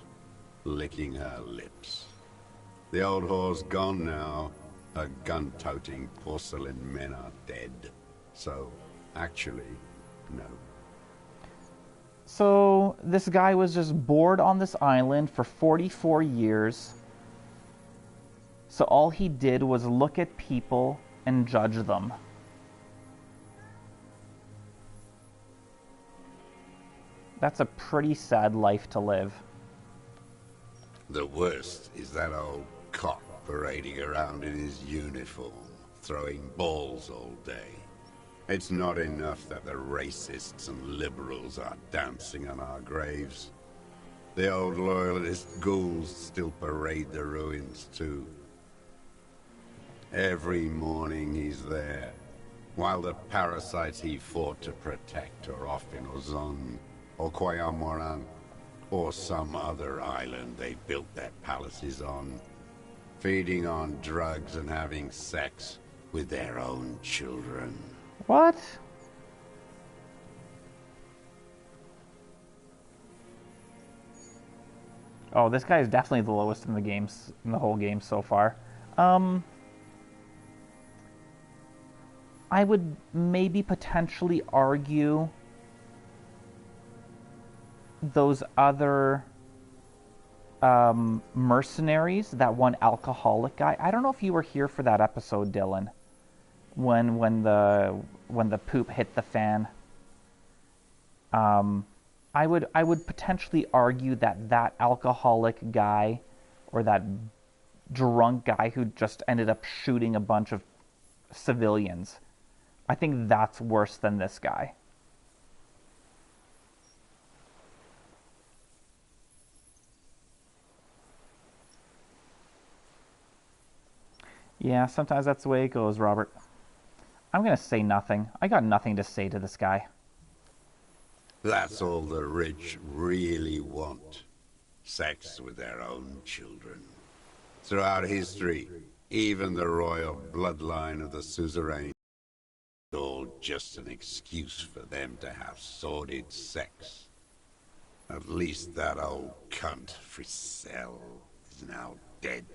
licking her lips. The old whore's gone now. Her gun-toting porcelain men are dead. So, actually, no. So, this guy was just bored on this island for 44 years. So all he did was look at people and judge them. That's a pretty sad life to live. The worst is that old cop parading around in his uniform, throwing balls all day. It's not enough that the racists and liberals are dancing on our graves. The old loyalist ghouls still parade the ruins too. Every morning he's there, while the parasites he fought to protect are off in Ozon, or Quayamoran, or some other island they built their palaces on, feeding on drugs and having sex with their own children. What? Oh, this guy is definitely the lowest in the games, in the whole game so far. I would maybe potentially argue those other mercenaries, that one alcoholic guy. I don't know if you were here for that episode, Dylan, when the poop hit the fan. I would potentially argue that alcoholic guy, or that drunk guy who just ended up shooting a bunch of civilians, I think that's worse than this guy. Yeah, sometimes that's the way it goes, Robert. I'm gonna say nothing. I got nothing to say to this guy. That's all the rich really want. Sex with their own children. Throughout history, even the royal bloodline of the suzerain, is all just an excuse for them to have sordid sex. At least that old cunt, Frisell, is now dead.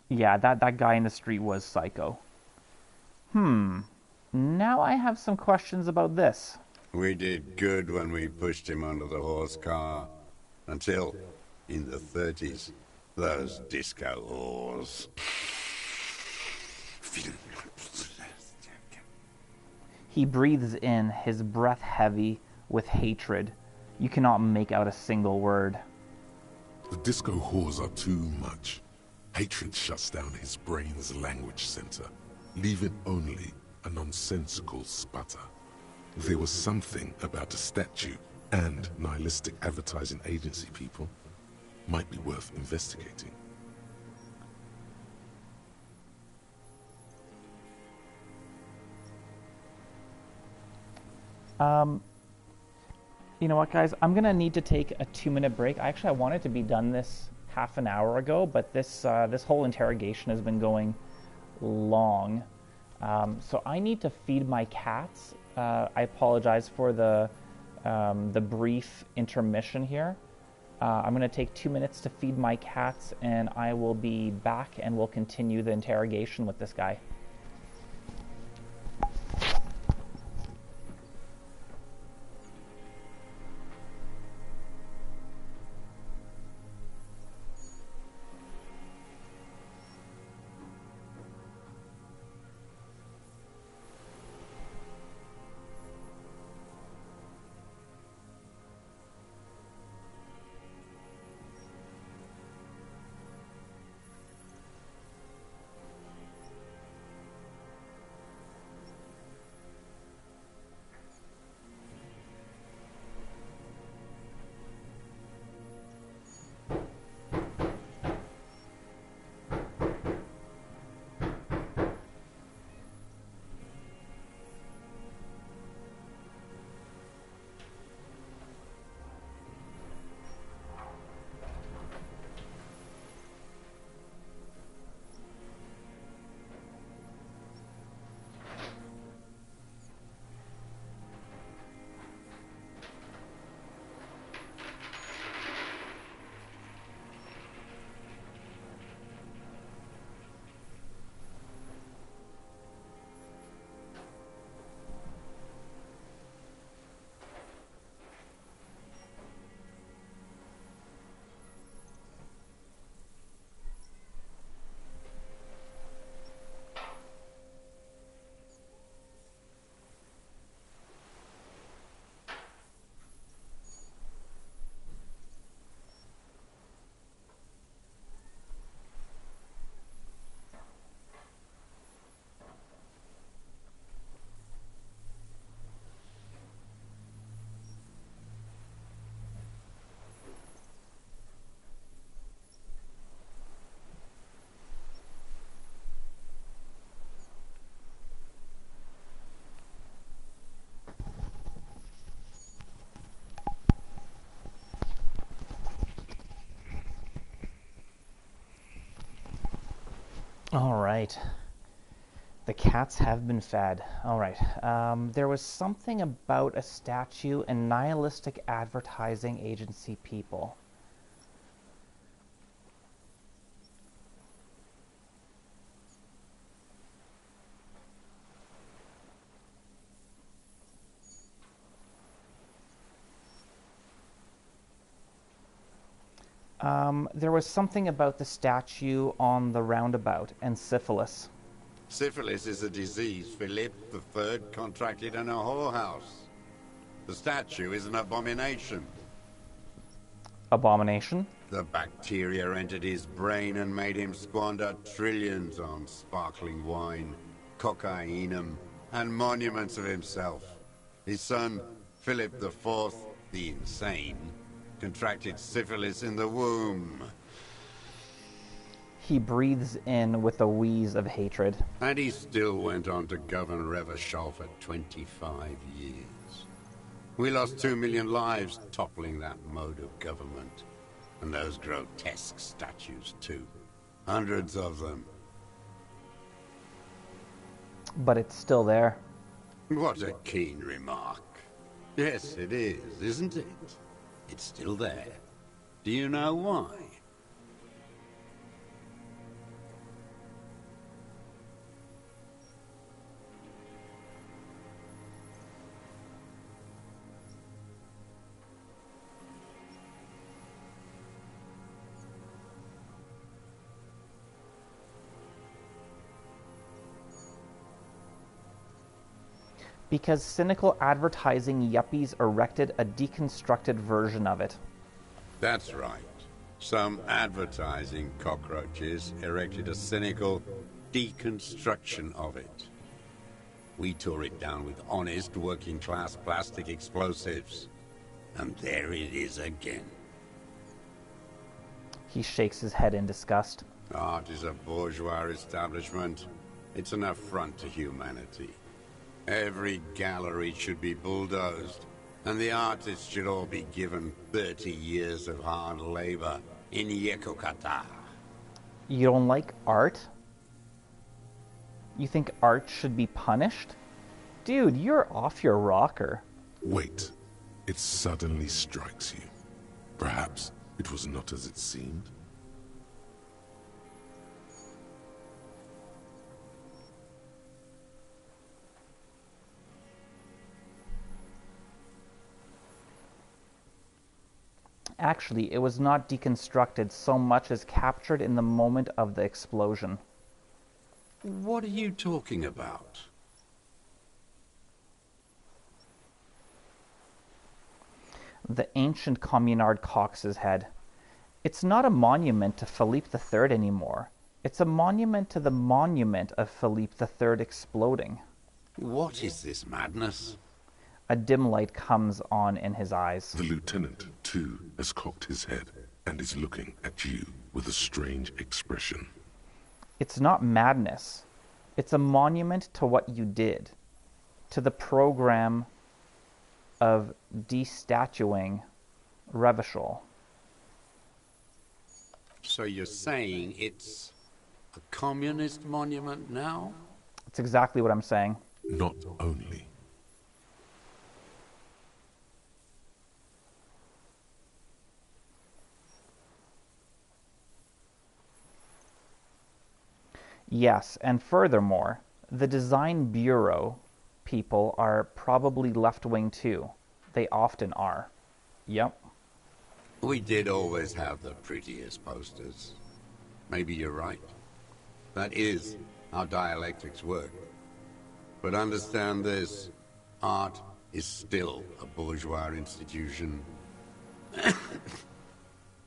Yeah, that guy in the street was psycho. Now I have some questions about this. We did good when we pushed him under the horse car. Until, in the 30s, those disco whores. He breathes in, his breath heavy with hatred. You cannot make out a single word. The disco whores are too much. Hatred shuts down his brain's language center, leaving only a nonsensical sputter. There was something about a statue and nihilistic advertising agency people. Might be worth investigating. You know what, guys? I'm gonna need to take a 2-minute break. I wanted to be done this half an hour ago, but this whole interrogation has been going long. So I need to feed my cats. I apologize for the brief intermission here. I'm going to take 2 minutes to feed my cats, and I will be back, and we'll continue the interrogation with this guy. All right. The cats have been fed. All right. There was something about a statue and nihilistic advertising agency people. There was something about the statue on the roundabout and syphilis. Syphilis is a disease Philip III contracted in a whorehouse. The statue is an abomination. Abomination? The bacteria entered his brain and made him squander trillions on sparkling wine, cocainum, and monuments of himself. His son, Philip IV, the Insane, contracted syphilis in the womb. He breathes in with a wheeze of hatred. And he still went on to govern Revachol for 25 years. We lost 2 million lives toppling that mode of government. And those grotesque statues, too. Hundreds of them. But it's still there. What a keen remark. Yes, it is, isn't it? It's still there. Do you know why? Because cynical advertising yuppies erected a deconstructed version of it. That's right. Some advertising cockroaches erected a cynical deconstruction of it. We tore it down with honest working-class plastic explosives. And there it is again. He shakes his head in disgust. Art is a bourgeois establishment. It's an affront to humanity. Every gallery should be bulldozed, and the artists should all be given 30 years of hard labor in Yekokata. You don't like art? You think art should be punished? Dude, you're off your rocker. Wait. It suddenly strikes you. Perhaps it was not as it seemed. Actually, it was not deconstructed so much as captured in the moment of the explosion. What are you talking about? The ancient communard Cox's head. It's not a monument to Philippe III anymore. It's a monument to the monument of Philippe III exploding. What is this madness? A dim light comes on in his eyes. The lieutenant, too, has cocked his head and is looking at you with a strange expression. It's not madness. It's a monument to what you did. To the program of destatuing Revachol. So you're saying it's a communist monument now? That's exactly what I'm saying. Not only. Yes, and furthermore, the design bureau people are probably left-wing too. They often are. Yep. We did always have the prettiest posters. Maybe you're right. That is how dialectics work. But understand this, art is still a bourgeois institution.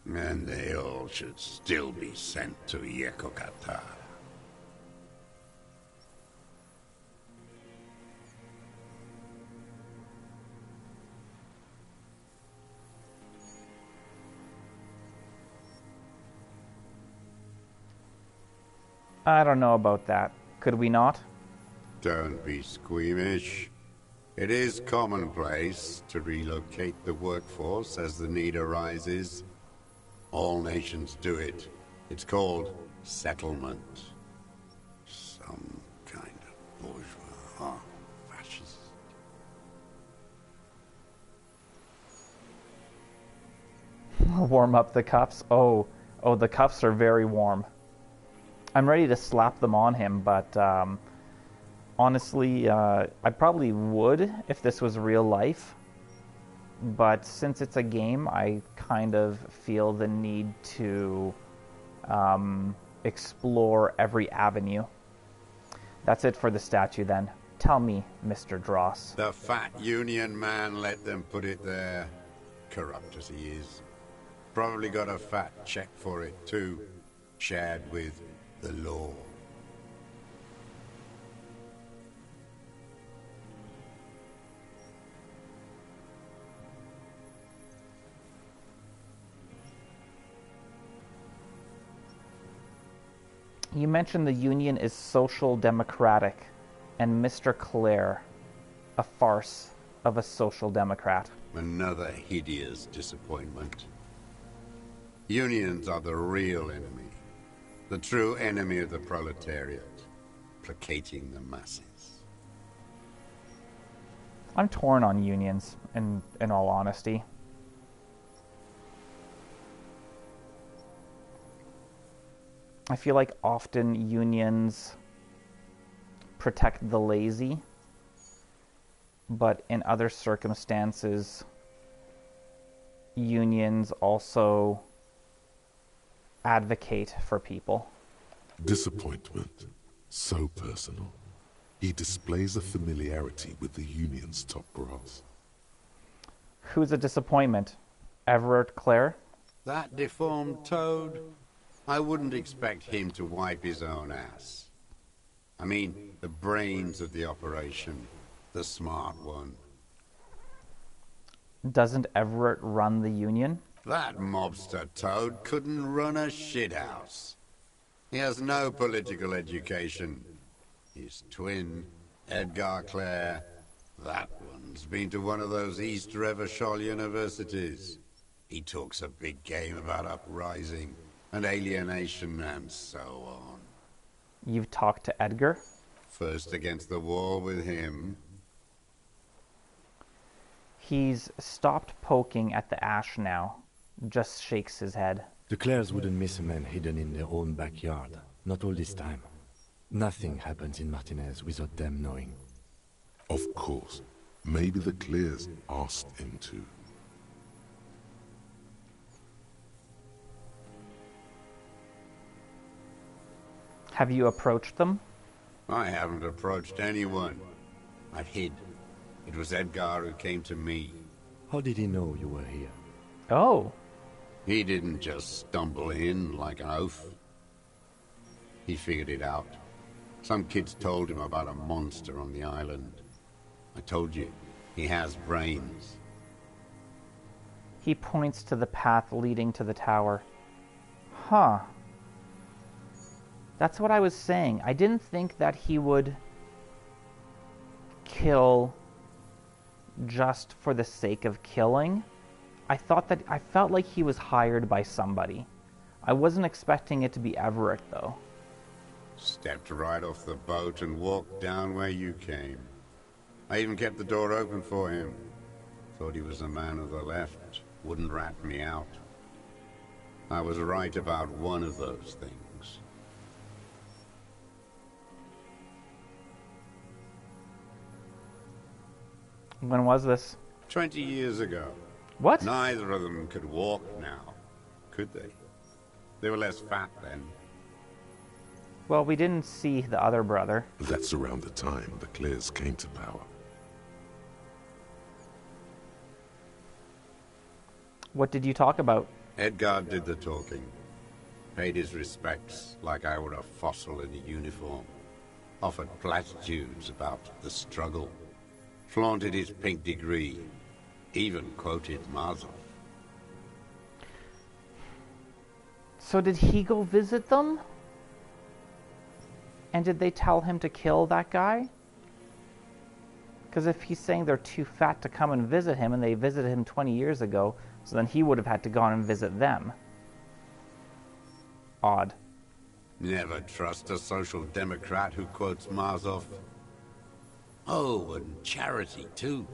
And they all should still be sent to Yekokata. I don't know about that. Could we not? Don't be squeamish. It is commonplace to relocate the workforce as the need arises. All nations do it. It's called settlement. Some kind bourgeois, fascist. Warm up the cuffs. Oh, the cuffs are very warm. I'm ready to slap them on him, but honestly, I probably would if this was real life. But since it's a game, I kind of feel the need to explore every avenue. That's it for the statue, then. Tell me, Mr. Dross. The fat union man let them put it there. Corrupt as he is. Probably got a fat check for it, too. Shared with the law. You mentioned the Union is social democratic, and Mr. Clare, a farce of a social democrat. Another hideous disappointment. Unions are the real enemy. The true enemy of the proletariat. Placating the masses. I'm torn on unions, in all honesty. I feel like often unions protect the lazy, but in other circumstances, unions also advocate for people. Disappointment. So personal. He displays a familiarity with the Union's top brass. Who's a disappointment? Everett Clare? That deformed toad? I wouldn't expect him to wipe his own ass. I mean, the brains of the operation. The smart one. Doesn't Everett run the Union? That mobster toad couldn't run a shithouse. He has no political education. His twin, Edgar Clare, that one's been to one of those East Revachol universities. He talks a big game about uprising and alienation and so on. You've talked to Edgar? First against the wall with him. He's stopped poking at the ash now. Just shakes his head. The Clares wouldn't miss a man hidden in their own backyard. Not all this time. Nothing happens in Martinez without them knowing. Of course. Maybe the Clears asked him to. Have you approached them? I haven't approached anyone. I've hid. It was Edgar who came to me. How did he know you were here? Oh. He didn't just stumble in like an oaf. He figured it out. Some kids told him about a monster on the island. I told you, he has brains. He points to the path leading to the tower. Huh. That's what I was saying. I didn't think that he would kill just for the sake of killing. I felt like he was hired by somebody. I wasn't expecting it to be Everett, though. Stepped right off the boat and walked down where you came. I even kept the door open for him. Thought he was a man of the left. Wouldn't rat me out. I was right about one of those things. When was this? 20 years ago. What? Neither of them could walk now, could they? They were less fat then. Well, we didn't see the other brother. That's around the time the Clears came to power. What did you talk about? Edgar did the talking. Paid his respects like I were a fossil in a uniform. Offered platitudes about the struggle. Flaunted his pink degree. Even quoted Mazov. So did he go visit them? And did they tell him to kill that guy? Because if he's saying they're too fat to come and visit him, and they visited him 20 years ago, so then he would have had to go on and visit them. Odd. Never trust a social democrat who quotes Mazov. Oh, and charity too.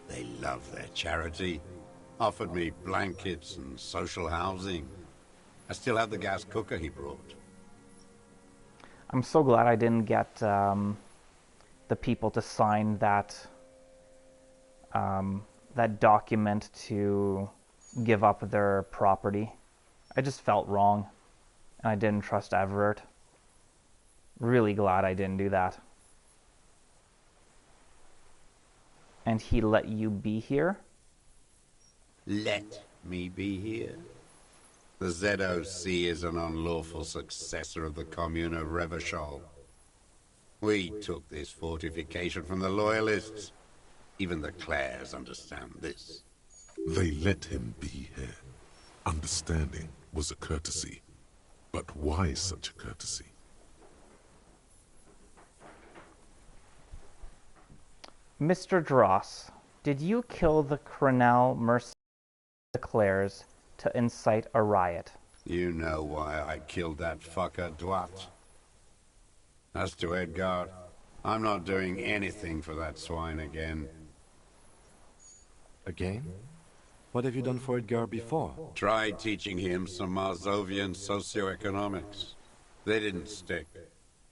They love their charity. Offered me blankets and social housing. I still have the gas cooker he brought. I'm so glad I didn't get the people to sign that that document to give up their property. I just felt wrong, and I didn't trust Everett. Really glad I didn't do that. And he let you be here? Let me be here? The ZOC is an unlawful successor of the Commune of Revachol. We took this fortification from the Loyalists. Even the Clares understand this. They let him be here. Understanding was a courtesy. But why such a courtesy? Mr. Dross, did you kill the Crenel mercenaries Clares to incite a riot? You know why I killed that fucker, Dwat. As to Edgar, I'm not doing anything for that swine again. Again? What have you done for Edgar before? Tried teaching him some Marzovian socioeconomics. They didn't stick.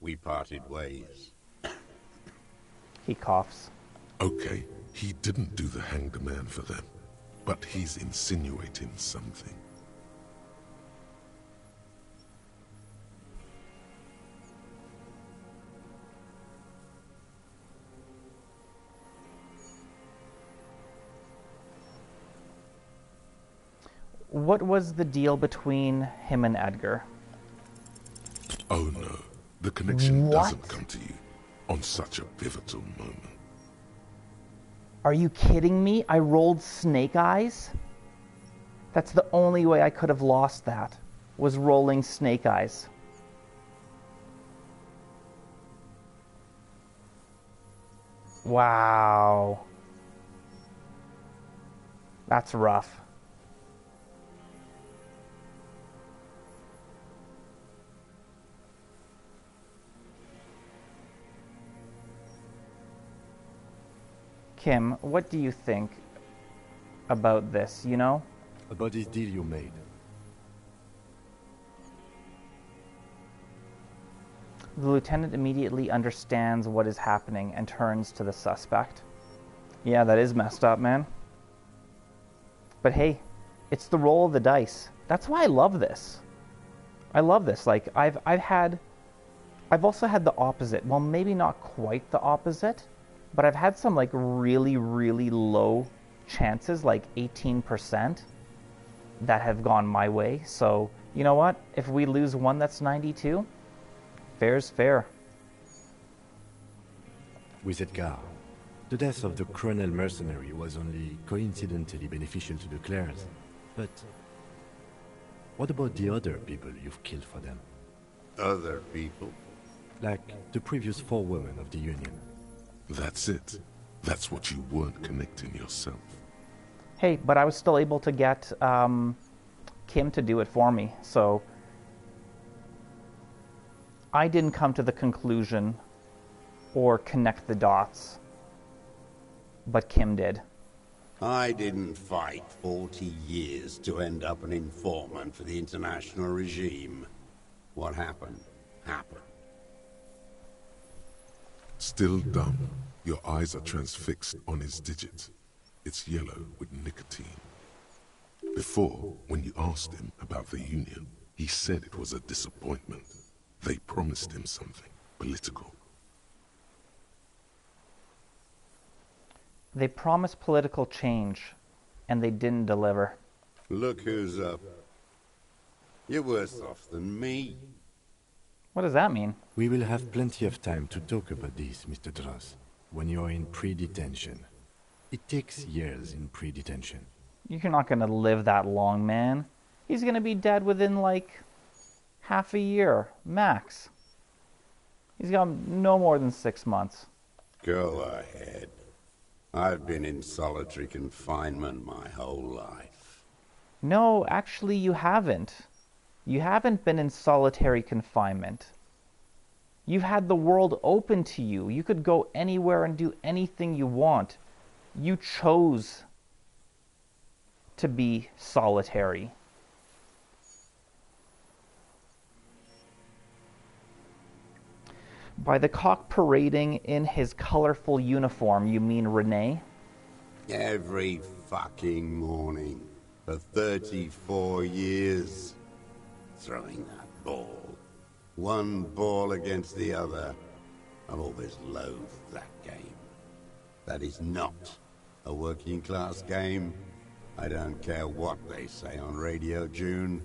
We parted ways. He coughs. Okay, he didn't do the hanged man for them, but he's insinuating something. What was the deal between him and Edgar? Oh no, the connection What? doesn't come to you on such a pivotal moment. Are you kidding me? I rolled snake eyes? That's the only way I could have lost that, was rolling snake eyes. Wow. That's rough. Kim, what do you think about this, you know? About this deal you made. The lieutenant immediately understands what is happening and turns to the suspect. Yeah, that is messed up, man. But hey, it's the roll of the dice. That's why I love this. I love this. Like, I've also had the opposite. Well, maybe not quite the opposite, but I've had some like really, really low chances, like 18%, that have gone my way. So, you know what? If we lose one that's 92, fair's fair. With Edgar, the death of the Crenel mercenary was only coincidentally beneficial to the Clares. But what about the other people you've killed for them? Other people? Like the previous 4 women of the Union. That's it. That's what you weren't connecting yourself. Hey, but I was still able to get Kim to do it for me, so I didn't come to the conclusion or connect the dots, but Kim did. I didn't fight 40 years to end up an informant for the international regime. What happened, happened. Still dumb. Your eyes are transfixed on his digit. It's yellow with nicotine. Before, when you asked him about the Union, he said it was a disappointment. They promised him something political. They promised political change, and they didn't deliver. Look who's up. You're worse off than me. What does that mean? We will have plenty of time to talk about this, Mr. Dross, when you're in pre-detention. It takes years in pre-detention. You're not going to live that long, man. He's going to be dead within, like, half a year, max. He's got no more than 6 months. Go ahead. I've been in solitary confinement my whole life. No, actually, you haven't. You haven't been in solitary confinement. You've had the world open to you. You could go anywhere and do anything you want. You chose to be solitary. By the cock parading in his colorful uniform, you mean Renee? Every fucking morning for 34 years. Throwing that ball. One ball against the other. I've always loathed that game. That is not a working class game. I don't care what they say on Radio June.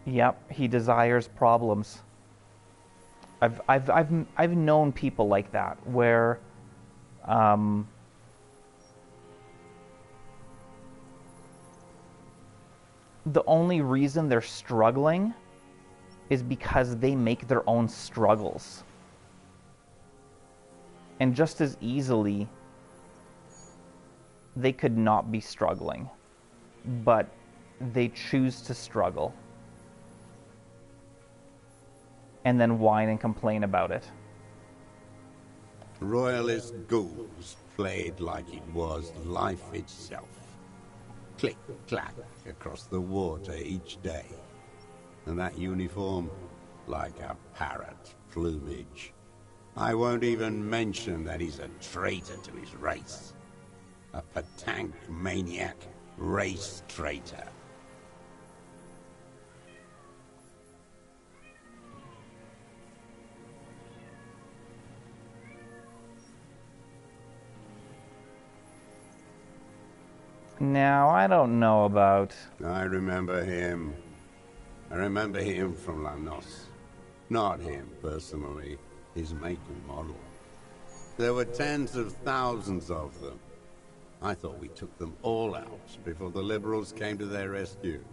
Yep, he desires problems. I've known people like that where the only reason they're struggling is because they make their own struggles. And just as easily, they could not be struggling, but they choose to struggle and then whine and complain about it. Royalist ghouls played like it was life itself. Click, clack, across the water each day. And that uniform, like a parrot plumage. I won't even mention that he's a traitor to his race. A patank maniac race traitor. Now, I don't know about... I remember him. I remember him from Lanos. Not him, personally. His make and model. There were tens of thousands of them. I thought we took them all out before the liberals came to their rescue.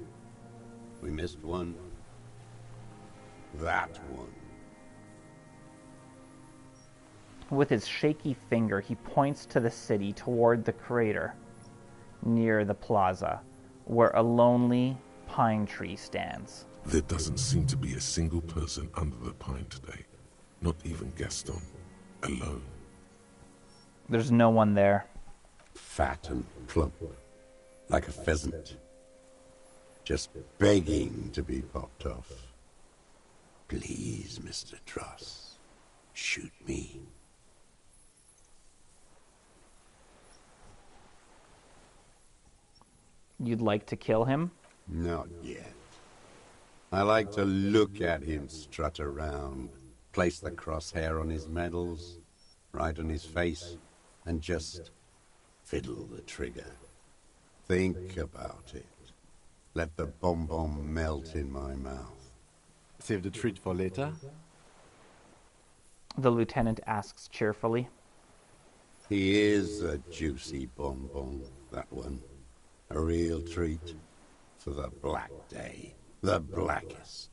We missed one. That one. With his shaky finger, he points to the city toward the crater near the plaza, where a lonely pine tree stands. There doesn't seem to be a single person under the pine today. Not even Gaston. Alone. There's no one there. Fat and plump. Like a pheasant. Just begging to be popped off. Please, Mr. Dross. Shoot me. You'd like to kill him? Not yet. I like to look at him strut around, place the crosshair on his medals, right on his face, and just fiddle the trigger. Think about it. Let the bomb melt in my mouth. Save the treat for later? The lieutenant asks cheerfully. He is a juicy bonbon, that one. A real treat for the black day. The blackest.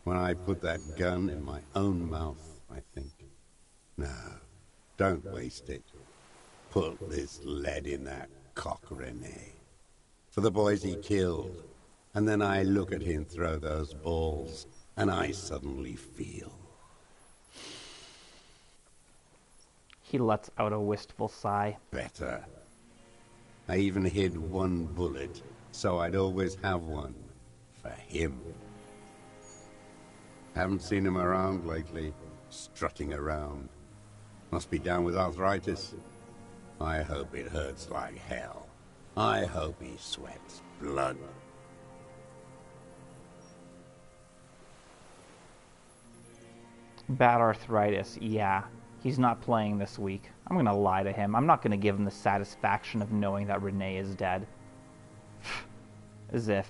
When I put that gun in my own mouth, I think, no, don't waste it. Put this lead in that cock, Renee. For the boys he killed. And then I look at him throw those balls, and I suddenly feel. He lets out a wistful sigh. Better. I even hid one bullet, so I'd always have one. For him. Haven't seen him around lately. Strutting around. Must be down with arthritis. I hope it hurts like hell. I hope he sweats blood. Bad arthritis, yeah. He's not playing this week. I'm gonna lie to him. I'm not gonna give him the satisfaction of knowing that Renee is dead. As if.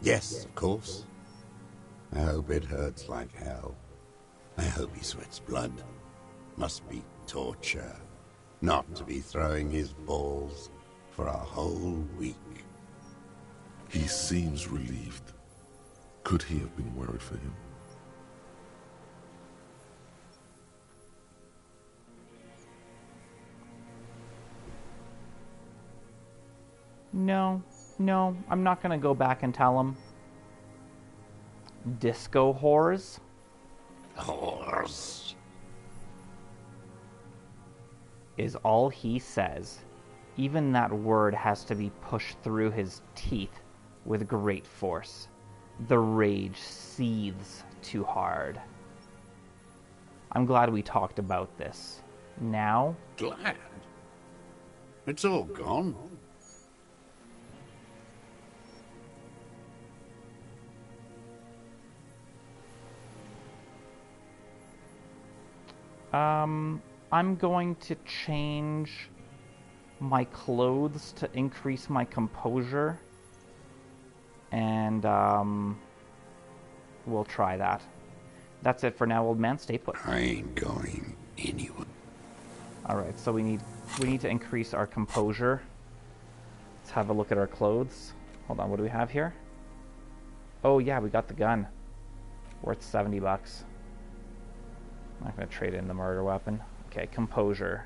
Yes, of course. I hope it hurts like hell. I hope he sweats blood. Must be torture. Not to be throwing his balls for a whole week. He seems relieved. Could he have been worried for him? No, I'm not gonna go back and tell him. Disco whores. Whores. Is all he says. Even that word has to be pushed through his teeth with great force. The rage seethes too hard. I'm glad we talked about this. Now... Glad? It's all gone. I'm going to change my clothes to increase my composure. And, we'll try that. That's it for now, old man. Stay put. I ain't going anywhere. Alright, so we need to increase our composure. Let's have a look at our clothes. Hold on, what do we have here? Oh yeah, we got the gun. Worth $70. I'm not going to trade in the murder weapon. Okay, composure.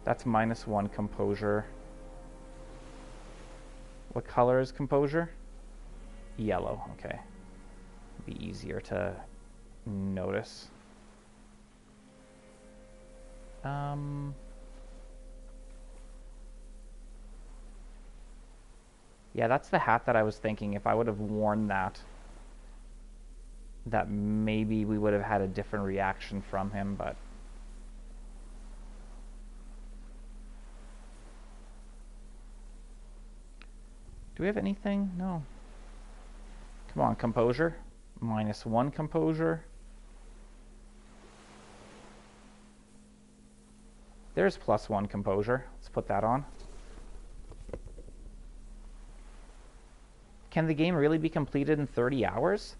That's -1 composure. What color is composure? Yellow, okay. Be easier to notice. Yeah, that's the hat that I was thinking. If I would have worn that maybe we would have had a different reaction from him, but... Do we have anything? No. Come on, composure. -1 composure. There's +1 composure. Let's put that on. Can the game really be completed in 30 hours?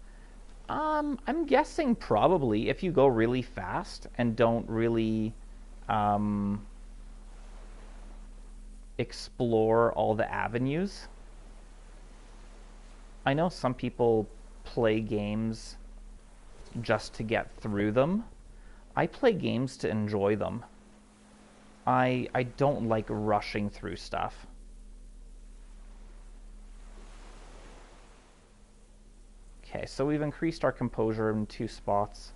I'm guessing probably if you go really fast and don't really explore all the avenues. I know some people play games just to get through them. I play games to enjoy them. I don't like rushing through stuff. Okay, so we've increased our composure in 2 spots.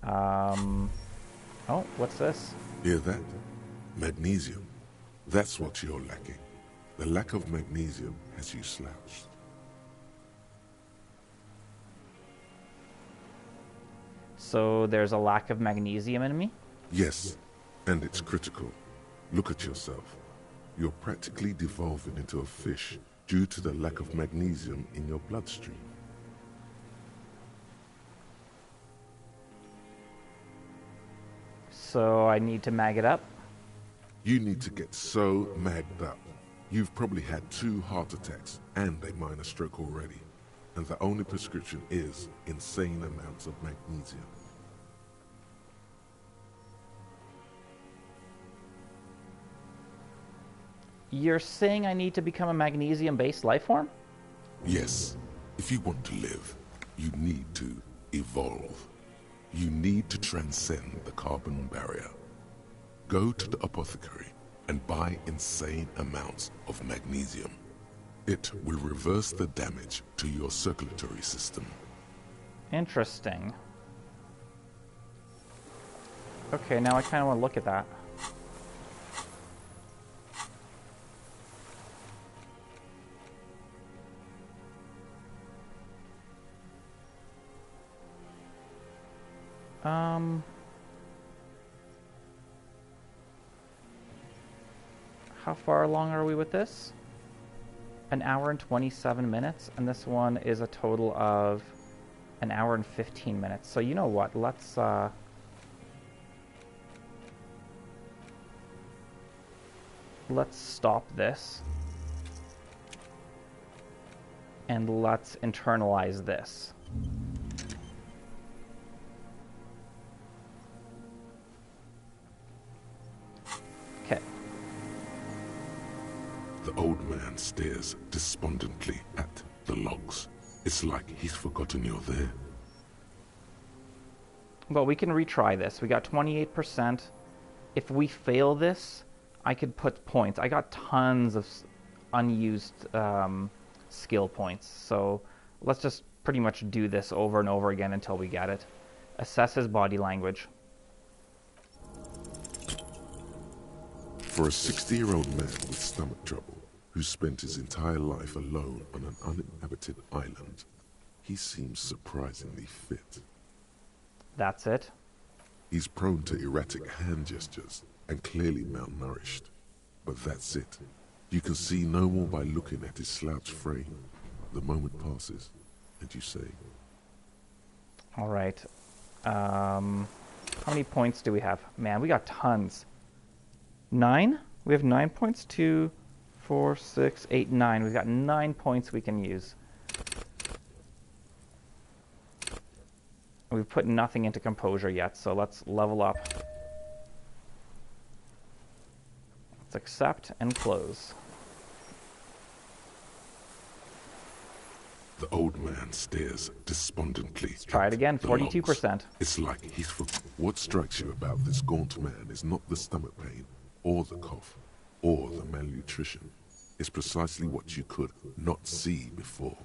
Oh, what's this? Hear that? Magnesium. That's what you're lacking. The lack of magnesium has you slouched. So there's a lack of magnesium in me? Yes, and it's critical. Look at yourself. You're practically devolving into a fish due to the lack of magnesium in your bloodstream. So I need to mag it up? You need to get so magged up. You've probably had 2 heart attacks and a minor stroke already. And the only prescription is insane amounts of magnesium. You're saying I need to become a magnesium-based life form? Yes, if you want to live, you need to evolve. You need to transcend the carbon barrier. Go to the apothecary and buy insane amounts of magnesium. It will reverse the damage to your circulatory system. Interesting. Okay, now I kind of want to look at that. How far along are we with this? 1 hour and 27 minutes, and this one is a total of 1 hour and 15 minutes. So you know what? Let's stop this. And let's internalize this. Okay. The old man stares despondently at the logs. It's like he's forgotten you're there. Well, we can retry this. We got 28%. If we fail this, I could put points. I got tons of unused skill points. So let's just pretty much do this over and over again until we get it. Assess his body language. For a 60-year-old man with stomach trouble, who spent his entire life alone on an uninhabited island, he seems surprisingly fit. That's it. He's prone to erratic hand gestures and clearly malnourished. But that's it. You can see no more by looking at his slouched frame. The moment passes, and you say, all right. How many points do we have? Man, we got tons. 9? We have 9 points. 2, 4, 6, 8, 9. We've got 9 points we can use. We've put nothing into composure yet, so let's level up. Let's accept and close. the old man stares despondently. Let's try it again, 42%. It's like he's forgotten. What strikes you about this gaunt man is not the stomach pain, or the cough, or the malnutrition. It's precisely what you could not see before.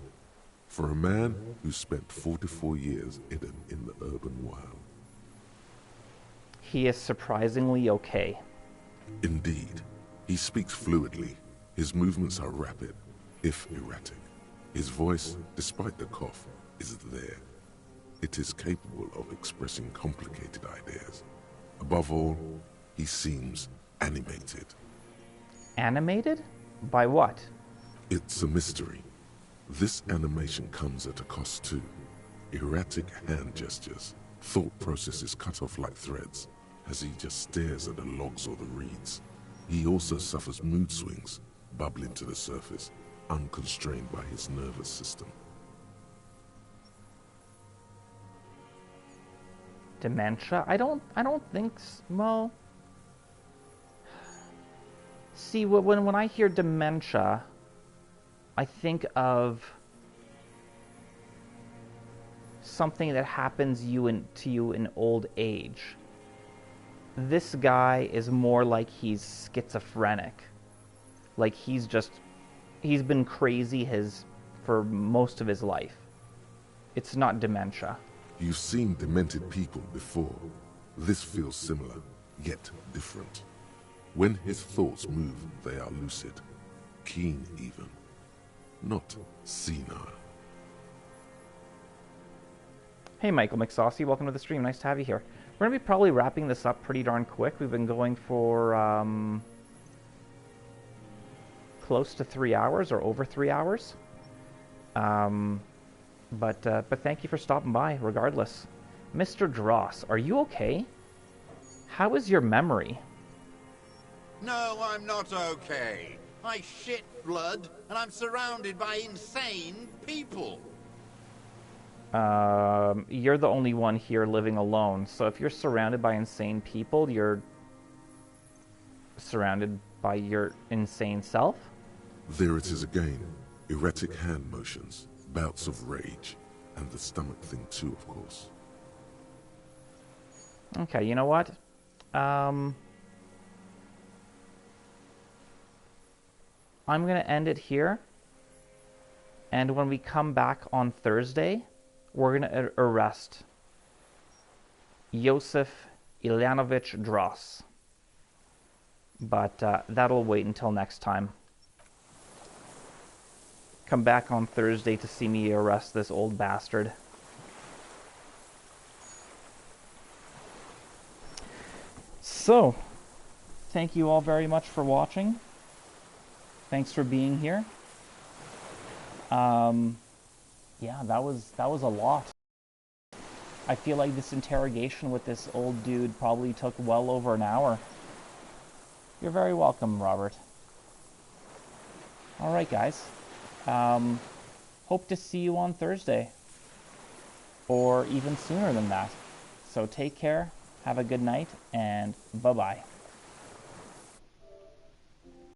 For a man who spent 44 years hidden in the urban wild. He is surprisingly okay. Indeed. He speaks fluidly. His movements are rapid, if erratic. His voice, despite the cough, is there. It is capable of expressing complicated ideas. Above all, he seems animated. Animated? By what? It's a mystery. This animation comes at a cost too. Erratic hand gestures, thought processes cut off like threads, as he just stares at the logs or the reeds. He also suffers mood swings, bubbling to the surface, unconstrained by his nervous system. Dementia? I don't think well. See, when I hear dementia, I think of something that happens to you in old age. This guy is more like he's schizophrenic. Like he's been crazy for most of his life. It's not dementia. You've seen demented people before. This feels similar, yet different. When his thoughts move, they are lucid, keen even, not senile. Hey Michael McSaucy, welcome to the stream. Nice to have you here. We're going to be probably wrapping this up pretty darn quick. We've been going for close to 3 hours or over 3 hours. But thank you for stopping by regardless. Mr. Dross, are you okay? How is your memory? No, I'm not okay. I shit blood, and I'm surrounded by insane people. You're the only one here living alone, so if you're surrounded by insane people, you're surrounded by your insane self? There it is again. Erratic hand motions, bouts of rage, and the stomach thing too, of course. Okay, you know what? I'm going to end it here. And when we come back on Thursday, we're going to arrest Josef Ilyanovich Dross. But that'll wait until next time. Come back on Thursday to see me arrest this old bastard. So, thank you all very much for watching. Thanks for being here. Yeah, that was a lot. I feel like this interrogation with this old dude probably took well over an hour. You're very welcome, Robert. Alright, guys. Hope to see you on Thursday. Or even sooner than that. So take care, have a good night, and bye-bye.